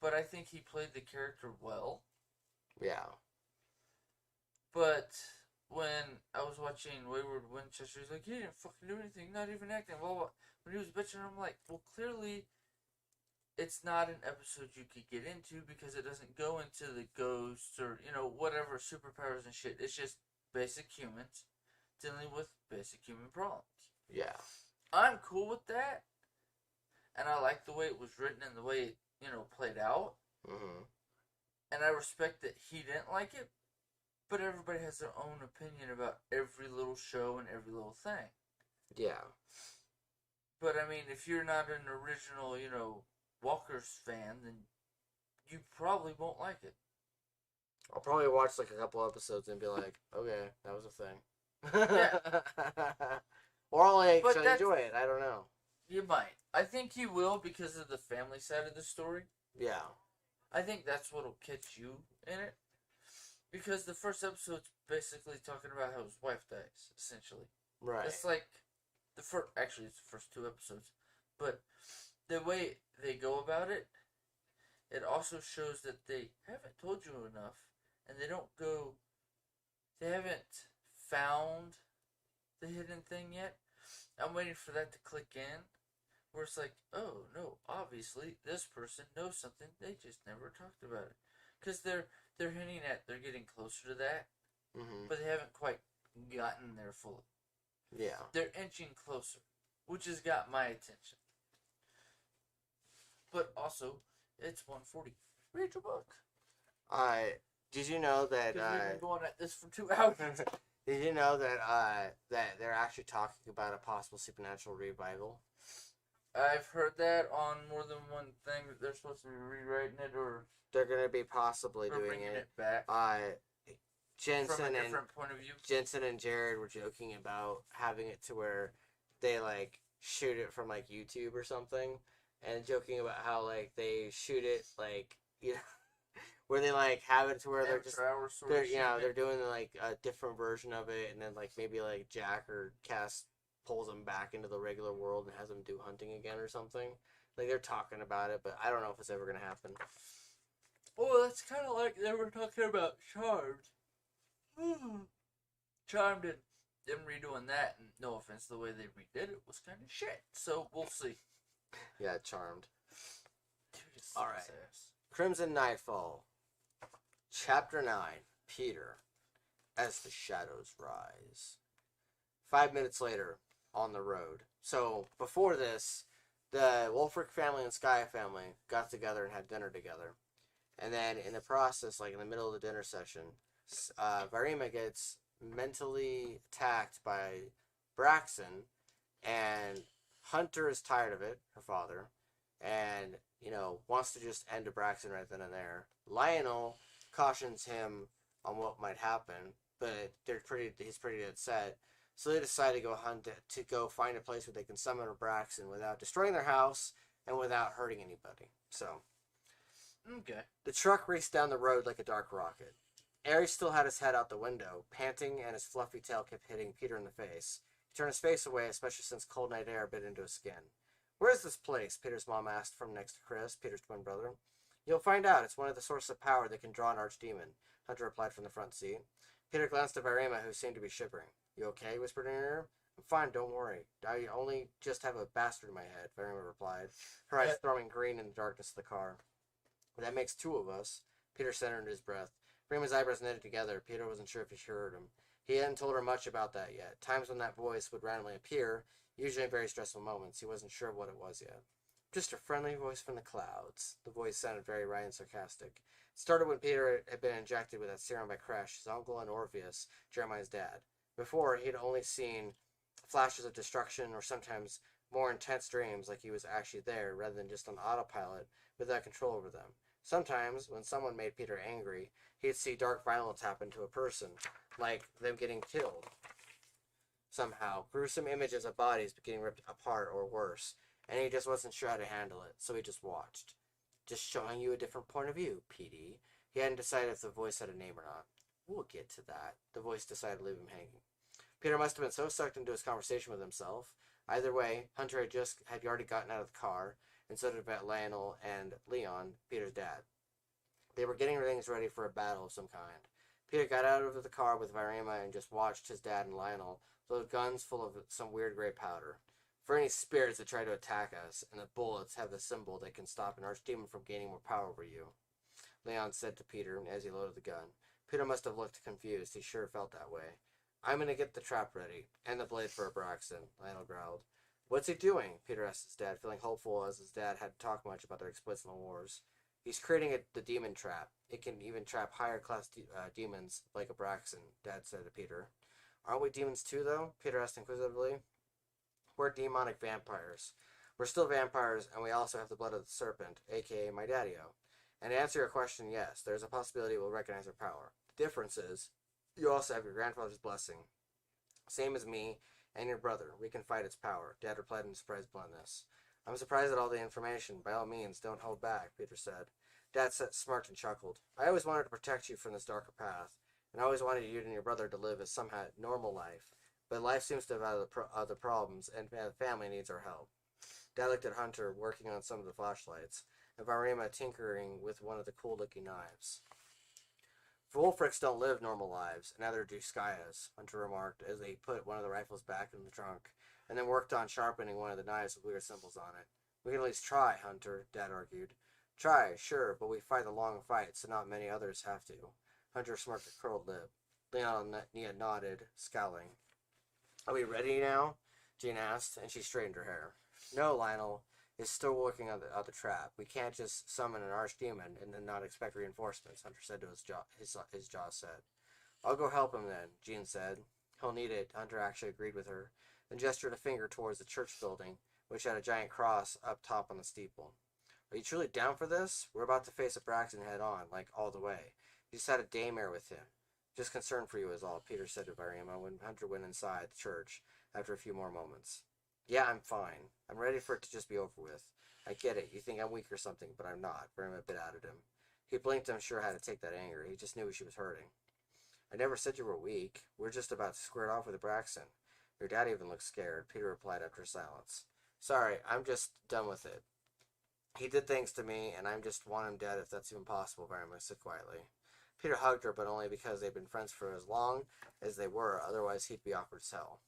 but I think he played the character well. Yeah. But when I was watching Wayward Winchester, he's like, he didn't fucking do anything, not even acting, blah, blah. When he was bitching, I'm like, well, clearly it's not an episode you could get into because it doesn't go into the ghosts or, whatever superpowers and shit. It's just basic humans dealing with basic human problems. Yeah. I'm cool with that. And I like the way it was written and the way it, played out. Mm-hmm. And I respect that he didn't like it. But everybody has their own opinion about every little show and every little thing. Yeah. But, I mean, if you're not an original, Walker's fan, then you probably won't like it. I'll probably watch like a couple episodes and be like, okay, that was a thing. Yeah. Or I'll like enjoy it. I don't know. You might. I think you will because of the family side of the story. Yeah. I think that's what'll catch you in it. Because the first episode's basically talking about how his wife dies, essentially. Right. It's like actually it's the first 2 episodes. But the way they go about it, it also shows that they haven't told you enough, and they haven't found the hidden thing yet. I'm waiting for that to click in, where it's like, oh no, obviously this person knows something, they just never talked about it. Because they're hinting at they're getting closer to that, but they haven't quite gotten there fully. Yeah. They're inching closer, which has got my attention. But also, it's 1:40. Read your book. Did you know that? We've been going at this for 2 hours. Did you know that that they're actually talking about a possible supernatural revival? I've heard that on more than one thing that they're supposed to be rewriting it or They're gonna be possibly doing bringing it back. Jensen From a different point of view. Jensen and Jared were joking about having it to where they like shoot it from like YouTube or something, and joking about how like they shoot it like where they like have it to where they're they're doing like a different version of it, and then like maybe like Jack or Cass pulls them back into the regular world and has them do hunting again or something. Like they're talking about it, but I don't know if it's ever gonna happen. Oh, that's kind of like they were talking about Charmed. Charmed and them redoing that, and no offense, the way they redid it was kind of shit. So we'll see. Yeah, Charmed. Dude, all right. Crimson Knightfall, Chapter 9. Peter, as the shadows rise. 5 minutes later, on the road. So before this, the Wolfric family and Sky family got together and had dinner together. And then in the process, like in the middle of the dinner session, Varima gets mentally attacked by Braxton, and Hunter is tired of it, her father, and, wants to just end Braxton right then and there. Lionel cautions him on what might happen, but he's pretty dead set. So they decide to go find a place where they can summon Braxton without destroying their house and without hurting anybody. So, okay. The truck raced down the road like a dark rocket. Ares still had his head out the window, panting, and his fluffy tail kept hitting Peter in the face. He turned his face away, especially since cold night air bit into his skin. "Where's this place?" Peter's mom asked from next to Chris, Peter's twin brother. "You'll find out. It's one of the sources of power that can draw an archdemon," Hunter replied from the front seat. Peter glanced at Varima, who seemed to be shivering. "You okay?" whispered in her ear. "I'm fine, don't worry. I only just have a bastard in my head," Varima replied, her eyes throwing green in the darkness of the car. "That makes 2 of us." Peter centered his breath. Varima's eyebrows knitted together. Peter wasn't sure if he heard him. He hadn't told her much about that yet. Times when that voice would randomly appear, usually in very stressful moments, he wasn't sure what it was yet. "Just a friendly voice from the clouds." The voice sounded very wry and sarcastic. It started when Peter had been injected with that serum by Crash, his uncle, and Orpheus, Jeremiah's dad. Before, he had only seen flashes of destruction or sometimes more intense dreams, like he was actually there rather than just on autopilot without control over them. Sometimes, when someone made Peter angry, he'd see dark violence happen to a person, like them getting killed. Somehow, gruesome images of bodies getting ripped apart or worse, and he just wasn't sure how to handle it, so he just watched. "Just showing you a different point of view, PD." He hadn't decided if the voice had a name or not. We'll get to that. The voice decided to leave him hanging. Peter must have been so sucked into his conversation with himself. Either way, Hunter had already gotten out of the car, and so did Lionel and Leon, Peter's dad. They were getting things ready for a battle of some kind. Peter got out of the car with Virema and just watched his dad and Lionel load guns full of some weird gray powder. For any spirits that try to attack us, and the bullets have the symbol that can stop an archdemon from gaining more power over you, Leon said to Peter as he loaded the gun. Peter must have looked confused. He sure felt that way. I'm going to get the trap ready, and the blade for Braxton, Lionel growled. What's he doing? Peter asked his dad, feeling hopeful as his dad hadn't talked much about their exploits in the wars. He's creating the demon trap. It can even trap higher class demons like a Braxton, Dad said to Peter. Aren't we demons too, though? Peter asked inquisitively. We're demonic vampires. We're still vampires, and we also have the blood of the serpent, aka my daddy-o. And to answer your question, yes, there's a possibility we'll recognize our power. The difference is, you also have your grandfather's blessing. Same as me and your brother. We can fight its power, Dad replied in surprised bluntness. I'm surprised at all the information. By all means, don't hold back, Peter said. Dad smirked and chuckled. I always wanted to protect you from this darker path, and I always wanted you and your brother to live a somewhat normal life. But life seems to have other problems, and the family needs our help. Dad looked at Hunter working on some of the flashlights, and Virema tinkering with one of the cool-looking knives. Wolfricks don't live normal lives, and neither do Skya's, Hunter remarked as they put one of the rifles back in the trunk, and then worked on sharpening one of the knives with weird symbols on it. We can at least try, Hunter, Dad argued. Try, sure, but we fight the long fight, so not many others have to. Hunter smirked a curled lip. Leon nodded, scowling. Are we ready now? Jean asked, and she straightened her hair. No, Lionel is still working on the trap. We can't just summon an archdemon and then not expect reinforcements, Hunter said to his jaw set. I'll go help him then, Jean said. He'll need it, Hunter actually agreed with her, then gestured a finger towards the church building, which had a giant cross up top on the steeple. Are you truly down for this? We're about to face a Braxton head on, like all the way. He just had a daymare with him. Just concerned for you is all, Peter said to Virema when Hunter went inside the church after a few more moments. Yeah, I'm fine. I'm ready for it to just be over with. I get it. You think I'm weak or something, but I'm not. Virema bit out at him. He blinked, unsure how to take that anger. He just knew she was hurting. I never said you were weak. We're just about to square it off with a Braxton. Your dad even looks scared, Peter replied after a silence. Sorry, I'm just done with it. He did things to me, and I just want him dead if that's even possible, Virema said quietly. Peter hugged her, but only because they'd been friends for as long as they were, otherwise he'd be awkward as hell.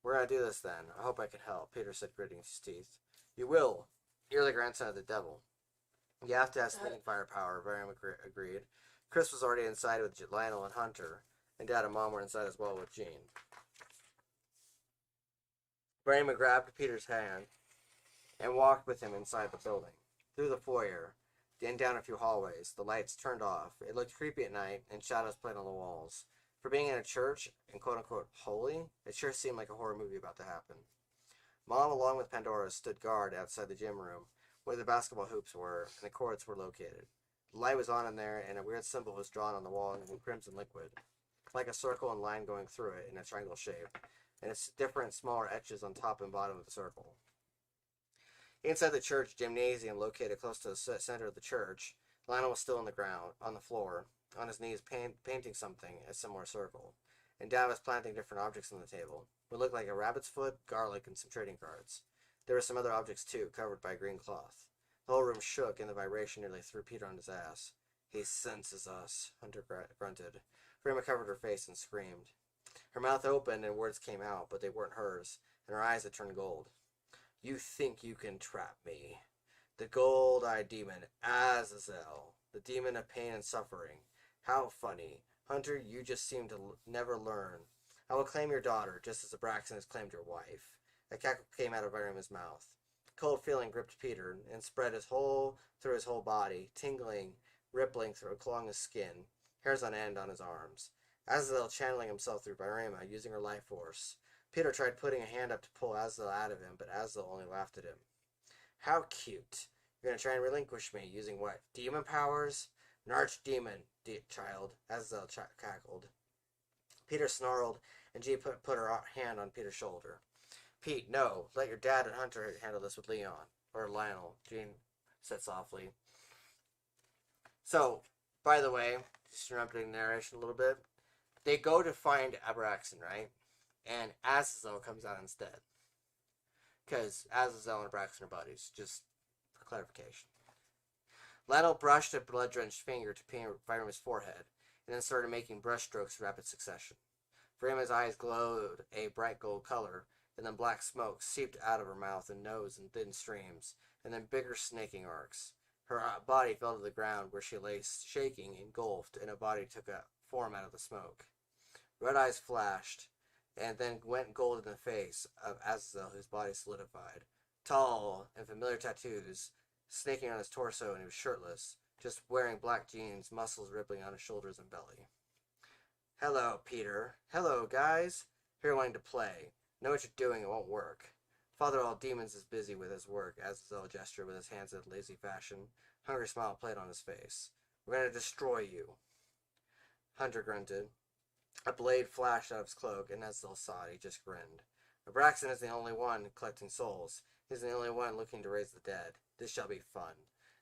We're gonna do this then. I hope I can help, Peter said, gritting his teeth. You will. You're the grandson of the devil. You have to have sneaking firepower, Virema agreed. Chris was already inside with Lionel and Hunter, and Dad and Mom were inside as well with Jean. Virema grabbed Peter's hand and walked with him inside the building, through the foyer, then down a few hallways. The lights turned off. It looked creepy at night, and shadows played on the walls. For being in a church, and quote-unquote holy, it sure seemed like a horror movie about to happen. Mom, along with Pandora, stood guard outside the gym room, where the basketball hoops were, and the courts were located. The light was on in there, and a weird symbol was drawn on the wall in crimson liquid, like a circle and line going through it in a triangle shape, and its different smaller etches on top and bottom of the circle. Inside the church gymnasium, located close to the center of the church, Lionel was still on the ground, on the floor, on his knees, painting something, a similar circle, and Dad was planting different objects on the table. What looked like a rabbit's foot, garlic, and some trading cards. There were some other objects, too, covered by green cloth. The whole room shook, and the vibration nearly threw Peter on his ass. He senses us, Hunter grunted. Virema covered her face and screamed. Her mouth opened, and words came out, but they weren't hers, and her eyes had turned gold. You think you can trap me. The gold-eyed demon, Azazel, the demon of pain and suffering. How funny. Hunter, you just seem to never learn. I will claim your daughter, just as the Braxton has claimed your wife. A cackle came out of Virema's mouth. A cold feeling gripped Peter and spread through his whole body, tingling, rippling along his skin, hairs on end on his arms. Azazel channeling himself through Virema, using her life force. Peter tried putting a hand up to pull Azazel out of him, but Azazel only laughed at him. How cute. You're going to try and relinquish me, using what? Demon powers? An archdemon, child, Azazel cackled. Peter snarled, and Jean put her hand on Peter's shoulder. Pete, no. Let your dad and Hunter handle this with Leon. Or Lionel, Jean said softly. So, By the way, just interrupting narration a little bit. They go to find Abraxan, right? And Azazel comes out instead. Because Azazel and Abraxan are buddies, just for clarification. Lionel brushed a blood-drenched finger to paint Virama's forehead, and then started making brush strokes in rapid succession. Virama's eyes glowed a bright gold color, and then black smoke seeped out of her mouth and nose in thin streams, and then bigger snaking arcs. Her body fell to the ground where she lay shaking, engulfed, and a body took a form out of the smoke. Red eyes flashed, and then went gold in the face of Azazel, whose body solidified. Tall and familiar tattoos snaking on his torso, and he was shirtless, just wearing black jeans, muscles rippling on his shoulders and belly. Hello, Peter. Hello, guys. Here wanting to play. Know what you're doing, it won't work. Father of all demons is busy with his work, Azazel gestured with his hands in a lazy fashion. Hungry smile played on his face. We're going to destroy you. Hunter grunted. A blade flashed out of his cloak, and Azazel saw it. He just grinned. Abraxan is the only one collecting souls. He's the only one looking to raise the dead. This shall be fun.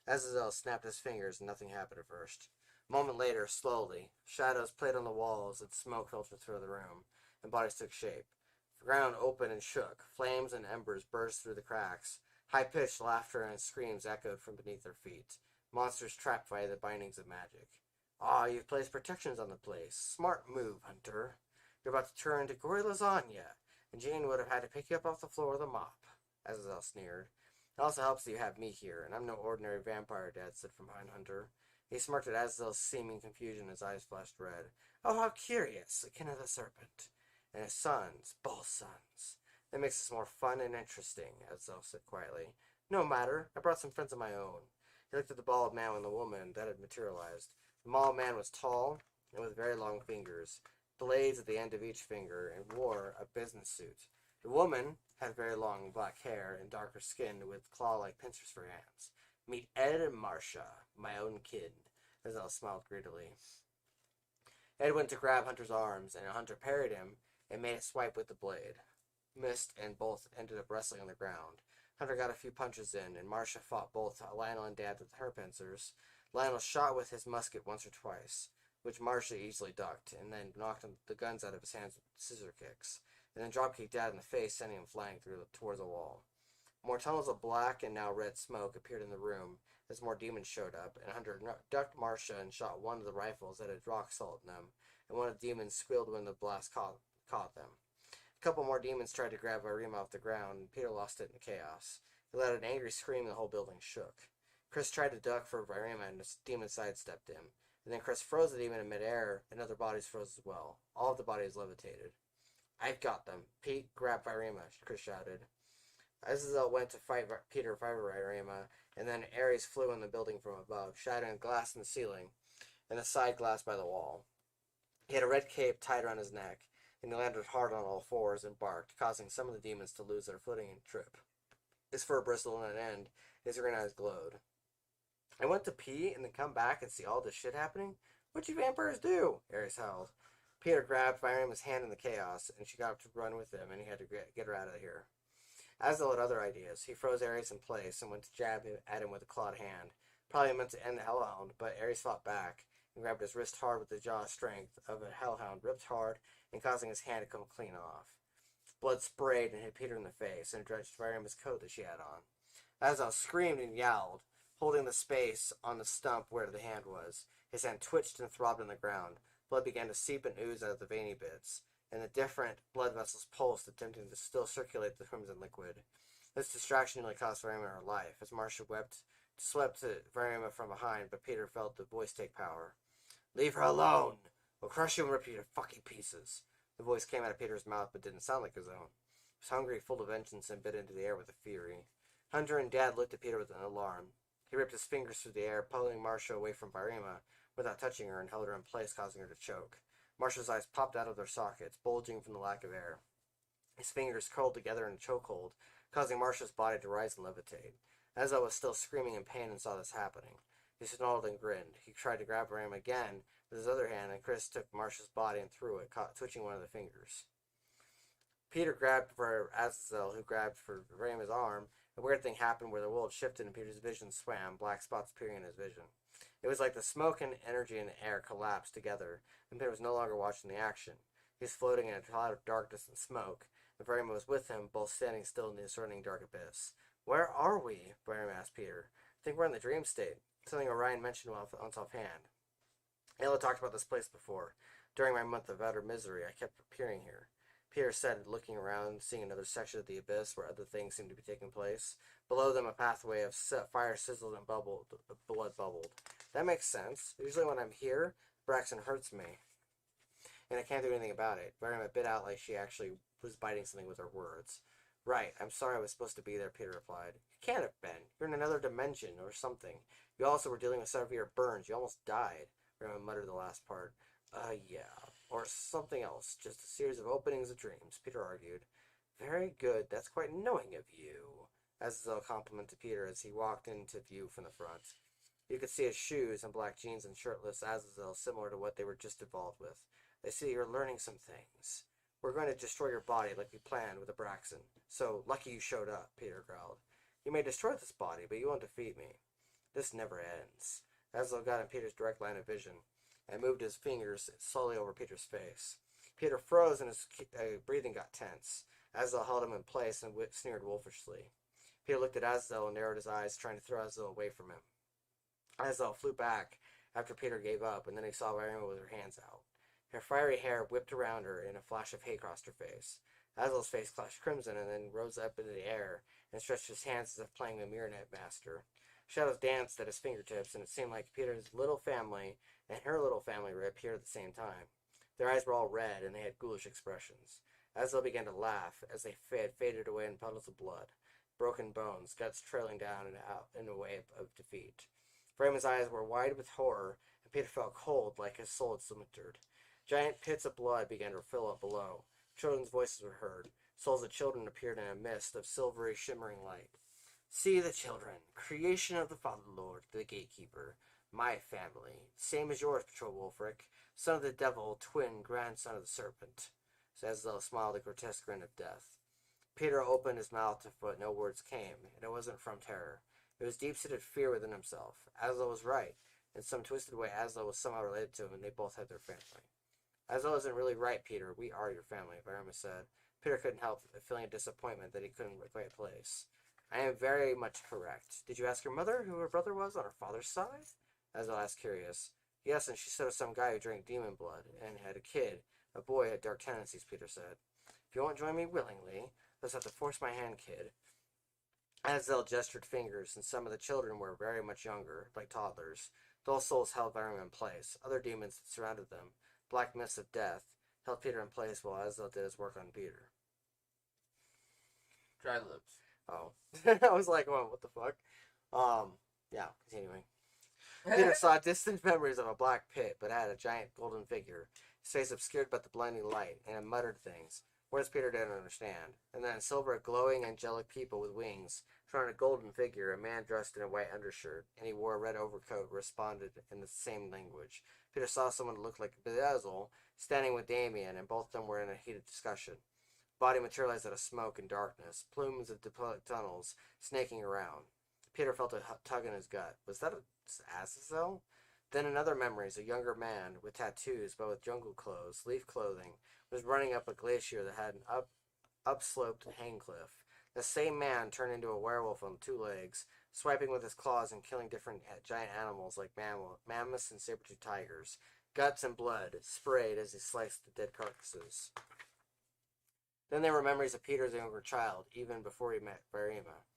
Azazel snapped his fingers, and nothing happened at first. A moment later, slowly, shadows played on the walls, and smoke filtered through the room, and bodies took shape. The ground opened and shook. Flames and embers burst through the cracks. High-pitched laughter and screams echoed from beneath their feet. Monsters trapped by the bindings of magic. Ah, you've placed protections on the place. Smart move, Hunter. You're about to turn into gory lasagna, and Jane would have had to pick you up off the floor with a mop. Azazel sneered. It also helps that you have me here, and I'm no ordinary vampire, Dad said from behind Hunter. He smirked at Azazel's seeming confusion, his eyes flashed red. Oh, how curious, akin to the serpent. And his sons, both sons. That makes this more fun and interesting, Azazel said quietly. No matter, I brought some friends of my own. He looked at the bald man and the woman that had materialized. The bald man was tall and with very long fingers, blades at the end of each finger, and wore a business suit. The woman had very long black hair and darker skin with claw-like pincers for hands. Meet Ed and Marcia, my own kid. Azazel smiled greedily. Ed went to grab Hunter's arms, and Hunter parried him and made a swipe with the blade. Missed, and both ended up wrestling on the ground. Hunter got a few punches in, and Marcia fought both Lionel and Dad with her pincers. Lionel shot with his musket once or twice, which Marcia easily ducked, and then knocked the guns out of his hands with scissor kicks, and then drop-kicked Dad in the face, sending him flying towards the wall. More tunnels of black and now red smoke appeared in the room as more demons showed up, and Hunter ducked Marcia and shot one of the rifles that had rock salt in them, and one of the demons squealed when the blast caught them. A couple more demons tried to grab Virama off the ground, and Peter lost it in the chaos. He let out an angry scream, and the whole building shook. Chris tried to duck for Virama, and the demon sidestepped him. And then Chris froze the demon in midair, and other bodies froze as well. All of the bodies levitated. I've got them. Pete, grab Virama, Chris shouted. Azazel went to fight Peter Virama, and then Ares flew in the building from above, shattering glass in the ceiling and the side glass by the wall. He had a red cape tied around his neck, and he landed hard on all fours and barked, causing some of the demons to lose their footing and trip. His fur bristled on an end, his green eyes glowed. I went to pee and then come back and see all this shit happening? What'd you vampires do? Ares howled. Peter grabbed Virama's hand in the chaos, and she got up to run with him, and he had to get her out of here. Azazel had other ideas. He froze Ares in place and went to jab at him with a clawed hand. Probably meant to end the hellhound, but Ares fought back and grabbed his wrist hard with the jaw strength of a hellhound, ripped hard and causing his hand to come clean off. Blood sprayed and hit Peter in the face and drenched Virama's coat that she had on. Azazel screamed and yowled, holding the space on the stump where the hand was. His hand twitched and throbbed on the ground. Blood began to seep and ooze out of the veiny bits, and the different blood vessels pulsed, attempting to still circulate the crimson liquid. This distraction nearly cost Virama her life, as Marcia swept Virama from behind, but Peter felt the voice take power. Leave her alone! We'll crush you and rip you to fucking pieces. The voice came out of Peter's mouth, but didn't sound like his own. He was hungry, full of vengeance, and bit into the air with a fury. Hunter and Dad looked at Peter with an alarm. He ripped his fingers through the air, pulling Marcia away from Virama without touching her, and held her in place, causing her to choke. Marcia's eyes popped out of their sockets, bulging from the lack of air. His fingers curled together in a chokehold, causing Marcia's body to rise and levitate. Azazel was still screaming in pain and saw this happening. He snarled and grinned. He tried to grab Virama again with his other hand, and Chris took Marcia's body and threw it, twitching one of the fingers. Peter grabbed for Azazel, who grabbed for Virama's arm, A weird thing happened where the world shifted and Peter's vision swam, black spots appearing in his vision. It was like the smoke and energy in the air collapsed together, and Peter was no longer watching the action. He was floating in a cloud of darkness and smoke, and Varian was with him, both standing still in the surrounding dark abyss. Where are we? Varian asked Peter. I think we're in the dream state. Something Orion mentioned once offhand. Ayla talked about this place before. During my month of utter misery, I kept appearing here. Peter said, looking around, seeing another section of the abyss where other things seemed to be taking place. Below them, a pathway of fire sizzled and bubbled, blood bubbled. That makes sense. Usually when I'm here, Braxton hurts me, and I can't do anything about it. Varian bit out like she actually was biting something with her words. Right, I'm sorry I was supposed to be there, Peter replied. You can't have been. You're in another dimension or something. You also were dealing with severe burns. You almost died. Varian muttered the last part. Yeah. Or something else. Just a series of openings of dreams, Peter argued. Very good. That's quite knowing of you, Azazel complimented Peter as he walked into view from the front. You could see his shoes and black jeans and shirtless Azazel, similar to what they were just involved with. I see you're learning some things. We're going to destroy your body like we planned with the Braxton. So, lucky you showed up, Peter growled. You may destroy this body, but you won't defeat me. This never ends. Azazel got in Peter's direct line of vision and moved his fingers slowly over Peter's face. Peter froze and his breathing got tense. Azazel held him in place and sneered wolfishly. Peter looked at Azazel and narrowed his eyes, trying to throw Azazel away from him. Azazel flew back after Peter gave up, and then he saw Varian with her hands out. Her fiery hair whipped around her, and a flash of hate crossed her face. Azazel's face flashed crimson and then rose up into the air and stretched his hands as if playing a marionette master. Shadows danced at his fingertips, and it seemed like Peter's little family and her little family were appeared at the same time. Their eyes were all red, and they had ghoulish expressions. Azazel began to laugh as they faded away in puddles of blood, broken bones, guts trailing down and out in a wave of defeat. Varian's eyes were wide with horror, and Peter felt cold like his soul had splintered. Giant pits of blood began to fill up below. Children's voices were heard. Souls of children appeared in a mist of silvery, shimmering light. See the children, creation of the Father Lord, the Gatekeeper, my family, same as yours, Patrol Wolfric, son of the devil, twin grandson of the serpent. Azazel smiled a grotesque grin of death. Peter opened his mouth, but no words came, and it wasn't from terror. It was deep-seated fear within himself. Azazel was right. In some twisted way, Azazel was somehow related to him, and they both had their family. Azazel isn't really right, Peter. We are your family, Varian said. Peter couldn't help feeling a disappointment that he couldn't quite place. I am very much correct. Did you ask your mother who her brother was on her father's side? Azazel asked, curious. Yes, and she said it was some guy who drank demon blood and had a kid. A boy had dark tendencies, Peter said. If you won't join me willingly, let's have to force my hand, kid. Azazel gestured fingers, and some of the children were very much younger, like toddlers. Those souls held Varian in place. Other demons that surrounded them, black mists of death, held Peter in place while Azazel did his work on Peter. Dry lips. Oh. I was like, well, what the fuck? Yeah, continuing. Peter saw distant memories of a black pit, but had a giant golden figure, his face obscured by the blinding light, and it muttered things. Words Peter didn't understand. And then silver, glowing, angelic people with wings, surrounded a golden figure, a man dressed in a white undershirt, and he wore a red overcoat, responded in the same language. Peter saw someone who looked like Bedazzle, standing with Damien, and both of them were in a heated discussion. Body materialized out of smoke and darkness, plumes of tunnels snaking around. Peter felt a tug in his gut. Was that Azazel? Then in other memories, a younger man with tattoos but with jungle clothes, leaf clothing, was running up a glacier that had an upsloped hang cliff. The same man turned into a werewolf on 2 legs, swiping with his claws and killing different giant animals like mammoths and saber-toothed tigers. Guts and blood sprayed as he sliced the dead carcasses. Then there were memories of Peter's younger child, even before he met Varima,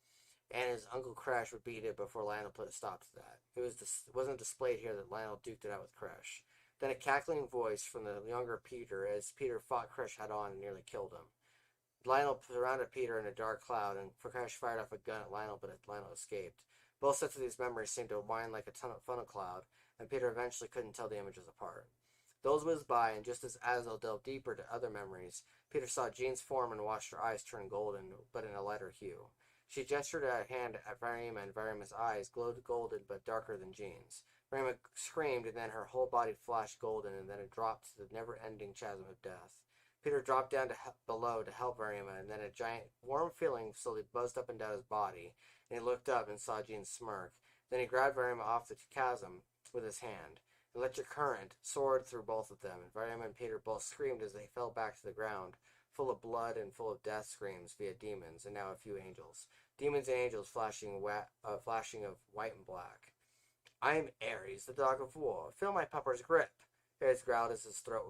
and his Uncle Crash would beat it before Lionel put a stop to that. It wasn't displayed here that Lionel duked it out with Crash. Then a cackling voice from the younger Peter as Peter fought Crash head-on and nearly killed him. Lionel surrounded Peter in a dark cloud, and Crash fired off a gun at Lionel, but Lionel escaped. Both sets of these memories seemed to wind like a funnel cloud, and Peter eventually couldn't tell the images apart. Those whizzed by, and just as Azazel delved deeper to other memories, Peter saw Jean's form and watched her eyes turn golden, but in a lighter hue. She gestured a hand at Varima, and Varima's eyes glowed golden but darker than Jean's. Varima screamed, and then her whole body flashed golden, and then it dropped to the never-ending chasm of death. Peter dropped down below to help Varima, and then a giant warm feeling slowly buzzed up and down his body, and he looked up and saw Jean smirk. Then he grabbed Varima off the chasm with his hand. An electric current soared through both of them, and Varima and Peter both screamed as they fell back to the ground, full of blood and full of death screams via demons, and now a few angels. Demons and angels flashing of white and black. I am Ares, the dog of war. Feel my pupper's grip. Ares growled as his throat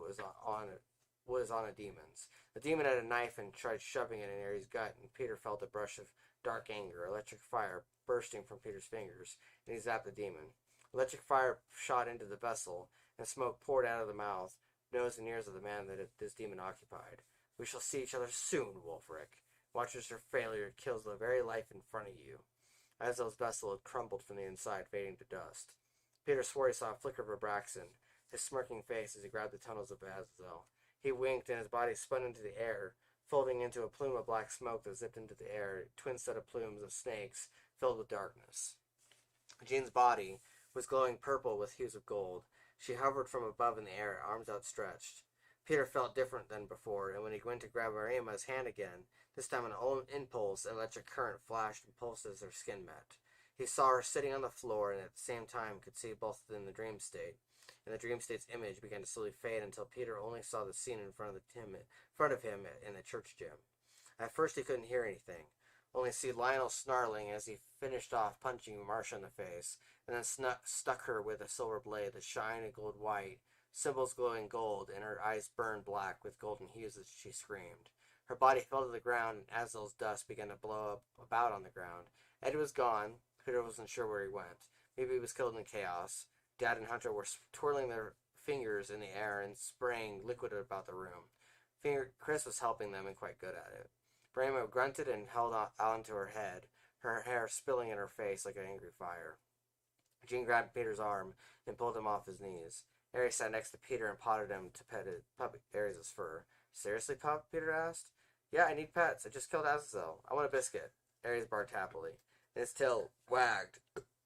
was on a demon's. The demon had a knife and tried shoving it in Ares' gut, and Peter felt a brush of dark anger, electric fire bursting from Peter's fingers, and he zapped the demon. Electric fire shot into the vessel, and smoke poured out of the mouth, nose, and ears of the man that this demon occupied. We shall see each other soon, Wolfric. Watch as your failure kills the very life in front of you. Azazel's vessel had crumbled from the inside, fading to dust. Peter swore he saw a flicker of Abraxan, his smirking face as he grabbed the tunnels of Azazel. He winked, and his body spun into the air, folding into a plume of black smoke that zipped into the air, a twin set of plumes of snakes filled with darkness. Jean's body was glowing purple with hues of gold. She hovered from above in the air, arms outstretched. Peter felt different than before, and when he went to grab Marima's hand again, this time an impulse, an electric current flashed and pulsed as their skin met. He saw her sitting on the floor, and at the same time could see both in the dream state. And the dream state's image began to slowly fade until Peter only saw the scene in front of him in the church gym. At first he couldn't hear anything, only see Lionel snarling as he finished off punching Marcia in the face, and then stuck her with a silver blade that shined and glowed white, symbols glowing gold, and her eyes burned black with golden hues as she screamed. Her body fell to the ground, and Azazel's dust began to blow up about on the ground. Eddie was gone. Peter wasn't sure where he went. Maybe he was killed in the chaos. Dad and Hunter were twirling their fingers in the air and spraying liquid about the room. Chris was helping them and quite good at it. Brahma grunted and held onto her head, her hair spilling in her face like an angry fire. Jean grabbed Peter's arm and pulled him off his knees. Ares sat next to Peter and potted him to pet Ares' fur. Seriously, Pup? Peter asked. Yeah, I need pets. I just killed Azazel. I want a biscuit. Ares barked happily, and his tail wagged,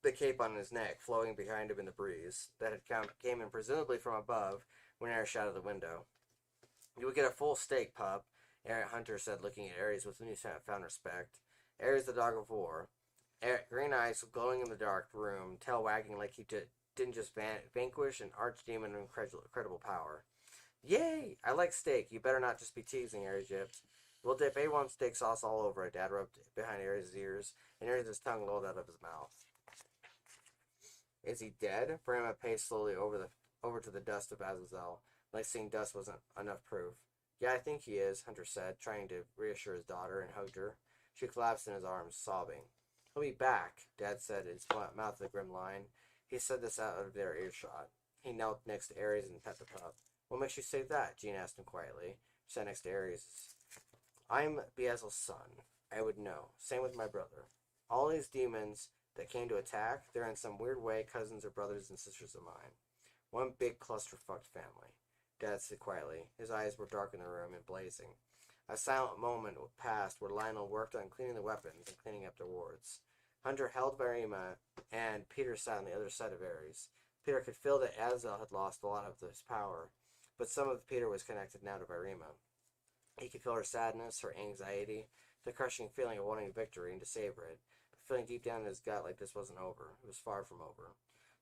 the cape on his neck flowing behind him in the breeze that had came in presumably from above when Ares shouted out the window. You would get a full steak, Pup, Hunter said, looking at Ares with newfound respect. Ares, the dog of war. Green eyes glowing in the dark room, tail wagging like he didn't just vanquish an archdemon of incredible power. Yay! I like steak. You better not just be teasing, Ares yipped. We'll dip A1 steak sauce all over it, Dad rubbed behind Ares' ears, and Ares' tongue rolled out of his mouth. Is he dead? Brahma paced slowly over to the dust of Azazel, like seeing dust wasn't enough proof. Yeah, I think he is, Hunter said, trying to reassure his daughter, and hugged her. She collapsed in his arms, sobbing. He'll be back, Dad said, his mouth a grim line. He said this out of their earshot. He knelt next to Ares and pet the pup. What makes you say that? Jean asked him quietly. She sat next to Ares. I'm Beazel's son. I would know. Same with my brother. All these demons that came to attack, they're in some weird way cousins or brothers and sisters of mine. One big clusterfucked family. Dad said quietly. His eyes were dark in the room and blazing. A silent moment passed where Lionel worked on cleaning the weapons and cleaning up the wards. Hunter held Varima, and Peter sat on the other side of Ares. Peter could feel that Azazel had lost a lot of his power, but some of Peter was connected now to Varima. He could feel her sadness, her anxiety, the crushing feeling of wanting victory and to savor it, but feeling deep down in his gut like this wasn't over. It was far from over.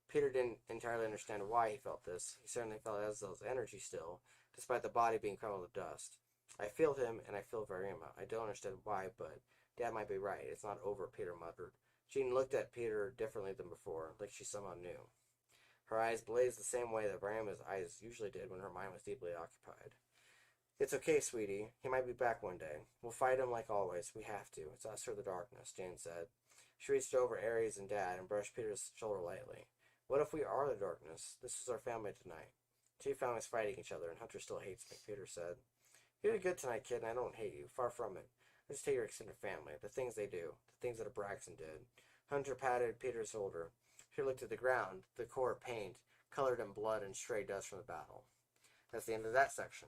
Peter didn't entirely understand why he felt this. He certainly felt Azazel's energy still, despite the body being crumbled to dust. I feel him, and I feel Varima. I don't understand why, but Dad might be right. It's not over, Peter muttered. Jean looked at Peter differently than before, like she somehow knew. Her eyes blazed the same way that Varima's eyes usually did when her mind was deeply occupied. It's okay, sweetie. He might be back one day. We'll fight him like always. We have to. It's us or the darkness, Jane said. She reached over Ares and Dad and brushed Peter's shoulder lightly. What if we are the darkness? This is our family tonight. Two families fighting each other, and Hunter still hates me, Peter said. You did good tonight, kid, and I don't hate you. Far from it. I just hate your extended family, the things they do, the things that Braxton did. Hunter patted Peter's shoulder. Peter looked at the ground, the core of paint, colored in blood and stray dust from the battle. That's the end of that section.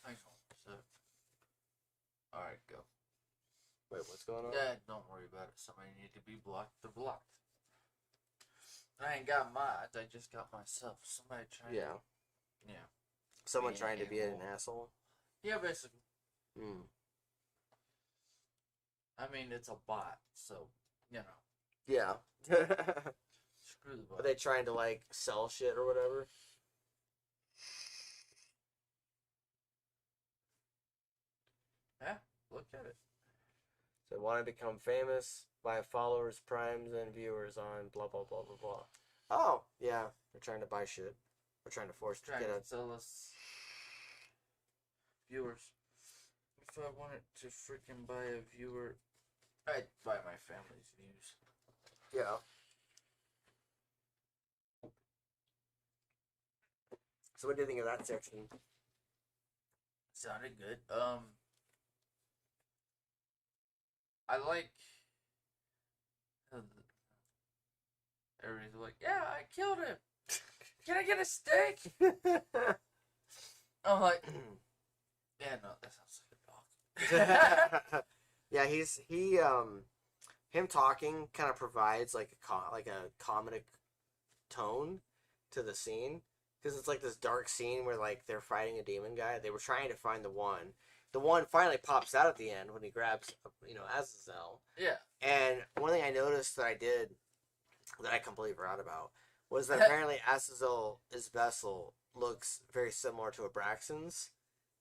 Hang on a sec. Alright, go. Wait, what's going on? Dad, don't worry about it. Somebody need to be blocked. They're blocked. I ain't got mine. I just got myself. Somebody trying to... Yeah. Someone trying to be an asshole? Yeah, basically. Hmm. I mean, it's a bot, so, you know. Yeah. Screw the bot. Are they trying to, like, sell shit or whatever? Yeah, look at it. So want to become famous by followers, primes, and viewers on blah, blah, blah, blah, blah. Oh, yeah. They're trying to buy shit. They're trying to force Trying to get to sell us viewers. If I wanted to freaking buy a viewer, I'd buy my family's views. Yeah. So what do you think of that section? Sounded good. I like. Everybody's like, yeah, I killed him. Can I get a steak? I'm like, yeah, no, that sounds like a dog. Yeah, him talking kind of provides like a comedic tone to the scene because it's like this dark scene where like they're fighting a demon guy. They were trying to find the one. The one finally pops out at the end when he grabs, Azazel. Yeah. And one thing I noticed that I did that I completely forgot about was that apparently Azazel's vessel looks very similar to Abraxan's.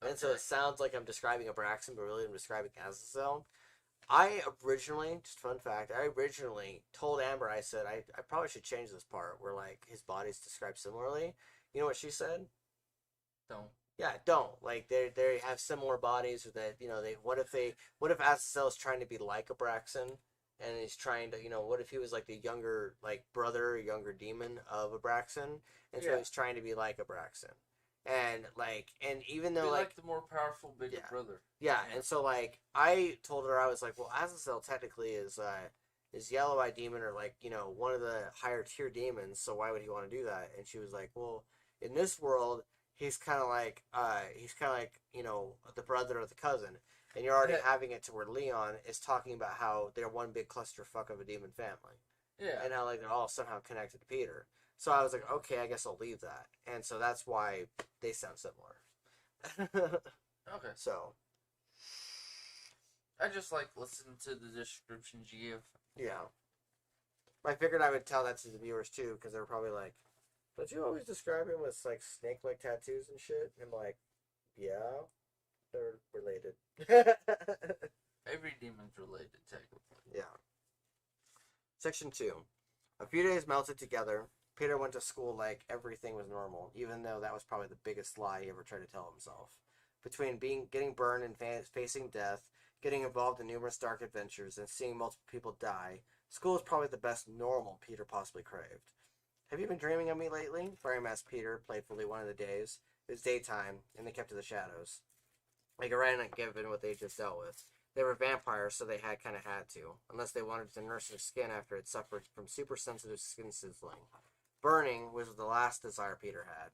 And so Okay. it sounds like I'm describing Abraxan, but really I'm describing Azazel. I originally, just fun fact, I originally told Amber, I said, I probably should change this part where, like, his body's described similarly. You know what she said? Don't. Yeah, don't. Like, they have similar bodies, or that, what if Azazel is trying to be like Abraxan, and he's trying to, what if he was, like, the younger, like, brother, younger demon of Abraxan, and so Yeah. he's trying to be like Abraxan. And, like, and even though, Be like the more powerful bigger Yeah. brother. Yeah, and so like I told her, I was like, well, Azazel technically is Yellow Eye Demon, or like one of the higher tier demons. So why would he want to do that? And she was like, well, in this world, he's kind of like the brother or the cousin, and you're already having it to where Leon is talking about how they're one big clusterfuck of a demon family. Yeah. And how like they're all somehow connected to Peter. So I was like, okay, I guess I'll leave that, and so that's why they sound similar. Okay. So. I just like listening to the descriptions you give. Yeah. I figured I would tell that to the viewers too, because they're probably like, don't you always describe him with like snake-like tattoos and shit? And I'm like, yeah, they're related. Every demon's related, technically. Yeah. Section 2. A few days melted together. Peter went to school like everything was normal, even though that was probably the biggest lie he ever tried to tell himself. Between getting burned and facing death, getting involved in numerous dark adventures, and seeing multiple people die, school is probably the best normal Peter possibly craved. Have you been dreaming of me lately? Brian asked Peter playfully one of the days. It was daytime, and they kept to the shadows. Like a right given what they just dealt with. They were vampires, so they had to, unless they wanted to nurse their skin after it suffered from super sensitive skin sizzling. Burning was the last desire Peter had.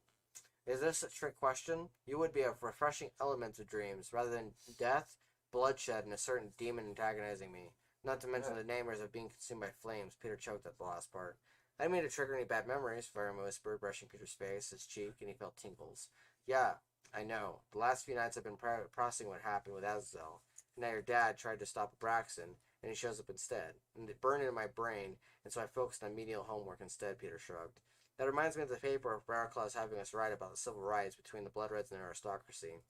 Is this a trick question? You would be a refreshing element of dreams, rather than death, bloodshed, and a certain demon antagonizing me. Not to mention the nightmares of being consumed by flames. Peter choked at the last part. I didn't mean to trigger any bad memories, Fireman whispered, brushing Peter's face, his cheek, and he felt tingles. Yeah, I know. The last few nights I've been processing what happened with Azazel. Now your dad tried to stop Braxton, and he shows up instead. And it burned into my brain, and so I focused on menial homework instead, Peter shrugged. That reminds me of the paper of Barraclaws having us write about the civil riots between the Bloodreds and the aristocracy.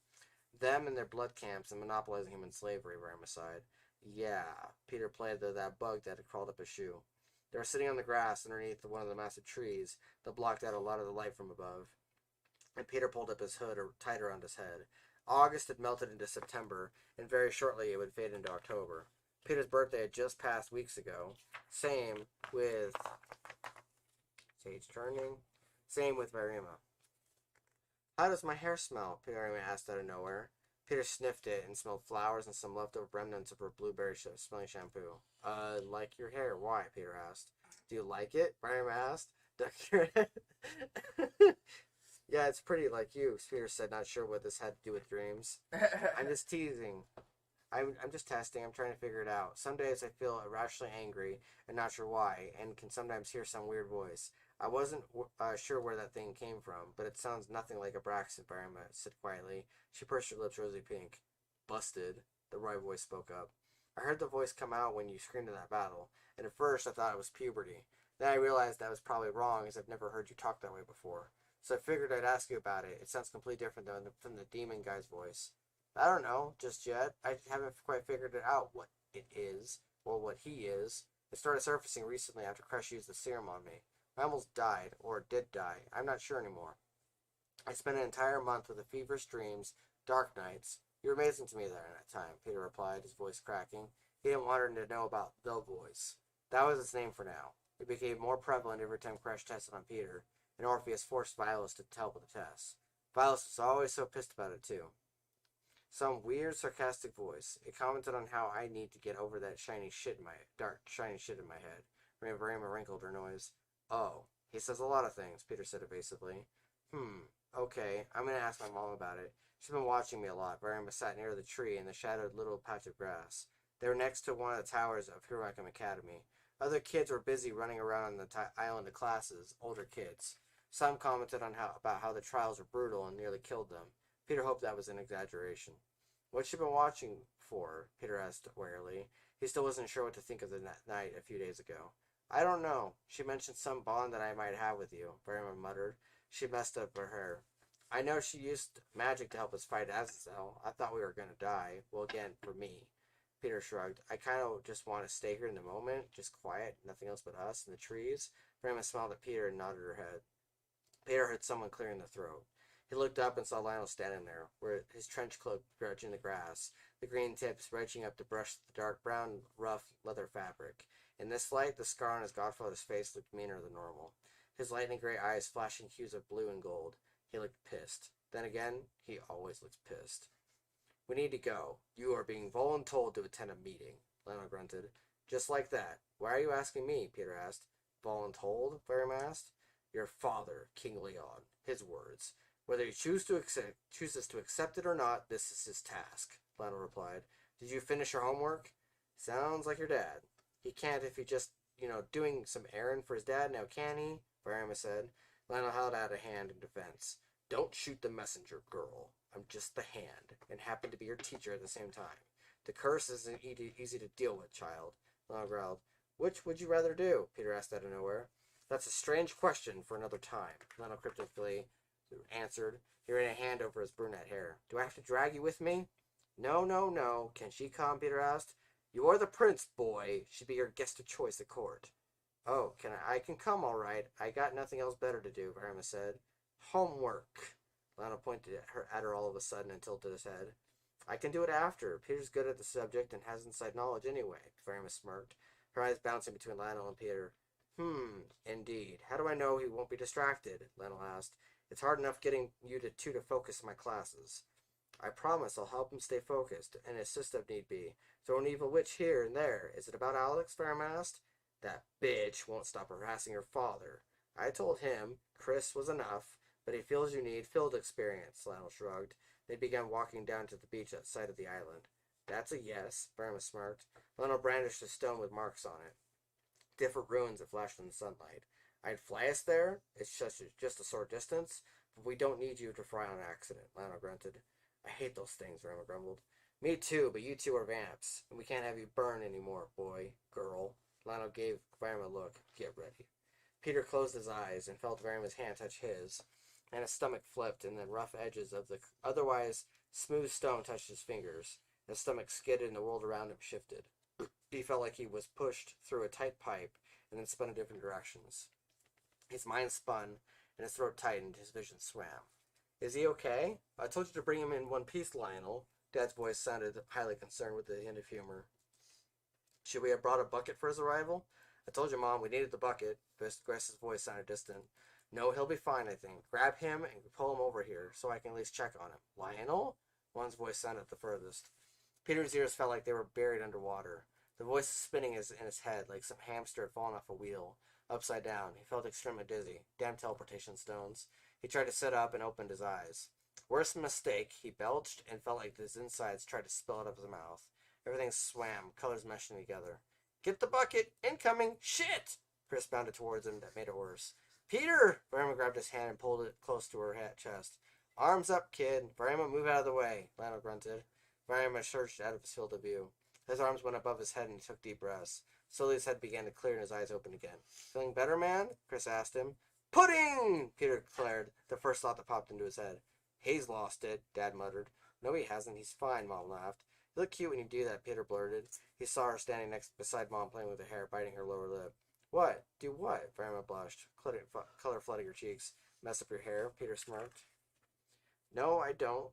Them and their blood camps and monopolizing human slavery, Ram aside. Yeah, Peter played that bug that had crawled up his shoe. They were sitting on the grass underneath one of the massive trees that blocked out a lot of the light from above. And Peter pulled up his hood tight around his head. August had melted into September, and very shortly it would fade into October. Peter's birthday had just passed weeks ago. Same with Sage turning. Same with Varima. How does my hair smell? Varima asked out of nowhere. Peter sniffed it and smelled flowers and some leftover remnants of her blueberry smelling shampoo. Like your hair. Why? Peter asked. Do you like it? Varima asked. Duck your head. Yeah, it's pretty like you, Peter said, not sure what this had to do with dreams. I'm just teasing. I'm just testing. I'm trying to figure it out. Some days I feel irrationally angry and not sure why, and can sometimes hear some weird voice. I wasn't sure where that thing came from, but it sounds nothing like a Braxton, Barima said quietly. She pursed her lips rosy pink. Busted, the Roy voice spoke up. I heard the voice come out when you screamed in that battle, and at first I thought it was puberty. Then I realized that was probably wrong, as I've never heard you talk that way before. So I figured I'd ask you about it. It sounds completely different from the demon guy's voice. I don't know, just yet. I haven't quite figured it out what it is, or what he is. It started surfacing recently after Crush used the serum on me. I almost died, or did die. I'm not sure anymore. I spent an entire month with the feverish dreams, dark nights. You were amazing to me during that time, Peter replied, his voice cracking. He didn't want her to know about the voice. That was its name for now. It became more prevalent every time Crash tested on Peter, and Orpheus forced Violet to help with the test. Violet was always so pissed about it, too. Some weird, sarcastic voice. It commented on how I need to get over that shiny shit in my head. Verima wrinkled her nose. Oh, he says a lot of things, Peter said evasively. Okay, I'm gonna ask my mom about it. She's been watching me a lot. Verima sat near the tree in the shadowed little patch of grass. They were next to one of the towers of Hiroakim Academy. Other kids were busy running around on the island of classes, older kids. Some commented on about how the trials were brutal and nearly killed them. Peter hoped that was an exaggeration. What's she been watching for? Peter asked warily. He still wasn't sure what to think of the night a few days ago. I don't know. She mentioned some bond that I might have with you, Verima muttered. She messed up her hair. I know she used magic to help us fight Azazel. I thought we were going to die. Well, again, for me. Peter shrugged. I kind of just want to stay here in the moment, just quiet, nothing else but us and the trees. Verima smiled at Peter and nodded her head. Peter heard someone clearing the throat. He looked up and saw Lionel standing there, where his trench coat scratching the grass, the green tips reaching up to brush the dark brown, rough leather fabric. In this light, the scar on his godfather's face looked meaner than normal, his lightning gray eyes flashing hues of blue and gold. He looked pissed. Then again, he always looks pissed. We need to go. You are being voluntold to attend a meeting, Lionel grunted. Just like that. Why are you asking me? Peter asked. Voluntold? Verima asked. Your father, King Leon. His words. Whether he chooses to accept it or not, this is his task, Lionel replied. Did you finish your homework? Sounds like your dad. He can't if he just, doing some errand for his dad now, can he? Verima said. Lionel held out a hand in defense. Don't shoot the messenger, girl. I'm just the hand, and happen to be your teacher at the same time. The curse isn't easy to deal with, child, Lionel growled. Which would you rather do? Peter asked out of nowhere. That's a strange question for another time, Lionel cryptically answered. He ran a hand over his brunette hair. Do I have to drag you with me? No, no, no. Can she come? Peter asked. You are the prince, boy. She'd be your guest of choice at court. Oh, I can come, all right. I got nothing else better to do, Verima said. Homework. Lionel pointed at her all of a sudden and tilted his head. I can do it after. Peter's good at the subject and has inside knowledge anyway, Verima smirked, her eyes bouncing between Lionel and Peter. Indeed. How do I know he won't be distracted? Lionel asked. It's hard enough getting you two to focus in my classes. I promise I'll help him stay focused and assist if need be. Throw an evil witch here and there. Is it about Alex? Verima asked. That bitch won't stop harassing her father. I told him Chris was enough, but he feels you need field experience, Lionel shrugged. They began walking down to the beach outside of the island. That's a yes, Verima smirked. Lionel brandished a stone with marks on it. Different runes that flashed in the sunlight. I'd fly us there. It's just a short distance, but we don't need you to fry on accident, Lionel grunted. I hate those things, Verima grumbled. Me too, but you two are vamps, and we can't have you burn anymore, boy, girl. Lionel gave Verima a look. Get ready. Peter closed his eyes and felt Verima's hand touch his, and his stomach flipped, and the rough edges of the otherwise smooth stone touched his fingers. His stomach skidded, and the world around him shifted. He felt like he was pushed through a tight pipe and then spun in different directions. His mind spun, and his throat tightened. His vision swam. Is he okay? I told you to bring him in one piece, Lionel. Dad's voice sounded highly concerned with the hint of humor. Should we have brought a bucket for his arrival? I told your mom we needed the bucket. Grace's voice sounded distant. No, he'll be fine, I think. Grab him and pull him over here so I can at least check on him. Lionel? One's voice sounded the furthest. Peter's ears felt like they were buried underwater. The voice was spinning in his head like some hamster had fallen off a wheel. Upside down. He felt extremely dizzy. Damn teleportation stones. He tried to sit up and opened his eyes. Worst mistake. He belched and felt like his insides tried to spill out of his mouth. Everything swam, colors meshing together. Get the bucket! Incoming! Shit! Chris bounded towards him. That made it worse. Peter! Varima grabbed his hand and pulled it close to her chest. Arms up, kid. Varima, move out of the way, Lionel grunted. Varima surged out of his field of view. His arms went above his head and he took deep breaths. Slowly his head began to clear and his eyes opened again. Feeling better, man? Chris asked him. Pudding! Peter declared, the first thought that popped into his head. He's lost it, Dad muttered. No, he hasn't. He's fine, Mom laughed. You look cute when you do that, Peter blurted. He saw her standing beside Mom playing with her hair, biting her lower lip. What? Do what? Varima blushed. Color flooding her cheeks. Mess up your hair? Peter smirked. No, I don't.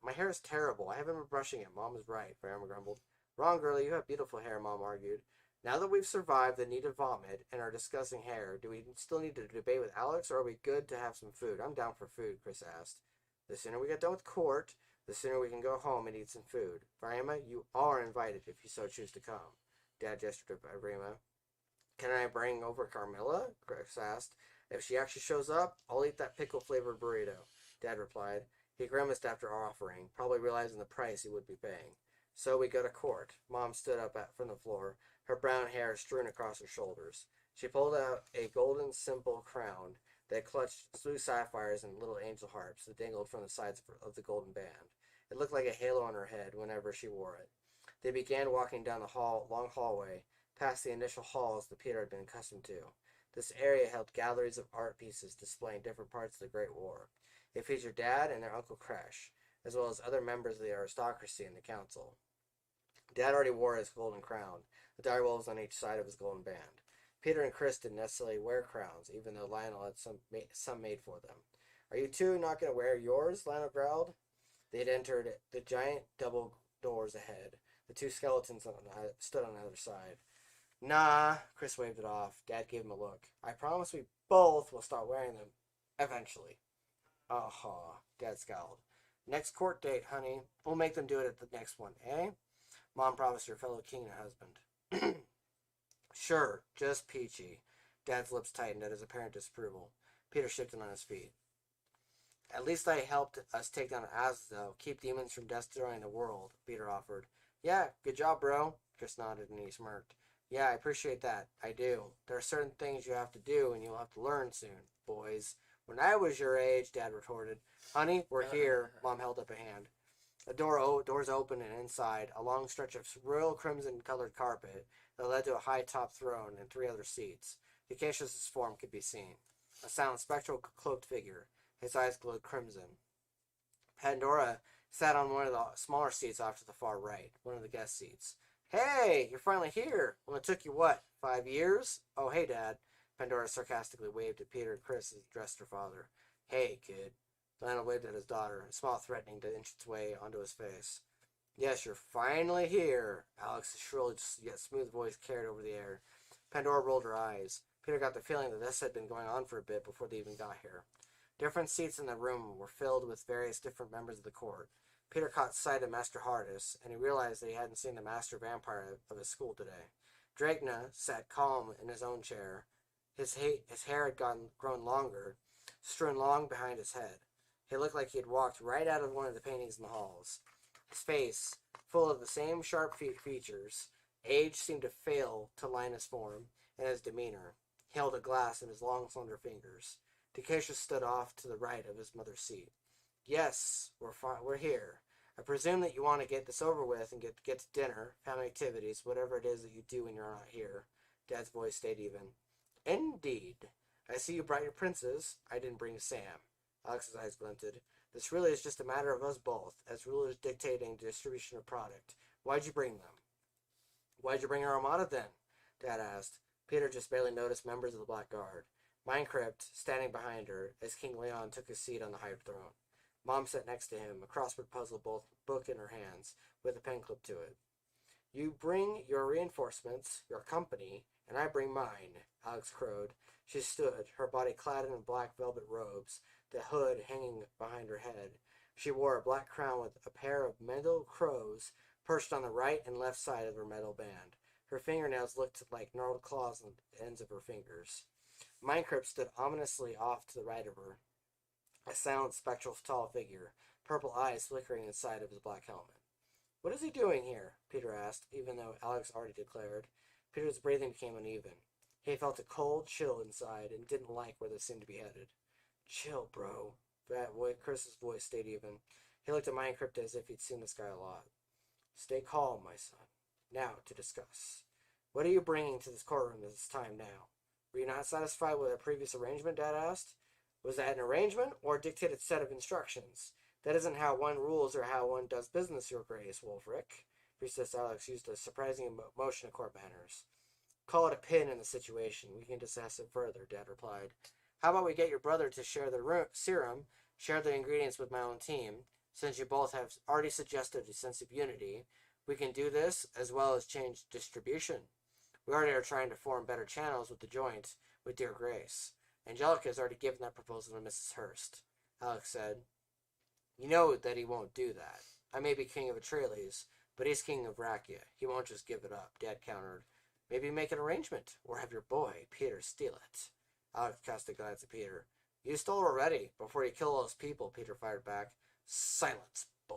My hair is terrible. I haven't been brushing it. Mom is right, Varima grumbled. Wrong, girlie. You have beautiful hair, Mom argued. Now that we've survived the need of vomit and are discussing hair, do we still need to debate with Alex, or are we good to have some food? I'm down for food, Chris asked. The sooner we get done with court, the sooner we can go home and eat some food. Varima, you are invited if you so choose to come. Dad gestured to Varima. Can I bring over Carmilla? Chris asked. If she actually shows up, I'll eat that pickle-flavored burrito, Dad replied. He grimaced after offering, probably realizing the price he would be paying. So we go to court. Mom stood up from the floor, her brown hair strewn across her shoulders. She pulled out a golden simple crown that clutched blue sapphires and little angel harps that dangled from the sides of the golden band. It looked like a halo on her head whenever she wore it. They began walking down the long hallway, past the initial halls that Peter had been accustomed to. This area held galleries of art pieces displaying different parts of the Great War. It featured Dad and their Uncle Kresh, as well as other members of the aristocracy and the council. Dad already wore his golden crown, the direwolves on each side of his golden band. Peter and Chris didn't necessarily wear crowns, even though Lionel had some made for them. Are you two not going to wear yours? Lionel growled. They'd entered the giant double doors ahead. The two skeletons stood on either side. Nah, Chris waved it off. Dad gave him a look. I promise we both will start wearing them eventually. Uh-huh, Dad scowled. Next court date, honey. We'll make them do it at the next one, eh? Mom promised her fellow king and husband. Sure, just peachy. Dad's lips tightened at his apparent disapproval. Peter shifted on his feet. At least I helped us take down Azazel, keep demons from destroying the world, Peter offered. Yeah, good job, bro. Chris nodded and he smirked. Yeah, I appreciate that. I do. There are certain things you have to do and you'll have to learn soon, boys. When I was your age, Dad retorted. Honey, we're here. Mom held up a hand. The doors opened and inside, a long stretch of royal crimson-colored carpet that led to a high-top throne and 3 other seats. Acacius' form could be seen. A silent, spectral, cloaked figure. His eyes glowed crimson. Pandora sat on one of the smaller seats off to the far right, one of the guest seats. Hey, you're finally here. Well, it took you, what, 5 years? Oh, hey, Dad. Pandora sarcastically waved at Peter and Chris as he addressed her father. Hey, kid. Lionel waved at his daughter, a smile threatening to inch its way onto his face. Yes, you're finally here. Alex's shrill yet smooth voice carried over the air. Pandora rolled her eyes. Peter got the feeling that this had been going on for a bit before they even got here. Different seats in the room were filled with various different members of the court. Peter caught sight of Master Hardus, and he realized that he hadn't seen the Master Vampire of his school today. Dragna sat calm in his own chair. His hair had grown longer, strewn long behind his head. He looked like he had walked right out of one of the paintings in the halls. His face, full of the same sharp features, age seemed to fail to line his form and his demeanor. He held a glass in his long, slender fingers. Decacia stood off to the right of his mother's seat. Yes, we're here. I presume that you want to get this over with and get to dinner, family activities, whatever it is that you do when you're not here. Dad's voice stayed even. Indeed. I see you brought your princes. I didn't bring Sam. Alex's eyes glinted. This really is just a matter of us both, as rulers dictating the distribution of product. Why'd you bring them? Why'd you bring our armada then? Dad asked. Peter just barely noticed members of the Black Guard. Minecrypt standing behind her as King Leon took his seat on the high throne. Mom sat next to him, a crossword puzzle book in her hands, with a pen clipped to it. You bring your reinforcements, your company, and I bring mine, Alex crowed. She stood, her body clad in black velvet robes, the hood hanging behind her head. She wore a black crown with a pair of metal crows perched on the right and left side of her metal band. Her fingernails looked like gnarled claws on the ends of her fingers. Minecrypt stood ominously off to the right of her, a silent, spectral, tall figure, purple eyes flickering inside of his black helmet. What is he doing here? Peter asked, even though Alex already declared. Peter's breathing became uneven. He felt a cold chill inside and didn't like where this seemed to be headed. Chill, bro. Chris's voice stayed even. He looked at Minecrypt as if he'd seen this guy a lot. Stay calm, my son. Now, to discuss. What are you bringing to this courtroom at this time now? Were you not satisfied with our previous arrangement, Dad asked. Was that an arrangement or a dictated set of instructions? That isn't how one rules or how one does business, Your Grace, Wolfric. Priestess Alex used a surprising emotion of court manners. Call it a pin in the situation. We can discuss it further, Dad replied. How about we get your brother to share the serum, share the ingredients with my own team, since you both have already suggested a sense of unity. We can do this as well as change distribution. We already are trying to form better channels with the joint, with dear Grace. Angelica has already given that proposal to Mrs. Hurst. Alex said, You know that he won't do that. I may be king of Atreides, but he's king of Rakia. He won't just give it up, Dad countered. Maybe make an arrangement, or have your boy, Peter, steal it. Alex cast a glance at Peter. You stole it already, before you kill all those people, Peter fired back. Silence, boy.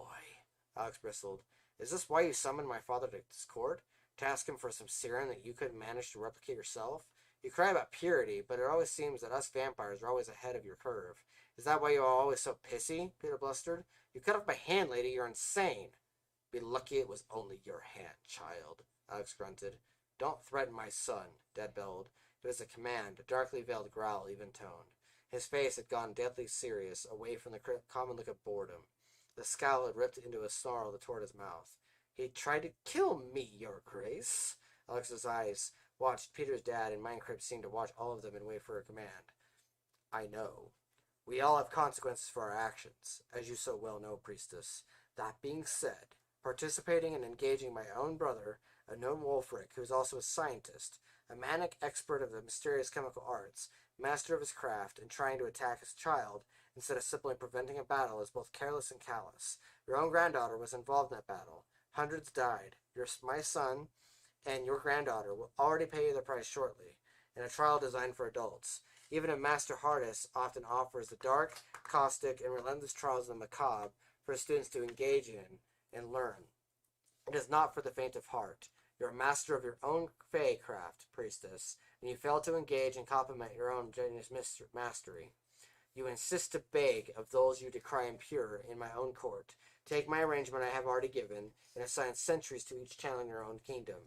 Alex bristled. Is this why you summoned my father to this court? To ask him for some serum that you couldn't manage to replicate yourself? You cry about purity, but it always seems that us vampires are always ahead of your curve. Is that why you are always so pissy? Peter blustered. You cut off my hand, lady. You're insane. Be lucky it was only your hand, child, Alex grunted. Don't threaten my son, Dad bellowed. It was a command, a darkly veiled growl, even-toned. His face had gone deadly serious, away from the common look of boredom. The scowl had ripped into a snarl toward his mouth. He tried to kill me, Your Grace. Alex's eyes watched Peter's dad, and Minecraft seemed to watch all of them and wait for a command. I know. We all have consequences for our actions, as you so well know, Priestess. That being said, participating and engaging my own brother, a known Wolfric, who is also a scientist, a manic expert of the mysterious chemical arts, master of his craft, and trying to attack his child, instead of simply preventing a battle, is both careless and callous. Your own granddaughter was involved in that battle. Hundreds died. My son and your granddaughter will already pay you the price shortly, in a trial designed for adults. Even a Master Hardest often offers the dark, caustic, and relentless trials of the macabre for students to engage in and learn. It is not for the faint of heart. You're a master of your own fey craft, Priestess, and you fail to engage and complement your own genius mastery. You insist to beg of those you decry impure in my own court. Take my arrangement I have already given, and assign sentries to each channel in your own kingdom.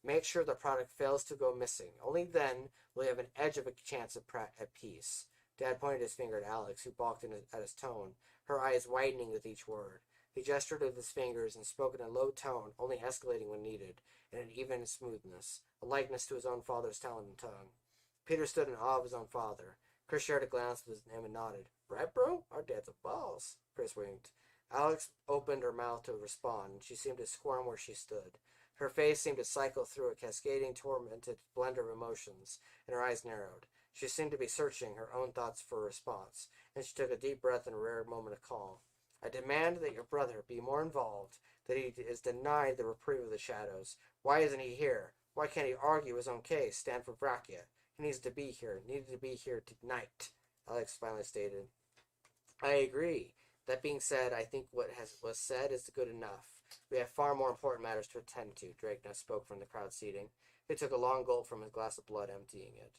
Make sure the product fails to go missing. Only then will you have an edge of a chance at peace. Dad pointed his finger at Alex, who balked at his tone, her eyes widening with each word. He gestured with his fingers and spoke in a low tone, only escalating when needed, and an even smoothness, a likeness to his own father's talent and tongue. Peter stood in awe of his own father. Chris shared a glance with him and nodded. Right, bro? Our dad's a boss. Chris winked. Alex opened her mouth to respond, and she seemed to squirm where she stood. Her face seemed to cycle through a cascading, tormented blend of emotions, and her eyes narrowed. She seemed to be searching her own thoughts for a response, and she took a deep breath in a rare moment of calm. I demand that your brother be more involved, that he is denied the reprieve of the shadows. Why isn't he here? Why can't he argue his own case, stand for Vrakia? He needs to be here, needed to be here tonight, Alex finally stated. I agree. That being said, I think what was said is good enough. We have far more important matters to attend to, Dragna spoke from the crowd seating. He took a long gulp from his glass of blood, emptying it.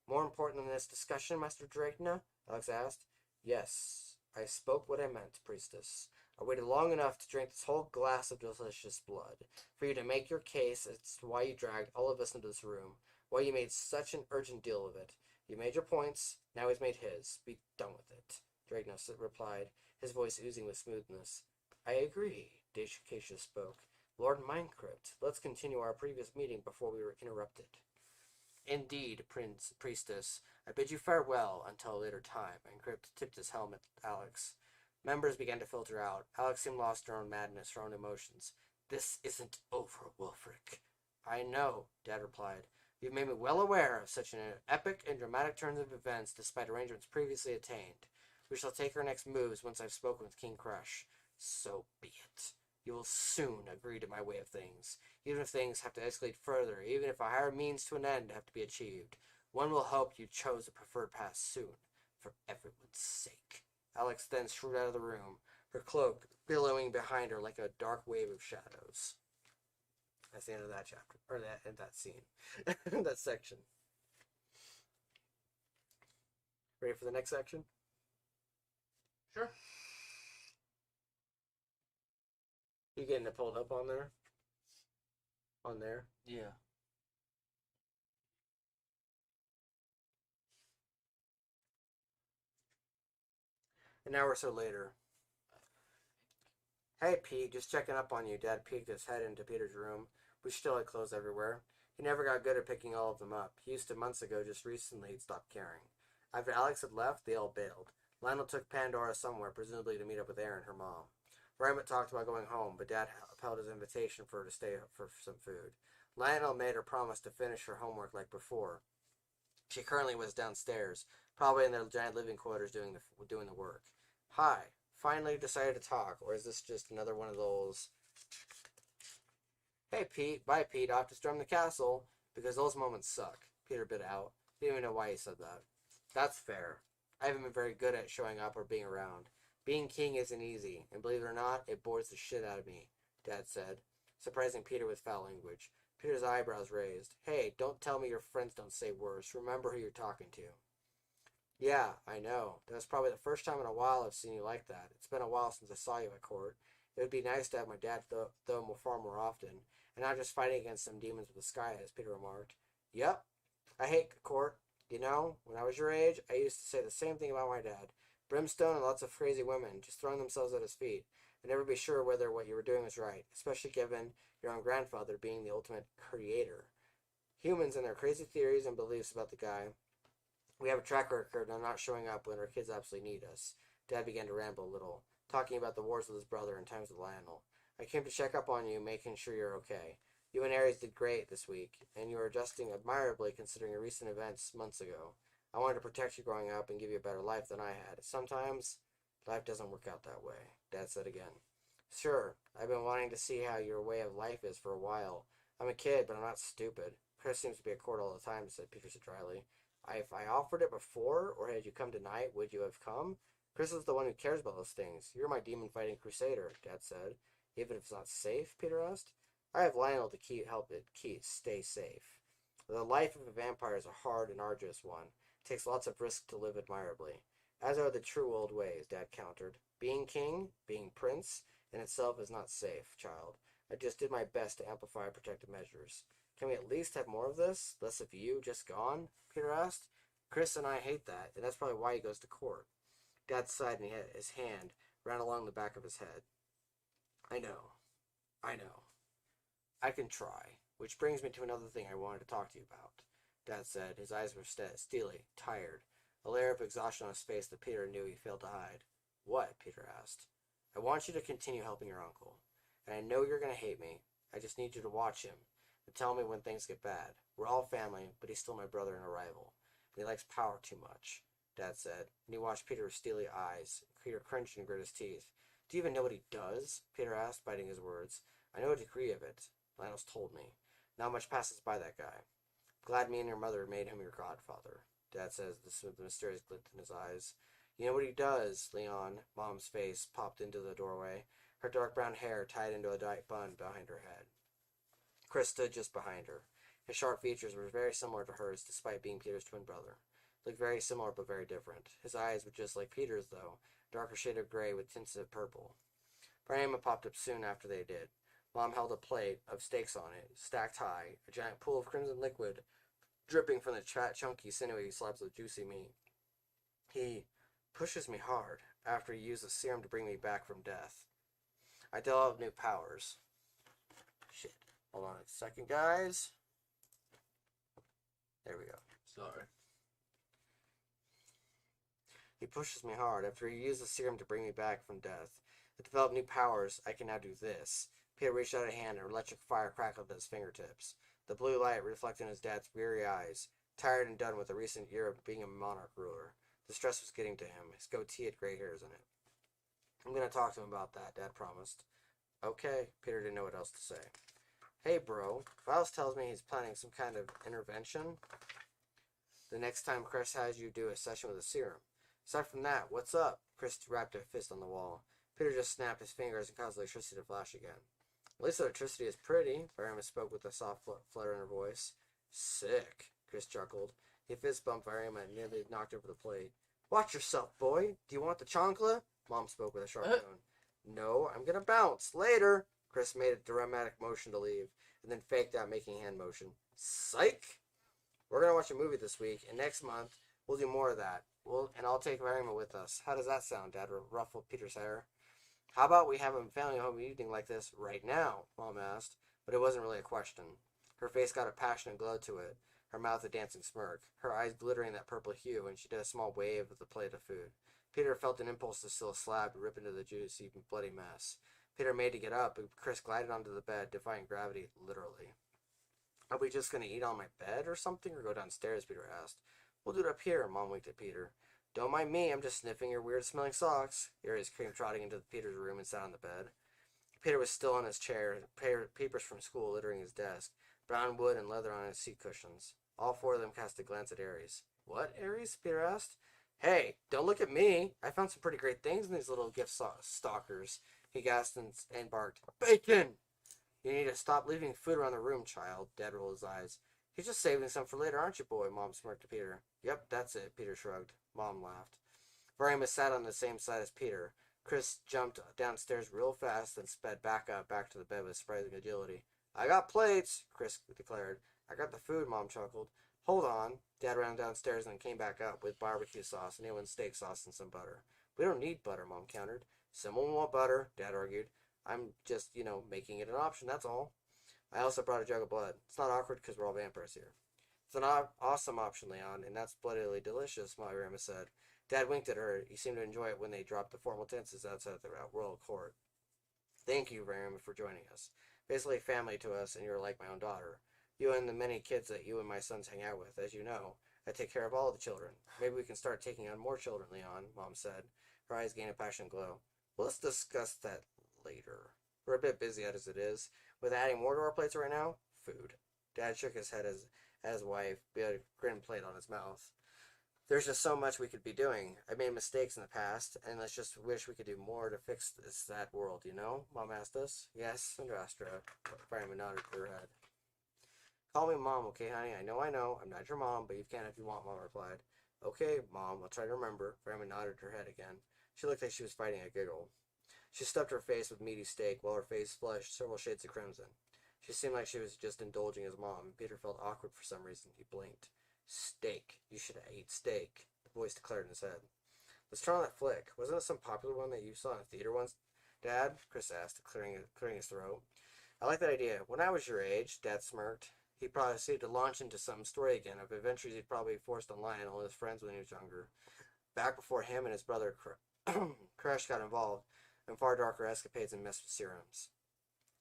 More important than this discussion, Master Dragna? Alex asked. Yes, I spoke what I meant, Priestess. I waited long enough to drink this whole glass of delicious blood, for you to make your case as to why you dragged all of us into this room, why you made such an urgent deal of it. You made your points, now he's made his. Be done with it, Dragna replied, his voice oozing with smoothness. I agree, Dacia spoke. Lord Minecrypt, let's continue our previous meeting before we were interrupted. Indeed, Priestess. I bid you farewell until a later time, and Crypt tipped his helmet at Alex. Members began to filter out. Alex seemed lost in her own madness, her own emotions. This isn't over, Wolfric. I know, Dad replied. You've made me well aware of such an epic and dramatic turn of events despite arrangements previously attained. We shall take our next moves once I've spoken with King Crush. So be it. You will soon agree to my way of things, even if things have to escalate further, even if a higher means to an end have to be achieved. One will hope you chose the preferred path soon, for everyone's sake. Alex then strode out of the room, her cloak billowing behind her like a dark wave of shadows. That's the end of that chapter, or that scene, that section. Ready for the next section? Sure. You getting it pulled up on there? On there? Yeah. An hour or so later. Hey, Pete, just checking up on you. Dad peeked his head into Peter's room, which still had clothes everywhere. He never got good at picking all of them up. He used to months ago, just recently he'd stopped caring. After Alex had left, they all bailed. Lionel took Pandora somewhere, presumably to meet up with Erin, her mom. Raymond talked about going home, but Dad upheld his invitation for her to stay for some food. Lionel made her promise to finish her homework like before. She currently was downstairs, probably in their giant living quarters doing the work. Hi. Finally decided to talk, or is this just another one of those... Hey, Pete. Bye, Pete. Off to storm the castle, because those moments suck. Peter bit out. Didn't even know why he said that. That's fair. I haven't been very good at showing up or being around. Being king isn't easy, and believe it or not, it bores the shit out of me, Dad said, surprising Peter with foul language. Peter's eyebrows raised. Hey, don't tell me your friends don't say worse. Remember who you're talking to. Yeah, I know. That was probably the first time in a while I've seen you like that. It's been a while since I saw you at court. It would be nice to have my dad though far more often, and not just fighting against some demons with the sky, as Peter remarked. Yep, I hate court. You know, when I was your age, I used to say the same thing about my dad. Brimstone and lots of crazy women just throwing themselves at his feet, and never be sure whether what you were doing was right, especially given your own grandfather being the ultimate creator. Humans and their crazy theories and beliefs about the guy. We have a track record of not showing up when our kids absolutely need us. Dad began to ramble a little, talking about the wars with his brother and times with Lionel. I came to check up on you, making sure you're okay. You and Aries did great this week, and you are adjusting admirably considering your recent events months ago. I wanted to protect you growing up and give you a better life than I had. Sometimes, life doesn't work out that way, Dad said again. Sure, I've been wanting to see how your way of life is for a while. I'm a kid, but I'm not stupid. Chris seems to be at court all the time, said Peter dryly. If I offered it before, or had you come tonight, would you have come? Chris is the one who cares about those things. You're my demon-fighting crusader, Dad said. Even if it's not safe, Peter asked. I have Lionel to help it stay safe. The life of a vampire is a hard and arduous one. It takes lots of risk to live admirably. As are the true old ways, Dad countered. Being king, being prince, in itself is not safe, child. I just did my best to amplify protective measures. Can we at least have more of this? Less of you just gone? Peter asked. Chris and I hate that, and that's probably why he goes to court. Dad sighed and he had his hand ran along the back of his head. I know. I can try. Which brings me to another thing I wanted to talk to you about, Dad said. His eyes were steely, tired, a layer of exhaustion on his face that Peter knew he failed to hide. What? Peter asked. I want you to continue helping your uncle. And I know you're going to hate me. I just need you to watch him and tell me when things get bad. We're all family, but he's still my brother and a rival. And he likes power too much, Dad said, and he watched Peter with steely eyes. Peter cringed and grit his teeth. Do you even know what he does? Peter asked, biting his words. I know a degree of it. Lionel's told me. Not much passes by that guy. Glad me and your mother made him your godfather, Dad says, with the mysterious glint in his eyes. You know what he does, Leon? Mom's face popped into the doorway, her dark brown hair tied into a tight bun behind her head. Chris stood just behind her. His sharp features were very similar to hers, despite being Peter's twin brother. Looked very similar, but very different. His eyes were just like Peter's, though, darker shade of gray with tints of purple. Emma popped up soon after they did. Mom held a plate of steaks on it, stacked high, a giant pool of crimson liquid dripping from the chunky, sinewy slabs of juicy meat. He pushes me hard after he used the serum to bring me back from death. I developed new powers. Shit. Hold on a second, guys. There we go. Sorry. He pushes me hard after he used the serum to bring me back from death. To develop new powers, I can now do this. Peter reached out a hand and electric fire crackled at his fingertips. The blue light reflected in his dad's weary eyes, tired and done with the recent year of being a monarch ruler. The stress was getting to him. His goatee had gray hairs in it. I'm going to talk to him about that, Dad promised. Okay, Peter didn't know what else to say. Hey, bro, Files tells me he's planning some kind of intervention the next time Chris has you do a session with a serum. Aside from that, what's up? Chris rapped a fist on the wall. Peter just snapped his fingers and caused electricity to flash again. At least electricity is pretty, Varima spoke with a soft flutter in her voice. Sick, Chris chuckled. He fist bumped Varima and nearly knocked over the plate. Watch yourself, boy. Do you want the chancla? Mom spoke with a sharp tone. No, I'm gonna bounce. Later. Chris made a dramatic motion to leave, and then faked out making a hand motion. Psych! We're gonna watch a movie this week, and next month we'll do more of that. And I'll take Varima with us. How does that sound, Dad? Ruffled Peter's hair. How about we have a family home evening like this right now? Mom asked, but it wasn't really a question. Her face got a passionate glow to it, her mouth a dancing smirk, her eyes glittering that purple hue, and she did a small wave of the plate of food. Peter felt an impulse to steal a slab and rip into the juicy, bloody mess. Peter made to get up, but Chris glided onto the bed, defying gravity, literally. Are we just going to eat on my bed or something, or go downstairs? Peter asked. We'll do it up here, Mom winked at Peter. Don't mind me, I'm just sniffing your weird-smelling socks. Arius came trotting into Peter's room and sat on the bed. Peter was still on his chair, papers from school littering his desk, brown wood and leather on his seat cushions. All four of them cast a glance at Aries. What, Aries? Peter asked. Hey, don't look at me. I found some pretty great things in these little gift stalkers. He gasped and barked. Bacon! You need to stop leaving food around the room, child. Dad rolled his eyes. He's just saving some for later, aren't you, boy? Mom smirked at Peter. Yep, that's it, Peter shrugged. Mom laughed. Varima sat on the same side as Peter. Chris jumped downstairs real fast and sped back to the bed with surprising agility. I got plates, Chris declared. I got the food, Mom chuckled. Hold on. Dad ran downstairs and came back up with barbecue sauce, anyone's steak sauce, and some butter. We don't need butter, Mom countered. Someone want butter, Dad argued. I'm just, making it an option, that's all. I also brought a jug of blood. It's not awkward because we're all vampires here. It's an awesome option, Leon, and that's bloodily delicious, Varima said. Dad winked at her. He seemed to enjoy it when they dropped the formal tenses outside the royal court. Thank you, Varima, for joining us. Basically family to us, and you're like my own daughter. You and the many kids that you and my sons hang out with, as you know. I take care of all the children. Maybe we can start taking on more children, Leon, Mom said. Her eyes gained a passionate glow. Well, let's discuss that later. We're a bit busy as it is. With adding more to our plates right now, food. Dad shook his head as his wife had a grin played on his mouth. There's just so much we could be doing. I made mistakes in the past, and let's just wish we could do more to fix this sad world, Mom asked us. Yes, Andrastra. Fireman nodded her head. Call me Mom, okay, honey? I know. I'm not your mom, but you can if you want, Mom replied. Okay, Mom, I'll try to remember. Fireman nodded her head again. She looked like she was fighting a giggle. She stuffed her face with meaty steak, while her face flushed several shades of crimson. She seemed like she was just indulging his mom, and Peter felt awkward for some reason. He blinked. Steak. You should have ate steak, the voice declared in his head. Let's turn on that flick. Wasn't it some popular one that you saw in a theater once, Dad? Chris asked, clearing his throat. I like that idea. When I was your age, Dad smirked. He'd probably proceeded to launch into some story again of adventures he'd probably forced online and all his friends when he was younger. Back before him and his brother Crash got involved in far darker escapades and messed with serums.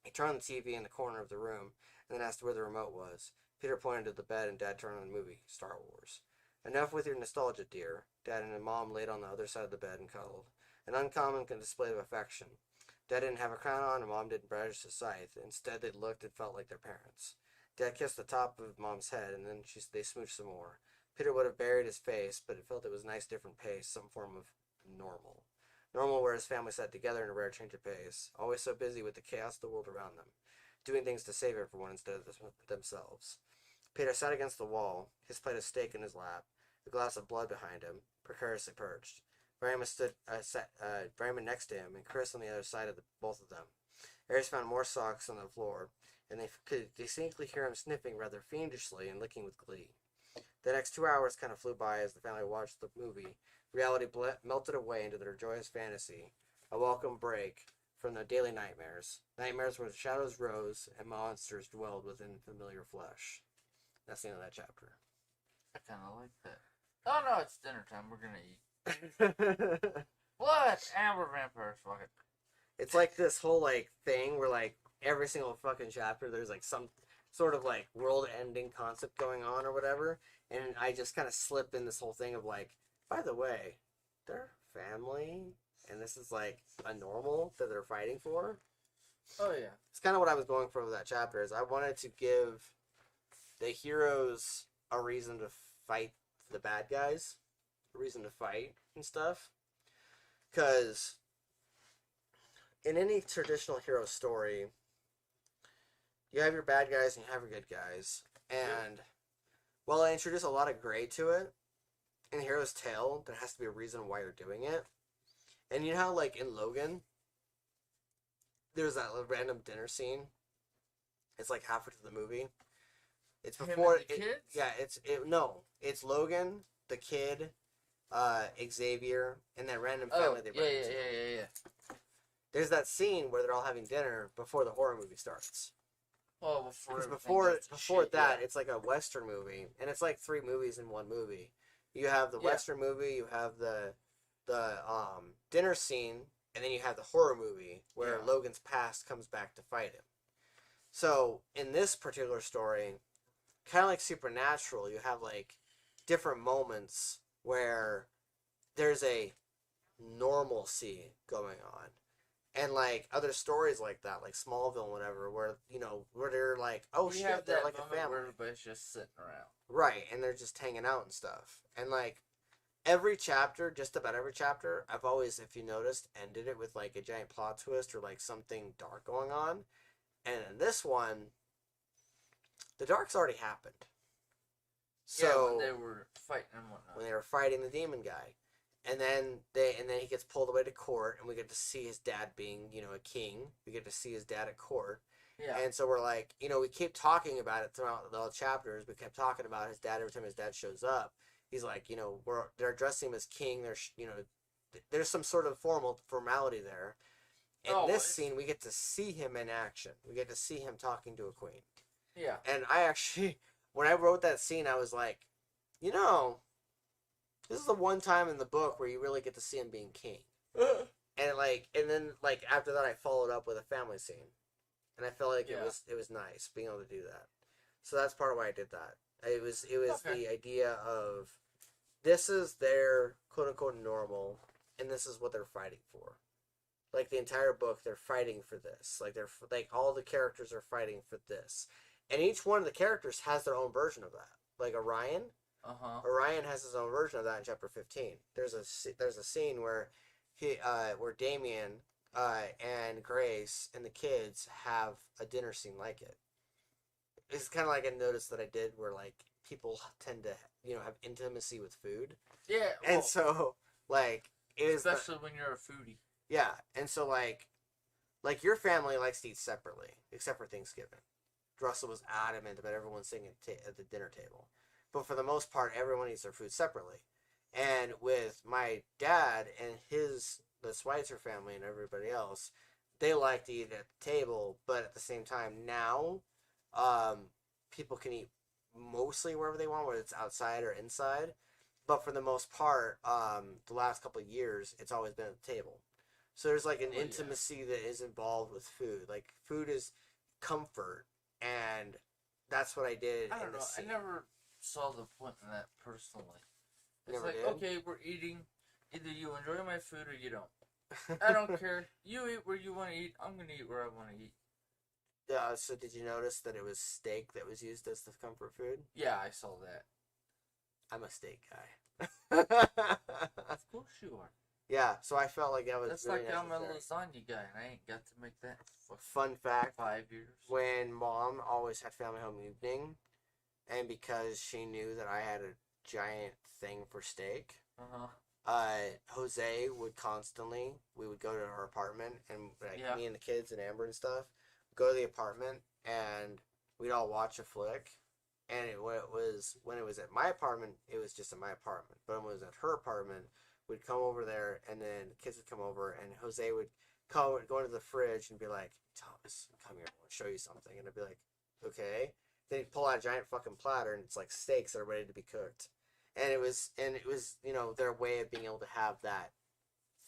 He turned on the TV in the corner of the room and then asked where the remote was. Peter pointed to the bed and Dad turned on the movie, Star Wars. Enough with your nostalgia, dear. Dad and Mom laid on the other side of the bed and cuddled. An uncommon display of affection. Dad didn't have a crown on and Mom didn't brandish a scythe. Instead, they looked and felt like their parents. Dad kissed the top of Mom's head and then they smooched some more. Peter would have buried his face, but it felt it was a nice different pace, some form of normal. Normal where his family sat together in a rare change of pace, always so busy with the chaos of the world around them, doing things to save everyone instead of themselves. Peter sat against the wall, his plate of steak in his lap, a glass of blood behind him, precariously perched. Varima next to him, and Chris on the other side of both of them. Aries found more socks on the floor, and they could distinctly hear him sniffing rather fiendishly and licking with glee. The next 2 hours kind of flew by as the family watched the movie. Reality melted away into their joyous fantasy, a welcome break from the daily nightmares. Nightmares where the shadows rose and monsters dwelled within familiar flesh. That's the end of that chapter. I kind of like that. Oh no, it's dinner time. We're gonna eat. What? And we're vampires. Fuck it. It's like this whole thing where every single fucking chapter there's some sort of world-ending concept going on or whatever, and I just kind of slip in this whole thing of by the way, they're family, and this is a normal that they're fighting for. Oh yeah. It's kind of what I was going for with that chapter. Is I wanted to give the heroes a reason to fight the bad guys, a reason to fight and stuff. Because in any traditional hero story, you have your bad guys and you have your good guys. And while I introduce a lot of gray to it, in the hero's tale, there has to be a reason why you're doing it. And you know how, like, in Logan, there's that random dinner scene? It's like halfway through the movie. It's before... Him and the kids? Yeah, it's Logan, the kid, Xavier, and that random family they bring into. Yeah. There's that scene where they're all having dinner before the horror movie starts. Well, Before that, it's like a Western movie, and it's like 3 movies in one movie. You have the Western movie, you have the dinner scene, and then you have the horror movie where Logan's past comes back to fight him. So in this particular story, kind of like Supernatural, you have like different moments where there's a normalcy going on. And, like, other stories like that, like Smallville and whatever, where, you know, where they're like, oh, shit, they're like a family. Where everybody's just sitting around. Right, and they're just hanging out and stuff. And, like, every chapter, just about every chapter, I've always, if you noticed, ended it with, like, a giant plot twist or, like, something dark going on. And in this one, the dark's already happened. So, when they were fighting and whatnot. When they were fighting the demon guy. And then he gets pulled away to court, and we get to see his dad being, you know, a king. We get to see his dad at court. Yeah. And so we're like, you know, we keep talking about it throughout all the chapters. We kept talking about his dad every time his dad shows up. He's like, you know, they're addressing him as king. There's, you know, there's some sort of formality there. In this scene, we get to see him in action. We get to see him talking to a queen. Yeah. And I actually, when I wrote that scene, I was like, you know, this is the one time in the book where you really get to see him being king. And then after that I followed up with a family scene. And I felt like it was nice being able to do that. So that's part of why I did that. It was the idea of this is their quote unquote normal and this is what they're fighting for. Like the entire book they're fighting for this. Like all the characters are fighting for this. And each one of the characters has their own version of that. Like Orion, Orion has his own version of that in chapter 15. There's a scene where where Damien and Grace and the kids have a dinner scene like it. It's kind of like a notice that I did where like people tend to, you know, have intimacy with food. Yeah. Well, and so like especially when you're a foodie. Yeah, and so like your family likes to eat separately, except for Thanksgiving. Russell was adamant about everyone sitting at the dinner table. But for the most part, everyone eats their food separately. And with my dad and the Schweitzer family and everybody else, they like to eat at the table, but at the same time now, people can eat mostly wherever they want, whether it's outside or inside. But for the most part, the last couple of years, it's always been at the table. So there's like an intimacy that is involved with food. Like food is comfort, and that's what I did. I don't know. I never saw the point in that personally. It's Never like, did? okay, we're eating. Either you enjoy my food or you don't. I don't care. You eat where you want to eat. I'm going to eat where I want to eat. So did you notice that it was steak that was used as the comfort food? Yeah, I saw that. I'm a steak guy. Of course you are. Yeah, so I felt like that was That's really like I'm a necessary. lasagna guy, and I ain't got to make that for Fun fact, 5 years. when Mom always had family home evening, and because she knew that I had a giant thing for steak, Jose would constantly, we would go to her apartment, and me and the kids and Amber and stuff, go to the apartment, and we'd all watch a flick. And when it was at my apartment, it was just at my apartment. But when it was at her apartment, we'd come over there, and then the kids would come over, and Jose would go into the fridge and be like, Thomas, come here, I want to show you something. And I'd be like, okay. Then he'd pull out a giant fucking platter, and it's like steaks that are ready to be cooked. And it was, you know, their way of being able to have that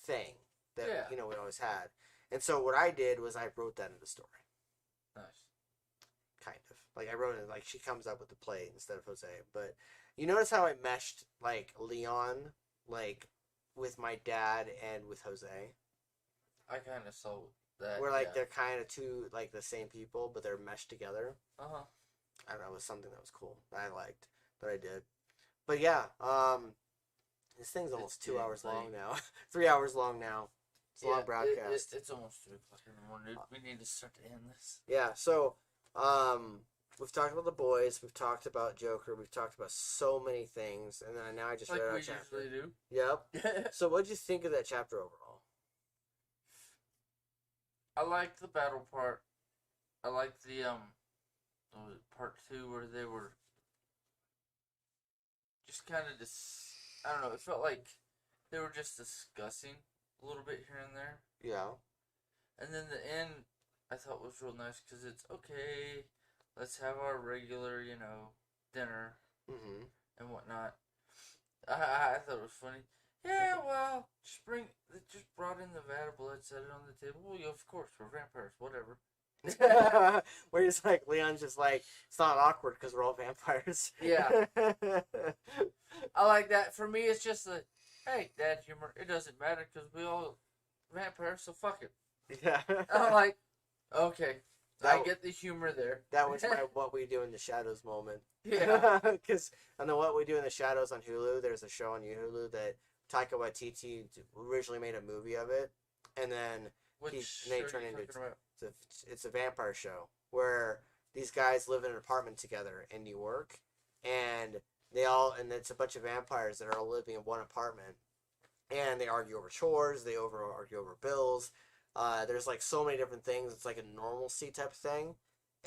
thing that, you know, we always had. And so what I did was I wrote that in the story. Nice. Kind of. Like, I wrote it, like, she comes up with the plate instead of Jose. But you notice how I meshed, like, Leon, like, with my dad and with Jose? I kind of saw that. Where, like, they're kind of two, like, the same people, but they're meshed together. I don't know, it was something that was cool, that I liked, that I did. But, yeah, this thing's almost 2 hours long now. 3 hours long now. It's a long broadcast. It's almost 3 o'clock in the morning. We need to start to end this. Yeah, so, we've talked about The Boys, we've talked about Joker, we've talked about so many things, and then now I just like read we our chapter. usually do. Yep. So what'd you think of that chapter overall? I liked the battle part. I liked the part 2 where they were just kind of I don't know. It felt like they were just discussing a little bit here and there. Yeah. And then the end, I thought was real nice because it's okay. Let's have our regular, dinner and whatnot. I thought it was funny. Yeah, well, they just brought in the vat of blood, set it on the table. Well, yeah, of course, we're vampires, whatever. Where it's like, Leon's just like, it's not awkward because we're all vampires. Yeah. I like that. For me, it's just hey, dad humor. It doesn't matter because we all vampires, so fuck it. Yeah. I'm like, okay. I get the humor there. That was my What We Do in the Shadows moment. Yeah. Because on the What We Do in the Shadows on Hulu, there's a show on Hulu that Taika Waititi originally made a movie of it. And then they turned into it's a vampire show where these guys live in an apartment together in New York. And it's a bunch of vampires that are all living in one apartment. And they argue over chores, they argue over bills. There's like so many different things. It's like a normalcy type of thing.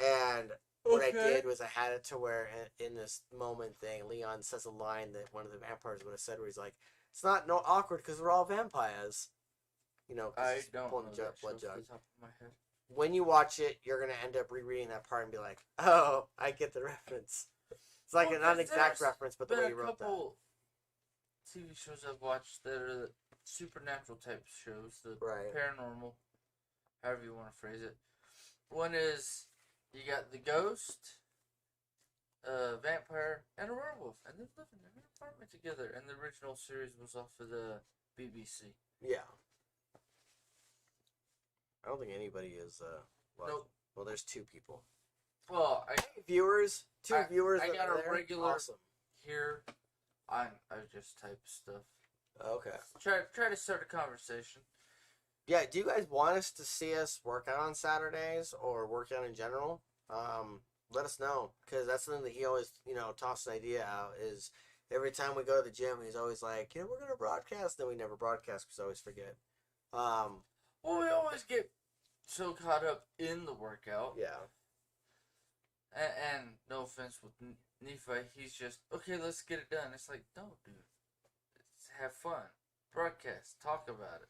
And what I did was I had it to where in this moment thing, Leon says a line that one of the vampires would have said where he's like, it's not awkward because we're all vampires. I don't know that blood jug. off the top of my head. When you watch it, you're going to end up rereading that part and be like, oh, I get the reference. It's like not an exact reference, but the way you wrote that. There's a couple TV shows I've watched that are the supernatural type shows, the paranormal, however you want to phrase it. One is you got the ghost, a vampire, and a werewolf, and they're living in an apartment together. And the original series was off of the BBC. Yeah. I don't think anybody is. Nope. Well, there's 2 people. Well, viewers. I got a regular awesome. here. I just type stuff. Okay. Try to start a conversation. Yeah. Do you guys want us to see us work out on Saturdays or work out in general? Let us know, because that's something that he always tosses an idea out. Is every time we go to the gym, he's always like, we're gonna broadcast. Then we never broadcast because I always forget. Well, we always get so caught up in the workout. Yeah. And no offense with Nephi, he's just, okay, let's get it done. It's like, no, dude. Have fun. Broadcast. Talk about it.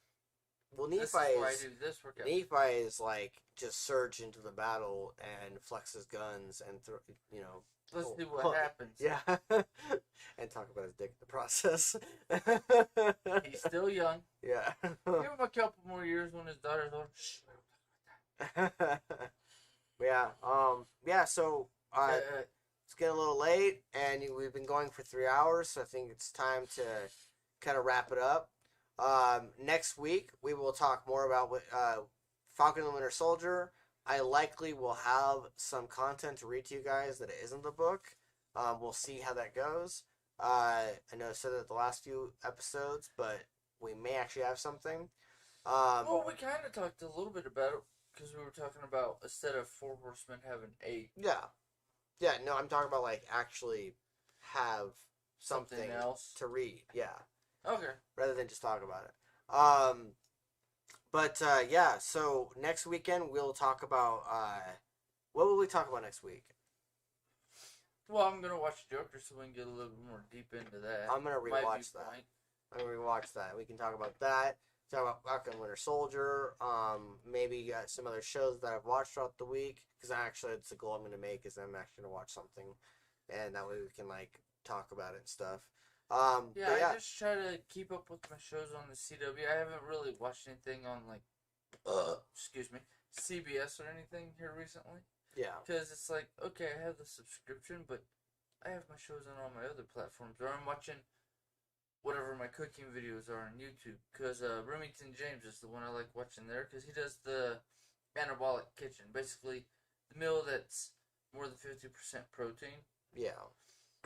Well, This is why I do this workout. Nephi is like just surge into the battle and flex his guns and Let's see what happens. Yeah. And talk about his dick in the process. He's still young. Yeah. Give him a couple more years when his daughter's on. Shh. Yeah. Yeah. So it's getting a little late, and we've been going for 3 hours, so I think it's time to kind of wrap it up. Next week we will talk more about Falcon and the Winter Soldier. I likely will have some content to read to you guys that isn't the book. We'll see how that goes. I know I said that the last few episodes, but we may actually have something. Well, we kind of talked a little bit about it because we were talking about instead of 4 horsemen having 8. Yeah. Yeah, no, I'm talking about like actually have something else to read. Yeah. Okay. Rather than just talk about it. Yeah, so next weekend we'll talk about what will we talk about next week? Well, I'm gonna watch Joker so we can get a little bit more deep into that. I'm gonna rewatch that. We can talk about that. Talk about Falcon Winter Soldier. Maybe some other shows that I've watched throughout the week. Because it's the goal I'm gonna make is I'm actually gonna watch something, and that way we can like talk about it and stuff. I just try to keep up with my shows on the CW. I haven't really watched anything on like, excuse me, CBS or anything here recently. Yeah. Because it's like, okay, I have the subscription, but I have my shows on all my other platforms. Or I'm watching whatever my cooking videos are on YouTube. Because Remington James is the one I like watching there. Because he does the anabolic kitchen. Basically, the meal that's more than 50% protein. Yeah.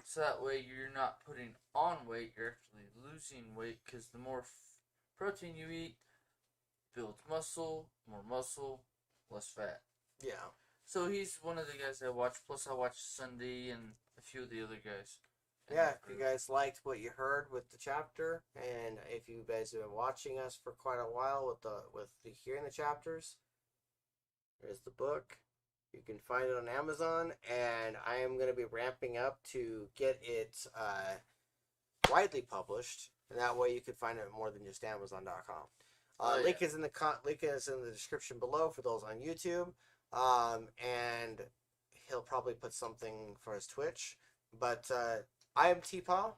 So that way you're not putting on weight, you're actually losing weight. Because the more protein you eat, builds muscle, more muscle, less fat. Yeah. So he's one of the guys I watch. Plus, I watch Sunday and a few of the other guys. Yeah, if you guys liked what you heard with the chapter, and if you guys have been watching us for quite a while with the hearing the chapters, there's the book. You can find it on Amazon, and I am going to be ramping up to get it widely published, and that way you can find it more than just Amazon.com. Link is in the description below for those on YouTube, and he'll probably put something for his Twitch. But I am TPAW.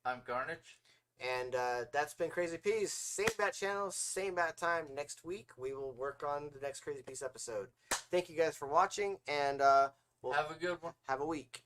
I'm Karnage. And that's been Crazy Peas. Same bat channel, same bat time. Next week, we will work on the next Crazy Peas episode. Thank you guys for watching, and we'll have a good one. Have a week.